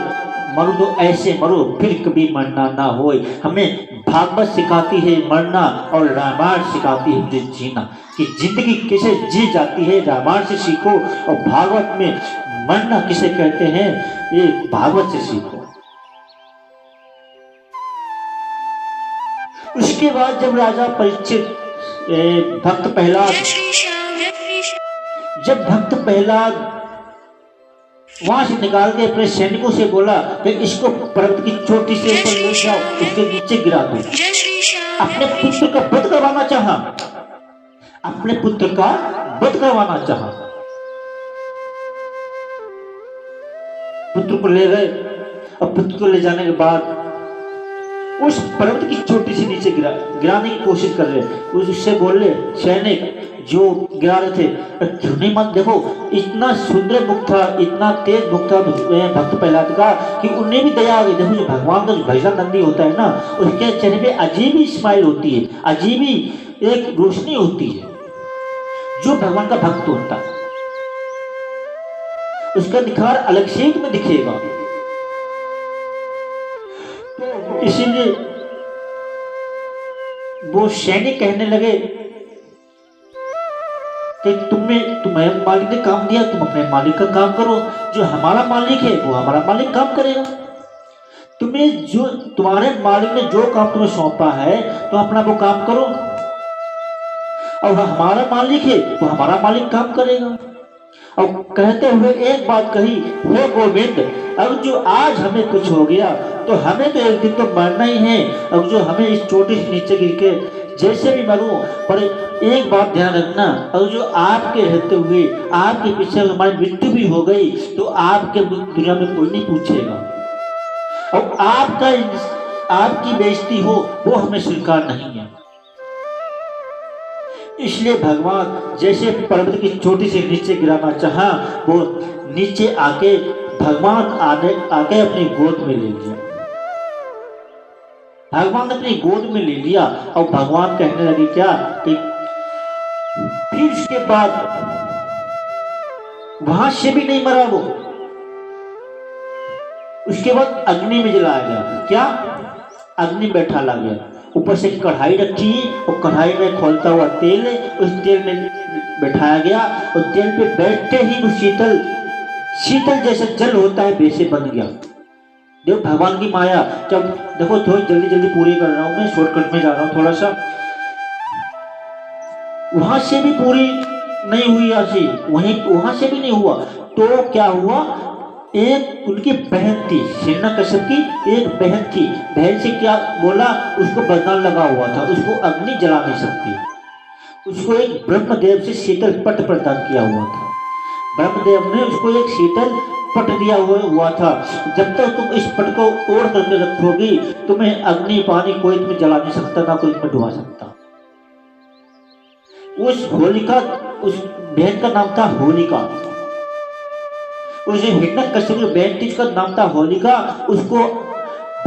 मरो तो ऐसे मरो, फिर कभी मरना ना हो। हमें भागवत सिखाती है मरना, और रामायण सिखाती है जीना, कि जिंदगी कैसे जी जाती है रामायण से सीखो, और भागवत में मरना किसे कहते हैं ये भागवत से सीखो। उसके बाद जब राजा परीक्षित भक्त प्रहलाद, जब भक्त प्रहलाद वहां से निकाल के अपने सैनिकों से बोला कि इसको पर्वत की चोटी से ऊपर ले जाओ, उसके नीचे गिरा दो। अपने पुत्र का वध करवाना चाहा, अपने पुत्र का वध करवाना चाहा। पुत्र को ले गए, और पुत्र को ले जाने के बाद उस पर्वत की चोटी से नीचे गिराने की कोशिश कर रहे। उससे बोल रहे सैनिक जो गिरा रहे थे, क्यों नहीं मत देखो, इतना सुंदर मुख था, इतना तेज मुख था भक्त प्रहलाद का, कि उन्हें भी दया आ गई। देखो जो भगवान का जो भैसा नंदी होता है ना, उसके चेहरे पे अजीब ही स्माइल होती है, अजीब ही एक रोशनी होती है। जो भगवान का भक्त होता है उसका निखार अलग शेख में दिखेगा। इसीलिए वो सैनिक कहने लगे कि तुम्हें मालिक ने काम दिया, तुम अपने मालिक का काम करो। जो हमारा मालिक है वो हमारा मालिक काम करेगा। तुम्हें जो तुम्हारे मालिक ने जो काम तुम्हें सौंपा है तो अपना वो काम करो, और हमारा मालिक है वो हमारा मालिक काम करेगा। और कहते हुए एक बात कही, हे गोविंद, अब जो आज हमें कुछ हो गया तो हमें तो एक दिन तो मरना ही है। अब जो हमें इस चोटी से नीचे गिर के जैसे भी मरूं, पर एक बात ध्यान रखना, और जो आपके रहते हुए आपके पीछे हमारी मृत्यु भी हो गई तो आपके दुनिया में कोई नहीं पूछेगा, और आपकी बेइज्जती हो वो हमें स्वीकार नहीं है। इसलिए भगवान जैसे पर्वत की चोटी से नीचे गिराना चाहा, वो नीचे आके भगवान आके अपनी गोद में ले लिया। भगवान ने अपनी गोद में ले लिया और भगवान कहने लगे क्या कि फिर उसके बाद वहां से भी नहीं मरा वो। उसके बाद अग्नि में जलाया गया। क्या? अग्नि बैठा ला गया, ऊपर से कढ़ाई रखी और कढ़ाई में खोलता हुआ तेल उस तेल में बैठाया गया, और तेल पे बैठते ही वो शीतल जैसा जल होता है वैसे बन गया। देखो भगवान की माया। जब देखो थोड़ी जल्दी पूरी कर रहा हूं मैं, शॉर्टकट में जा रहा हूं थोड़ा सा। वहां से भी पूरी नहीं हुई ऐसी, वहां से भी नहीं हुआ तो क्या हुआ, एक उनकी बहन थी, हिरण्यकश्यप की एक बहन थी। बहन से क्या बोला, उसको वरदान लगा हुआ था, उसको अग्नि जला नहीं सकती। उसको एक ब्रह्मदेव से शीतल पट प्रदान किया हुआ था। ब्रह्मदेव ने उसको एक शीतल पट दिया हुआ था। जब तक तुम इस पट को ओढ़ करके रखोगी, तुम्हें अग्नि पानी कोई तुम्हें जला नहीं सकता, ना कोई तुम्हें डुबा सकता। उस बहन का नाम था होलिका। उस हिरण्यकश्यप की बहन थी, उसका नाम था होलिका। उसको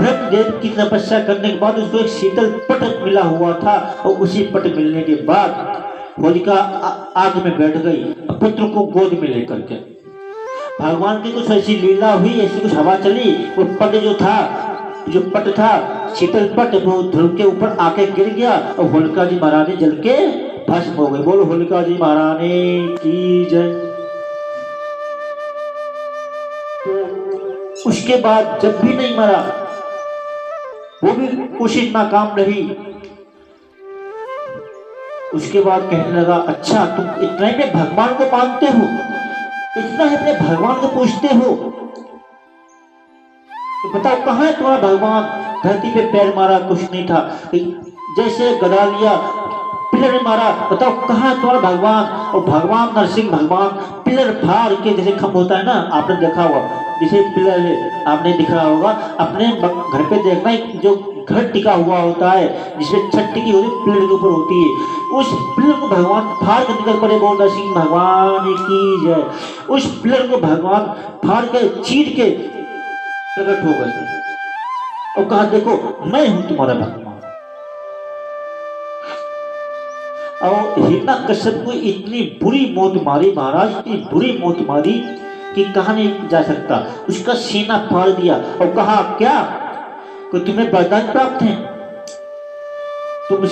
ब्रह्मदेव की तपस्या करने के बाद उसको एक शीतल पट मिला हुआ था, और उसी पट मिलने के बाद होलिका आग में बैठ गई पुत्र को गोद में लेकर के। भगवान की कुछ ऐसी लीला हुई, ऐसी कुछ हवा चली, वो पट जो पट था शीतल पट, वो ध्रुव के ऊपर आके गिर गया और होलिका जी महारानी जल के भस्म हो गई। बोलो होलिका जी महारानी की जय। उसके बाद जब भी नहीं मरा, वो भी कोशिश नाकाम रही। उसके बाद कहने लगा, अच्छा तुम इतना ही भगवान को मानते हो, इतना ही अपने भगवान को पूछते हो, तो बताओ कहाँ है तुम्हारा भगवान? धरती पे पैर मारा कुछ नहीं था, जैसे गदा लिया पिलर में मारा, बताओ कहाँ है तुम्हारा भगवान? और भगवान नरसिंह भगवान पिलर फाड़ के, जैसे खम्भ होता है ना, आपने देखा होगा, जैसे पिलर है, आपने दिखा होगा अपने घर पे देखना, जो घर टिका हुआ होता है जिसमें छत टिकी होती है पिलर के ऊपर होती है, उस पिलर को भगवान फाड़ कर निकल पड़े। बोल नरसिंह भगवान की जय। उस पिलर को भगवान फाड़ के चीर के प्रकट हो गए और कहा, देखो मैं हूं तुम्हारा भगवान। और हिरण्यकश्यप को इतनी बुरी मौत मारी महाराज, इतनी बुरी मौत मारी कि कहा नहीं जा सकता। उसका सीना फाड़ दिया और कहा, क्या कि तुम्हें वरदान प्राप्त है, तुम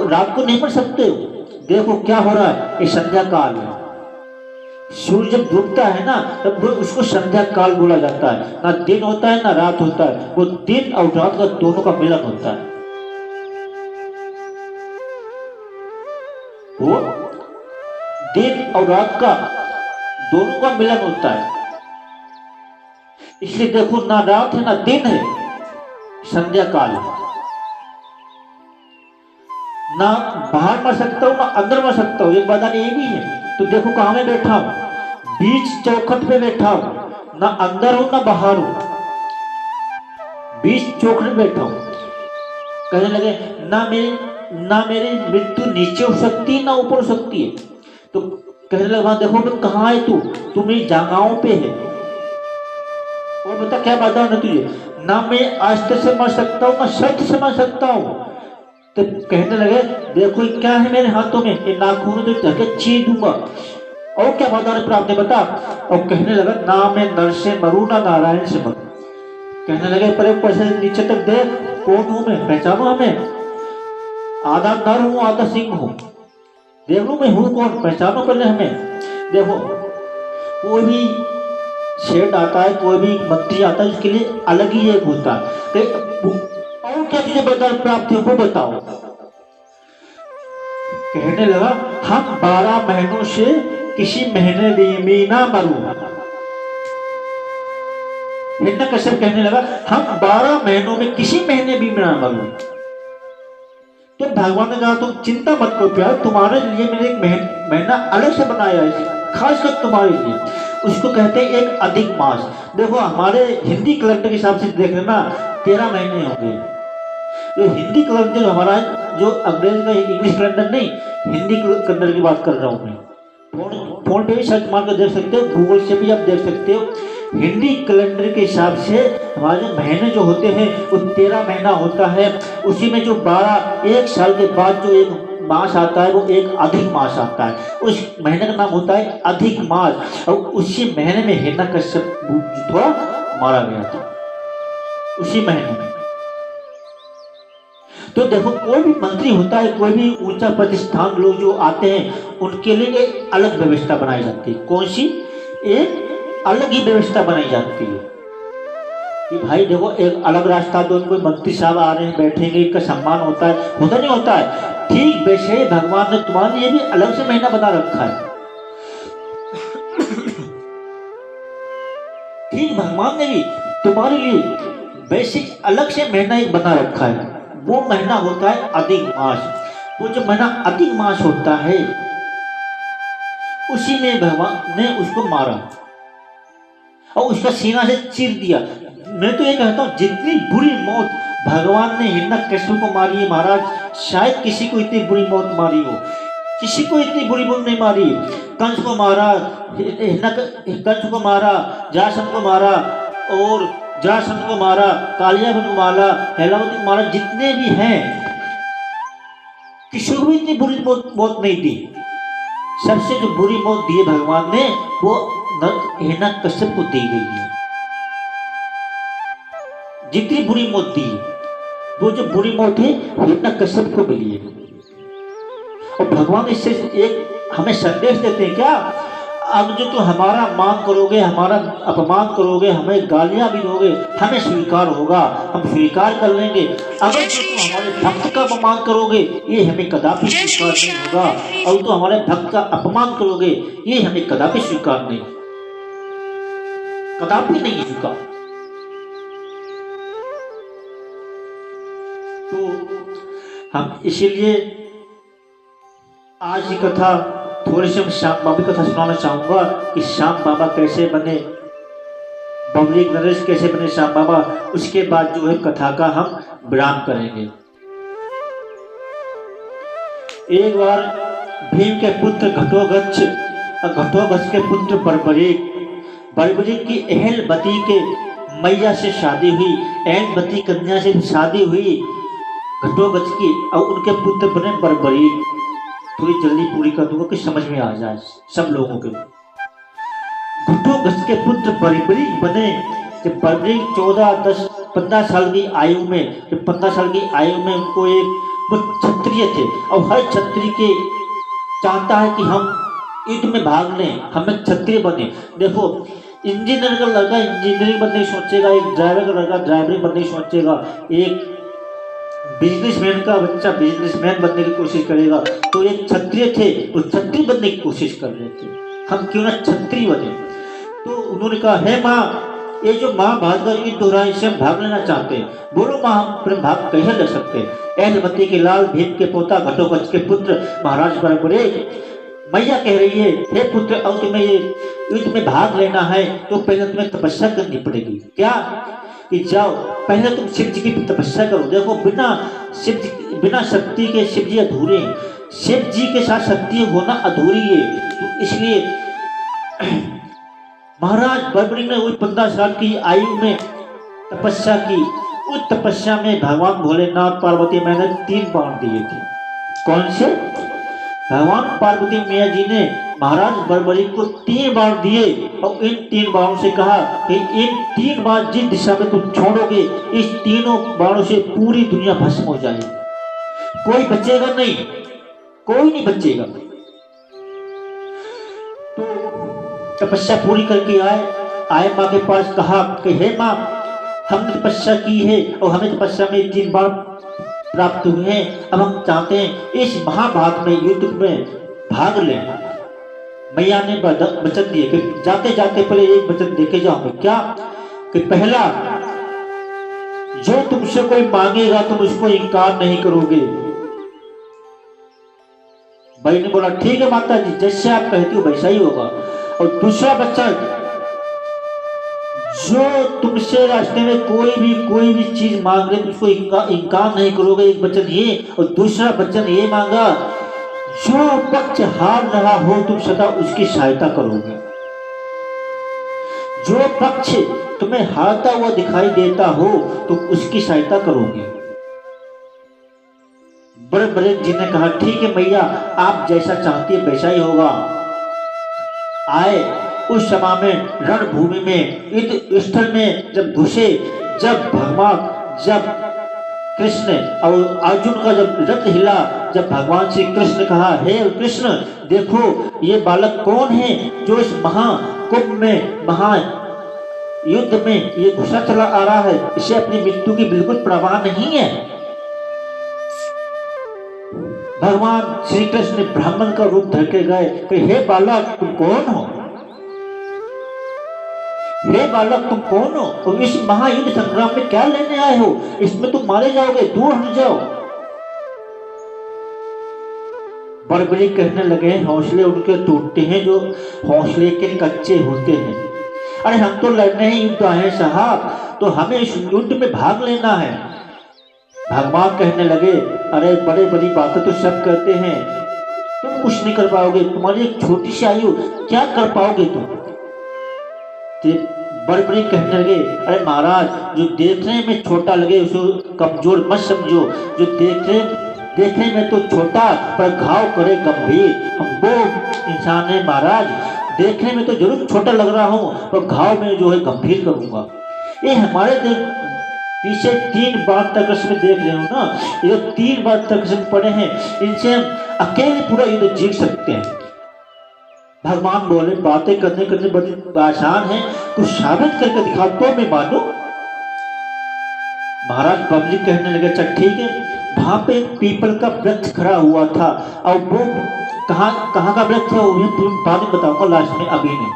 रात को नहीं मर सकते हो। देखो क्या हो रहा है, ये संध्या काल है। सूर्य जब डूबता है ना, तब उसको संध्या काल बोला जाता है। ना दिन होता है ना रात होता है, वो दिन और रात का दोनों का मिलन होता है। वो दिन और रात का दोनों का मिलन होता है। इसलिए देखो, ना रात है ना दिन है, संध्या काल है। ना बाहर मर सकता हूं ना अंदर मर सकता हूं, एक वरदान ये भी है। तो देखो कहां में बैठा हूं, बीच चौखट पे बैठा हूं, ना अंदर हूं ना बाहर हूं, बीच चौखट में बैठा हूं। कहने लगे, ना मेरी मृत्यु नीचे हो सकती है ना ऊपर हो सकती है। तो कहने लगा, देखो मैं कहाँ है तू मेरी जगहों पे है, और बता क्या वरदान है तुझे? ना मैं अस्त्र से मर सकता हूँ ना शस्त्र से मर सकता हूँ, तो कहने लगे देखो ये क्या है मेरे हाथों में, ये नाखून तो जाके चीर दूंगा। और क्या वरदान प्राप्त है बता। और कहने लगा ना मैं नर से मरू ना नारायण से मरू। कहने लगे पर ऊपर से नीचे तक देख, कौन हूं मैं, पहचानो हमें, आधा नर हूं आधा सिंह हूं, देख लो मैं हूं कौन, पहचानो पहले हमें। देखो कोई भी शेठ आता है, कोई भी मंत्री आता है, उसके लिए अलग ही एक होता है। और क्या चीजें वरदान प्राप्त है वो बताओ। कहने लगा हम 12 महीनों से किसी महीने भी ना मरू। हिरण्यकश्यप कहने लगा हम 12 महीनों में किसी महीने भी ना मरू। तो भगवान ने कहा तुम चिंता मत करो प्यार, तुम्हारे लिए मैंने एक महीना अलग से बनाया है, खासकर तुम्हारे लिए। उसको कहते हैं एक अधिक मास। देखो हमारे हिंदी कैलेंडर के हिसाब से देख लेना 13 महीने हो गए। जो हिंदी कैलेंडर हमारा, जो अंग्रेज का इंग्लिश कैलेंडर नहीं, हिंदी कैलेंडर की बात कर रहा हूँ मैं। फोन पे भी सर्च मार कर देख सकते हो, गूगल से भी आप देख सकते हो। हिंदी कैलेंडर के हिसाब से हमारे महीने जो होते हैं वो 13 महीना होता है। उसी में जो 12 एक साल के बाद जो एक मास आता है वो एक अधिक मास आता है। उस महीने का नाम होता है अधिक मास। और उसी महीने में हिरण्यकश्यप थोड़ा मारा गया था, उसी महीने में। तो देखो कोई भी मंत्री होता है, कोई भी ऊंचा प्रतिष्ठान लोग जो आते हैं, उनके लिए एक अलग व्यवस्था बनाई जाती है। कौन सी? एक अलग ही व्यवस्था बनाई जाती है कि भाई देखो एक अलग रास्ता दो, कोई मंत्री साहब आ रहे हैं बैठेंगे, इनका सम्मान होता है नहीं होता है। ठीक वैसे भगवान ने तुम्हारे लिए भी अलग से महीना बना रखा है। ठीक भगवान ने भी तुम्हारे लिए वैसे अलग से महीना एक बना रखा है। वो महीना होता है अधिक मास। वो जो महीना अधिक मास होता है उसी में भगवान ने उसको मारा और उसका सीना से चीर दिया। मैं तो ये कहता हूँ जितनी बुरी मौत भगवान ने हिरण्यकश्यप को मारी है महाराज, शायद किसी को इतनी बुरी मौत मारी हो, किसी को इतनी बुरी मौत नहीं मारी। कंस को मारा, कंस को मारा, जासंत को मारा, और जासंत को मारा, कालियाबन को मारा, हेलावती को मारा, जितने भी हैं किसी को भी इतनी बुरी मौत नहीं दी। सबसे जो बुरी मौत दी है भगवान ने वो हिरण्यकश्यप को दी गई है। जितनी बुरी मौत दी वो जो बुरी मौत है हिरण्यकश्यप को मिली है। और भगवान इससे एक हमें संदेश देते हैं क्या, अब जो तुम हमारा मान करोगे, हमारा अपमान करोगे, हमें गालियां भी दोगे, हमें स्वीकार होगा, हम स्वीकार कर लेंगे। अगर जो तुम हमारे भक्त का अपमान करोगे ये हमें कदापि स्वीकार नहीं होगा, और तो हमारे भक्त का अपमान करोगे ये हमें कदापि स्वीकार नहीं, कदापि नहीं स्वीकार। तो हम इसीलिए आज की कथा थोड़ी सी श्याम बाबा की कथा सुनाना चाहूंगा कि श्याम बाबा कैसे बने, बबली नरेश कैसे बने श्याम बाबा। उसके बाद जो है कथा का हम विराम करेंगे। एक बार भीम के पुत्र घटोत्कच, घटोत्कच के पुत्र बर्बरीक, बर्बरीक की अहलवती के मैया से शादी हुई, अहलवती कन्या से शादी हुई घटोत्कच की, और उनके पुत्र बने बर्बरीक। थोड़ी जल्दी पूरी कर दूंगा कि समझ में आ जाए सब लोगों के। घटोत्कच के पुत्र बर्बरीक बने। जब बर्बरीक 14-15 साल की आयु में, जब 15 साल की आयु में उनको वो क्षत्रिय थे, और हर क्षत्रिय के चाहता है कि हम युद्ध में भाग लें, हमें क्षत्रिय बने। देखो इंजीनियर का लड़का इंजीनियरिंग बनने की सोचेगा, एक ड्राइवर का लड़का ड्राइवरिंग बनने की सोचेगा, एक बिजनेसमैन का बच्चा बिजनेसमैन बनने की कोशिश करेगा। तो एक क्षत्रिय थे वो क्षत्रिय बनने की कोशिश कर रहे थे, हम क्यों ना क्षत्रिय बने। तो उन्होंने कहा है माँ, ये जो महाभारत का युद्ध हो रहा है इससे हम भाग लेना चाहते हैं। बोलो माँ हम भाग कैसे ले सकते हैं। अहलवती के लाल भीम के पोता घटोत्कच के पुत्र महाराज बर्बरीक, मैया कह रही है हे पुत्र, अब तुम्हें ये युद्ध में भाग लेना है तो पहले तुम्हें तपस्या करनी पड़ेगी। क्या कि जाओ पहले तुम शिव जी की तपस्या करो। देखो बिना शक्ति के शिव जी अधूरे हैं, शिव जी के साथ शक्ति होना अधूरी है। तो इसलिए महाराज बर्बरीक ने वही 15 साल की आयु में तपस्या की, उस तपस्या में भगवान भोलेनाथ पार्वती मैया ने 3 बाण दिए थे। कौन से? भगवान पार्वती मैया जी ने महाराज बर्बरी को 3 बाण दिए और इन 3 बाणों से कहा कि इन 3 बाण जिस दिशा में तुम छोड़ोगे इस तीनों बाणों से पूरी दुनिया भस्म हो जाएगी, कोई बचेगा नहीं, कोई नहीं बचेगा। तो तपस्या पूरी करके आए माँ के पास, कहा कि हे माँ, हमने तपस्या की है और हमें तपस्या में 3 बाण प्राप्त हुए हैं। अब हम चाहते हैं इस महाभारत में युद्ध में भाग लेना। मैया ने वचन दिए कि जाते जाते पहले एक वचन देके जाओ। क्या? कि पहला, जो तुमसे कोई मांगेगा तुम उसको इनकार नहीं करोगे। भाई ने बोला ठीक है माता जी, जैसे आप कहती हो वैसा ही होगा। और दूसरा वचन, जो तुमसे रास्ते में कोई भी चीज मांग रहे उसको इनकार नहीं करोगे, एक वचन ये। और दूसरा वचन ये मांगा, जो पक्ष हार रहा हो तुम सदा उसकी सहायता करोगे। जो पक्ष तुम्हें हारता हुआ दिखाई देता हो तुम उसकी सहायता करोगे। बड़े जी ने कहा ठीक है मैया, आप जैसा चाहती है वैसा ही होगा। आए उस समय में रणभूमि में युद्ध स्थल में जब घुसे, जब कृष्ण और अर्जुन का जब रथ हिला, जब भगवान श्री कृष्ण कहा हे कृष्ण देखो ये बालक कौन है जो इस महाकुंभ में युद्ध में ये घुसा चला आ रहा है, इसे अपनी मृत्यु की बिल्कुल परवाह नहीं है। भगवान श्री कृष्ण ब्राह्मण का रूप धर के गए कि हे बालक तुम कौन हो, हे बालक तुम कौन हो और इस महायुद्ध संग्राम में क्या लेने आए हो, इसमें तुम मारे जाओगे, दूर हट जाओ। बड़बड़ी कहने लगे हौसले उनके टूटते हैं जो हौसले के कच्चे होते हैं। अरे हम तो लड़ने ही युद्ध आए साहब, तो हमें इस युद्ध में भाग लेना है। भगवान कहने लगे अरे बड़े बड़ी बातें तो सब कहते हैं, तुम कुछ नहीं कर पाओगे, तुम्हारी एक छोटी सी आयु, क्या कर पाओगे तुम। बड़े कहने लगे अरे महाराज जो देखने में छोटा लगे उसको कमजोर मत समझो, जो देखने में तो छोटा पर घाव करे गंभीर, हम वो इंसान है महाराज, देखने में तो जरूर छोटा लग रहा हूँ पर घाव में जो है गंभीर करूंगा। ये हमारे पीछे 3 बार तक इसमें देख रहे हो ना, ये 3 बार तक इसमें पड़े हैं, इनसे हम अकेले पूरा युद्ध जीत सकते हैं। भगवान बोले बातें करने बड़ी आसान है, कुछ साबित करके दिखाओ तो मैं मानू। महाराज पब्लिक कहने लगे चल ठीक है। वहां पे एक पीपल का वृक्ष खड़ा हुआ था और वो कहाँ का वृक्ष है वो बाद में बताऊंगा लास्ट में, अभी नहीं।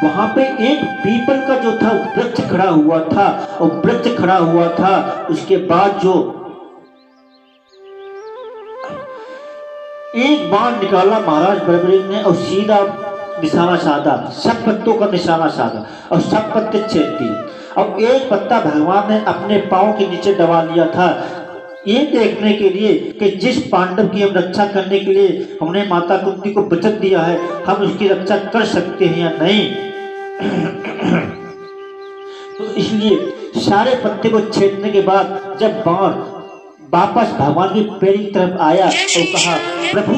वहां पे एक पीपल का जो था वृक्ष खड़ा हुआ था और वृक्ष खड़ा हुआ था, उसके बाद जो एक बाण निकाला महाराज बर्बरी ने और सीधा निशाना साधा, सब पत्तों का निशाना साधा और सब पत्ते छेद दिए। और एक पत्ता भगवान ने अपने पांव के नीचे दबा लिया था, ये देखने के लिए कि जिस पांडव की हम रक्षा करने के लिए हमने माता कुंती को वचन दिया है हम उसकी रक्षा कर सकते हैं या नहीं। तो इसलिए सारे पत्ते को छेदने के बाद जब बाण वापस भगवान के पैर की तरफ आया तो कहा प्रभु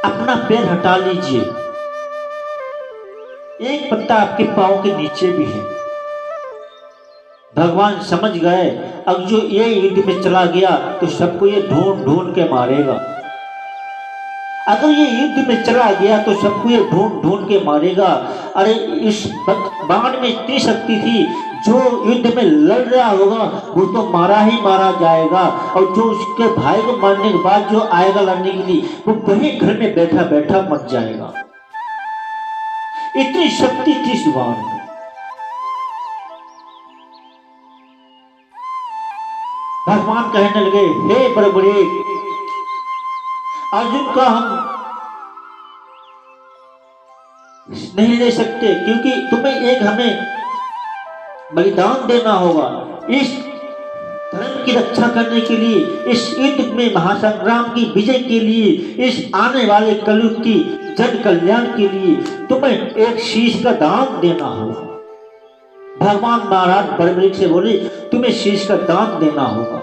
अपना पैर हटा लीजिए, एक पत्ता आपके पांव के नीचे भी है। भगवान समझ गए अब जो ये युद्ध में चला गया तो सबको ये ढूंढ के मारेगा, अगर ये युद्ध में चला गया तो सबको ये ढूंढ के मारेगा। अरे इस बाण में इतनी शक्ति थी, जो युद्ध में लड़ रहा होगा वो तो मारा ही मारा जाएगा और जो उसके भाई को मारने के बाद जो आएगा लड़ने के लिए वो वही घर में बैठा बैठा मर जाएगा। इतनी शक्ति थी इस बाण में। भगवान कहने लगे हे बड़े अर्जुन का हम नहीं ले सकते क्योंकि तुम्हें हमें बलिदान देना होगा इस धर्म की रक्षा करने के लिए, इस युद्ध में महासंग्राम की विजय के लिए, इस आने वाले कलयुग की जन कल्याण के लिए तुम्हें एक शीश का दान देना होगा। भगवान महाराज बलबरीक से बोले तुम्हें शीश का दान देना होगा।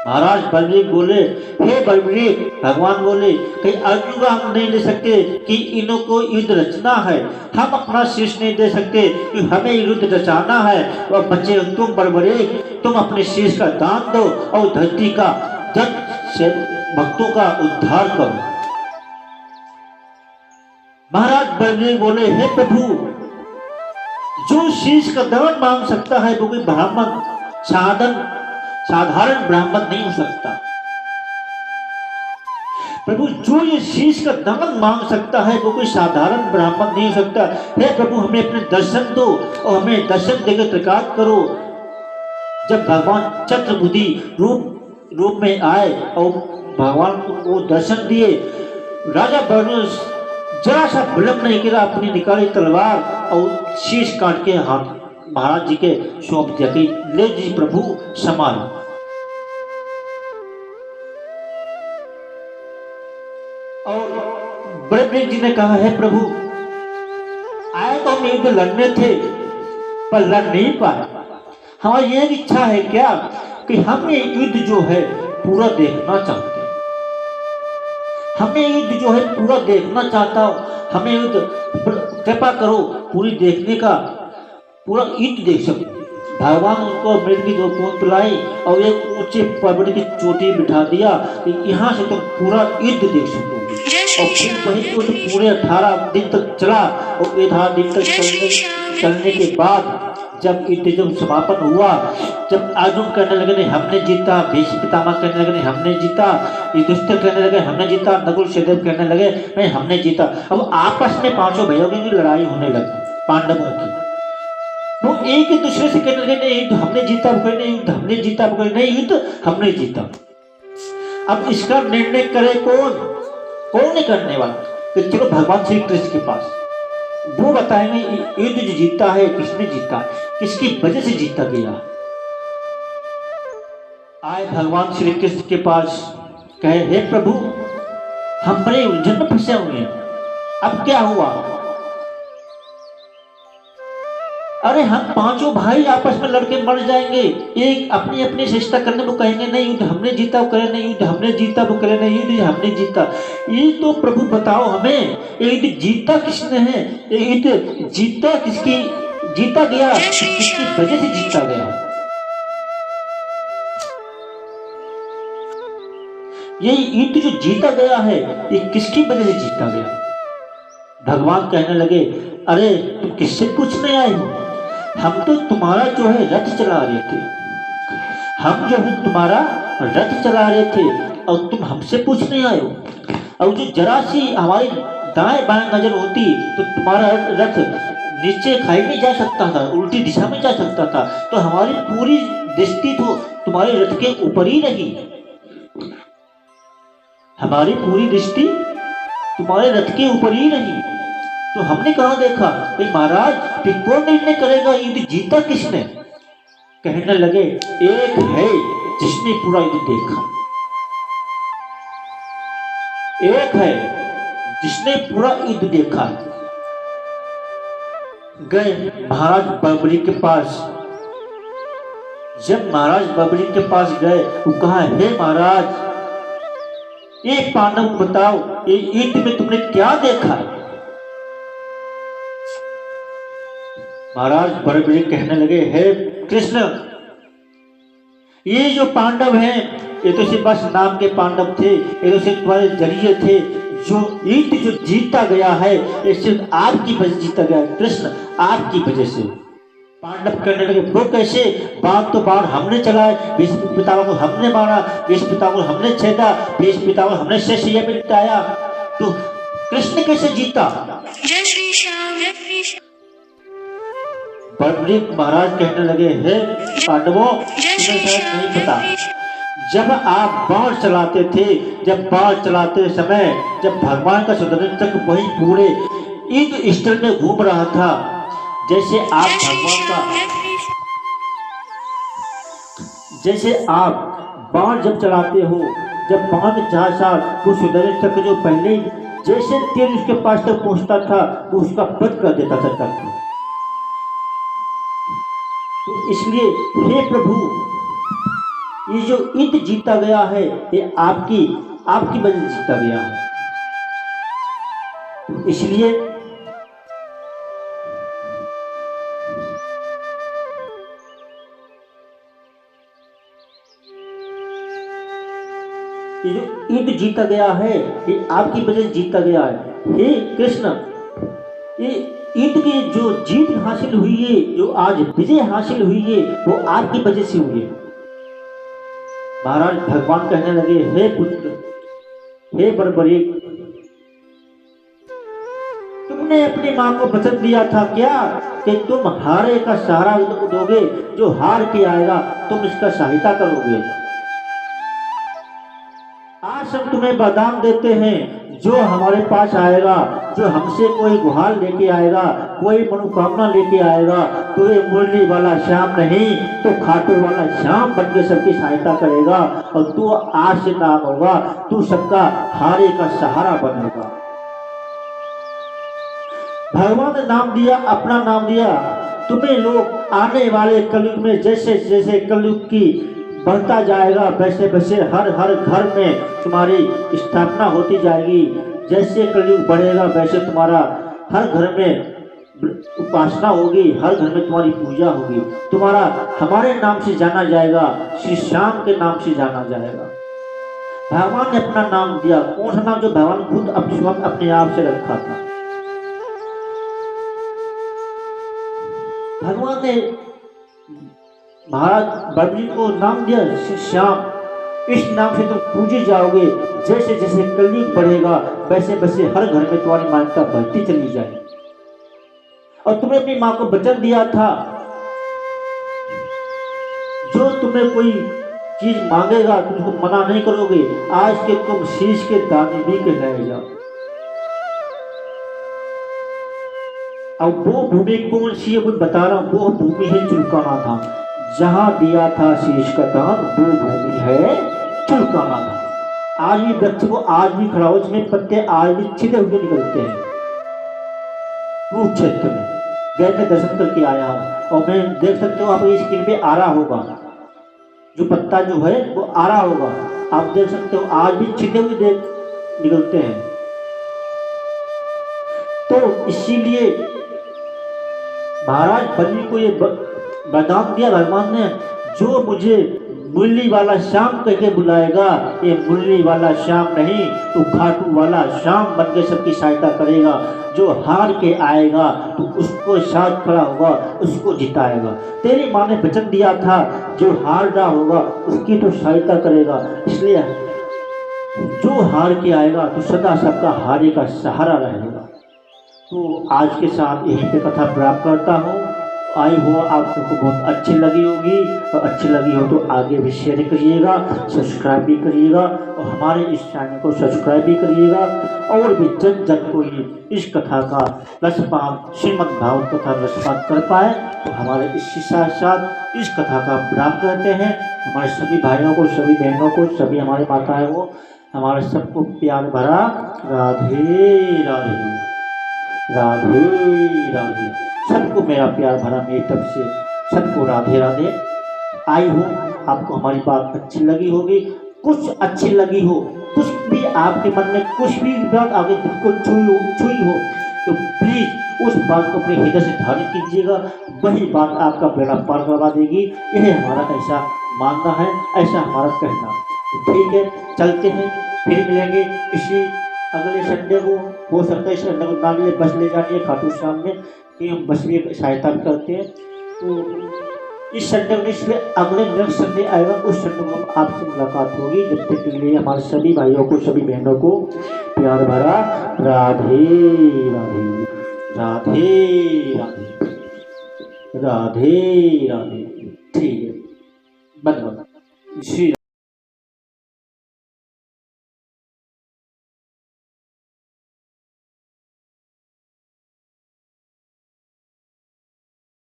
महाराज बलबरीक बोले हे बलबरीक, भगवान बोले कहीं अर्जुन का हम नहीं ले सकते कि इन्हों को युद्ध रचना है, हम अपना शीश नहीं दे सकते कि हमें युद्ध रचाना है। और बच्चे तुम बलबरीक तुम अपने शीश का दान दो और धरती का जन से भक्तों का उद्धार करो। महाराज बलबरीक बोले हे प्रभु, जो शीश का दान मांग सकता है वो कोई ब्राह्मण साधारण ब्राह्मण नहीं हो सकता। प्रभु जो ये शीश का दान मांग सकता है वो कोई साधारण ब्राह्मण नहीं हो सकता। हे प्रभु हमें अपने दर्शन दो और हमें दर्शन देकर त्रिकाल करो। जब भगवान चतुर्भुजी रूप में आए और भगवान को दर्शन दिए, राजा बलराज जरा सा विलंब नहीं किया, अपनी निकाली तलवार और शीश काट के हाथ महाराज जी के सौंप दिया कि ले जी प्रभु संभाल। और बलबरीक जी ने कहा है प्रभु आए तो हम युद्ध लड़ने थे पर लड़ नहीं पाए। हमारी ये इच्छा है क्या कि हम ये युद्ध जो है पूरा देखना चाहते हैं। हमें युद्ध जो है पूरा देखना चाहता हूँ, हमें युद्ध कृपा करो पूरी देखने का, पूरा युद्ध देख सको। भगवान उनको मृग की दो पूंछ पिलाई और एक ऊंचे पर्वत की चोटी बिठा दिया कि यहाँ से तुम पूरा युद्ध देख सकोगे। और फिर वही युद्ध पूरे 18 दिन तक चला और 18 दिन तक चलने के बाद जब युद्ध जब समापन हुआ, जब अर्जुन कहने लगे नहीं हमने जीता, भीष्म पितामह कहने लगे नहीं हमने जीता, युधिष्ठिर कहने लगे हमने जीता, नकुल सहदेव कहने लगे नहीं हमने जीता। अब आपस में पांचों भाइयों की लड़ाई होने लगी पांडवों की। वो एक ही दूसरे से कहने लगे नहीं युद्ध हमने जीता, वो कहने युद्ध हमने जीता, वो कहने नहीं युद्ध हमने जीता। अब इसका निर्णय करे कौन नहीं करने वाला? तो चलो भगवान श्री कृष्ण के पास, वो बताएंगे युद्ध जो जीता है किसने जीता, किसकी वजह से जीता गया। आए भगवान श्री कृष्ण के पास, कहे हे प्रभु हम बड़े उलझन में फंसे हुए हैं, अब क्या हुआ? अरे हम पांचों भाई आपस में लड़के मर जाएंगे, एक अपनी अपनी चेष्टा करने को कहेंगे नहीं युद्ध हमने जीता, वो कहे नहीं युद्ध हमने जीता, वो कहे नहीं युद्ध हमने जीता। ये तो प्रभु बताओ हमें ये युद्ध जीता किसने है, ये युद्ध जीता किसकी जीता गया, किसकी वजह से जीता गया? ये युद्ध जो जीता गया है ये किसकी वजह से जीता गया? भगवान कहने लगे अरे तुम किससे पूछने आए हो, हम तो तुम्हारा जो है रथ चला रहे थे, हम जो है तुम्हारा रथ चला रहे थे और तुम हमसे पूछने आए हो। और जो जरा सी हमारी दाएं बाएं नजर होती तो तुम्हारा रथ नीचे खाई में जा सकता था, उल्टी दिशा में जा सकता था, तो हमारी पूरी दृष्टि तो तुम्हारे रथ के ऊपर ही रही, हमारी पूरी दृष्टि तुम्हारे रथ के ऊपर ही रही। तो हमने कहा देखा भाई महाराज फिर कौन निर्णय करेगा युद्ध जीता किसने? कहने लगे एक है जिसने पूरा युद्ध देखा, एक है जिसने पूरा युद्ध देखा। गए महाराज बलबरीक के पास, जब महाराज बलबरीक के पास गए वो कहा हे महाराज ये पांडव बताओ ये युद्ध में तुमने क्या देखा है? महाराज बलबरीक कहने लगे हे कृष्ण ये जो पांडव हैं ये तो सिर्फ बस नाम के पांडव थे, ये तो सिर्फ तुम्हारे जरिए थे, जो युद्ध जो जीता गया है ये सिर्फ आपकी वजह से जीता गया है कृष्ण, आपकी वजह से। पांडव कहने लगे वो कैसे, बाण तो बाण हमने चलाए, भीष्म पितामह को हमने मारा, भीष्म पितामह को हमने छेदा, भीष्म पितामह को हमने शैया में लिटाया, तो कृष्ण कैसे जीता? जय श्री श्याम जय श्री श्याम। बलबरीक महाराज कहने लगे हे पांडवों तुम्हें शायद नहीं पता, जब आप बाण चलाते थे, जब बाण चलाते समय जब भगवान का सुदर्शन चक्र वही पूरे युद्ध स्थल में घूम रहा था, जैसे आप भगवान का जैसे आप बाण जब चलाते हो, जब बाण में 4 साल वो सुदर्शन चक्र जो पहले जैसे तीर उसके पास तक पहुंचता था वो उसका वध कर देता था चक्र, तो इसलिए हे प्रभु, ये जो युद्ध जीता गया है ये आपकी वजह से जीता गया है। इसलिए ये जो युद्ध जीता गया है ये आपकी वजह से जीता गया है। हे कृष्ण, ये युद्ध की जो जीत हासिल हुई है, जो आज विजय हासिल हुई है, वो आपकी वजह से हुई है। महाराज भगवान कहने लगे, हे पुत्र, हे बर्बरीक, तुमने अपनी मां को वचन दिया था क्या कि तुम हारे का सहारा दोगे, जो हार के आएगा तुम इसका सहायता करोगे। आज हम तुम्हें बादाम देते हैं, जो हमारे पास आएगा, जो हमसे कोई गुहार लेके आएगा, कोई मनोकामना लेके आएगा, तो ये मुरली वाला श्याम नहीं तो खाटू वाला श्याम बन के सबकी सहायता करेगा, और तू आज से नाम होगा, तू सबका हारे का सहारा बनेगा। भगवान ने नाम दिया, अपना नाम दिया। तुम्हें लोग आने वाले कलयुग में जैसे जैसे कलयुग की बढ़ता जाएगा, वैसे वैसे हर हर घर में तुम्हारी स्थापना होती जाएगी। जैसे कलयुग बढ़ेगा वैसे तुम्हारा हर घर में उपासना होगी, हर घर में तुम्हारी पूजा होगी, तुम्हारा हमारे नाम से जाना जाएगा, श्री श्याम के नाम से जाना जाएगा। भगवान ने अपना नाम दिया। कौन सा नाम? जो भगवान खुद अपने आप से रखा था। भगवान ने महाराज बर्बरी को नाम दिया श्री श्याम। इस नाम से तुम पूजे जाओगे। जैसे जैसे कलयुग बढ़ेगा वैसे वैसे हर घर में तुम्हारी मान्यता बढ़ती चली जाएगी। और तुमने अपनी मां को वचन दिया था, जो तुम्हें कोई चीज मांगेगा तुम उसको मना नहीं करोगे। आज के तुम शीश के दाने भी कहलाए जाओ। अब वो भूमि कौन सी है वो बता रहा हूं। वो भूमि है चुलकाना धाम। जहां दिया था शीश का दान, वो भूमि है चुलकाना धाम। आज भी वृक्ष को आज भी खड़ा हो, जिसमें पत्ते आज भी छिले हुए निकलते हैं। कुरुक्षेत्र में गए थे, दर्शन करके आया हूं। और मैं देख सकते हो, आप इस स्क्रीन पे आ रहा होगा, जो पत्ता जो है वो आ रहा होगा, आप देख सकते हो आज भी छिले हुए निकलते हैं। तो इसीलिए महाराज बलि को ये वरदान दिया भगवान ने, जो मुझे मुरली वाला श्याम कह के बुलाएगा, ये मुरली वाला श्याम नहीं तो खाटू वाला श्याम बन के सबकी सहायता करेगा। जो हार के आएगा तो उसको साथ खड़ा होगा, उसको जिताएगा। तेरी माँ ने वचन दिया था, जो हार रहा होगा उसकी तो सहायता करेगा। इसलिए जो हार के आएगा तो सदा सबका हारे का सहारा रहेगा। तो आज के साथ यहीं पे कथा प्राप्त करता हूँ। आई हो आप सबको बहुत अच्छी लगी होगी, और अच्छी लगी हो तो आगे भी शेयर करिएगा, सब्सक्राइब भी करिएगा, और हमारे इस चैनल को सब्सक्राइब भी करिएगा। और भी जन जन को इस कथा का रसपान, श्रीमद् भागवत कथा रसपान कर पाए, तो हमारे इसी साथ साथ इस कथा का प्राप्त करते हैं। हमारे सभी भाइयों को, सभी बहनों को, सभी हमारे माताएं को, हमारे सबको प्यार भरा राधे राधे, राधे राधे। सबको मेरा प्यार भरा मेरी तरफ से सबको राधे राधे। आई हो आपको हमारी बात अच्छी लगी होगी, कुछ अच्छी लगी हो, कुछ भी आपके मन में कुछ भी बात आगे दिल को छुई हो तो प्लीज उस बात को अपने हृदय से धारण कीजिएगा। वही बात आपका बेड़ा पार करवा देगी। यह हमारा ऐसा मानना है, ऐसा हमारा कहना। तो ठीक है, चलते हैं, फिर मिलेंगे इसी अगले संडे को। हो सकता है इस संडे को ना लिए बस ले जानी है खाटू श्याम में, कि हम बस भी सहायता भी करते हैं। तो इस संडे में, इसलिए अगले नेक्स्ट संडे आएगा, उस संडे को हम आपसे मुलाकात होगी। जब तक के लिए हमारे सभी भाइयों को, सभी बहनों को प्यार भरा राधे राधे, राधे राधे, राधे राधे। ठीक है, बंद श्री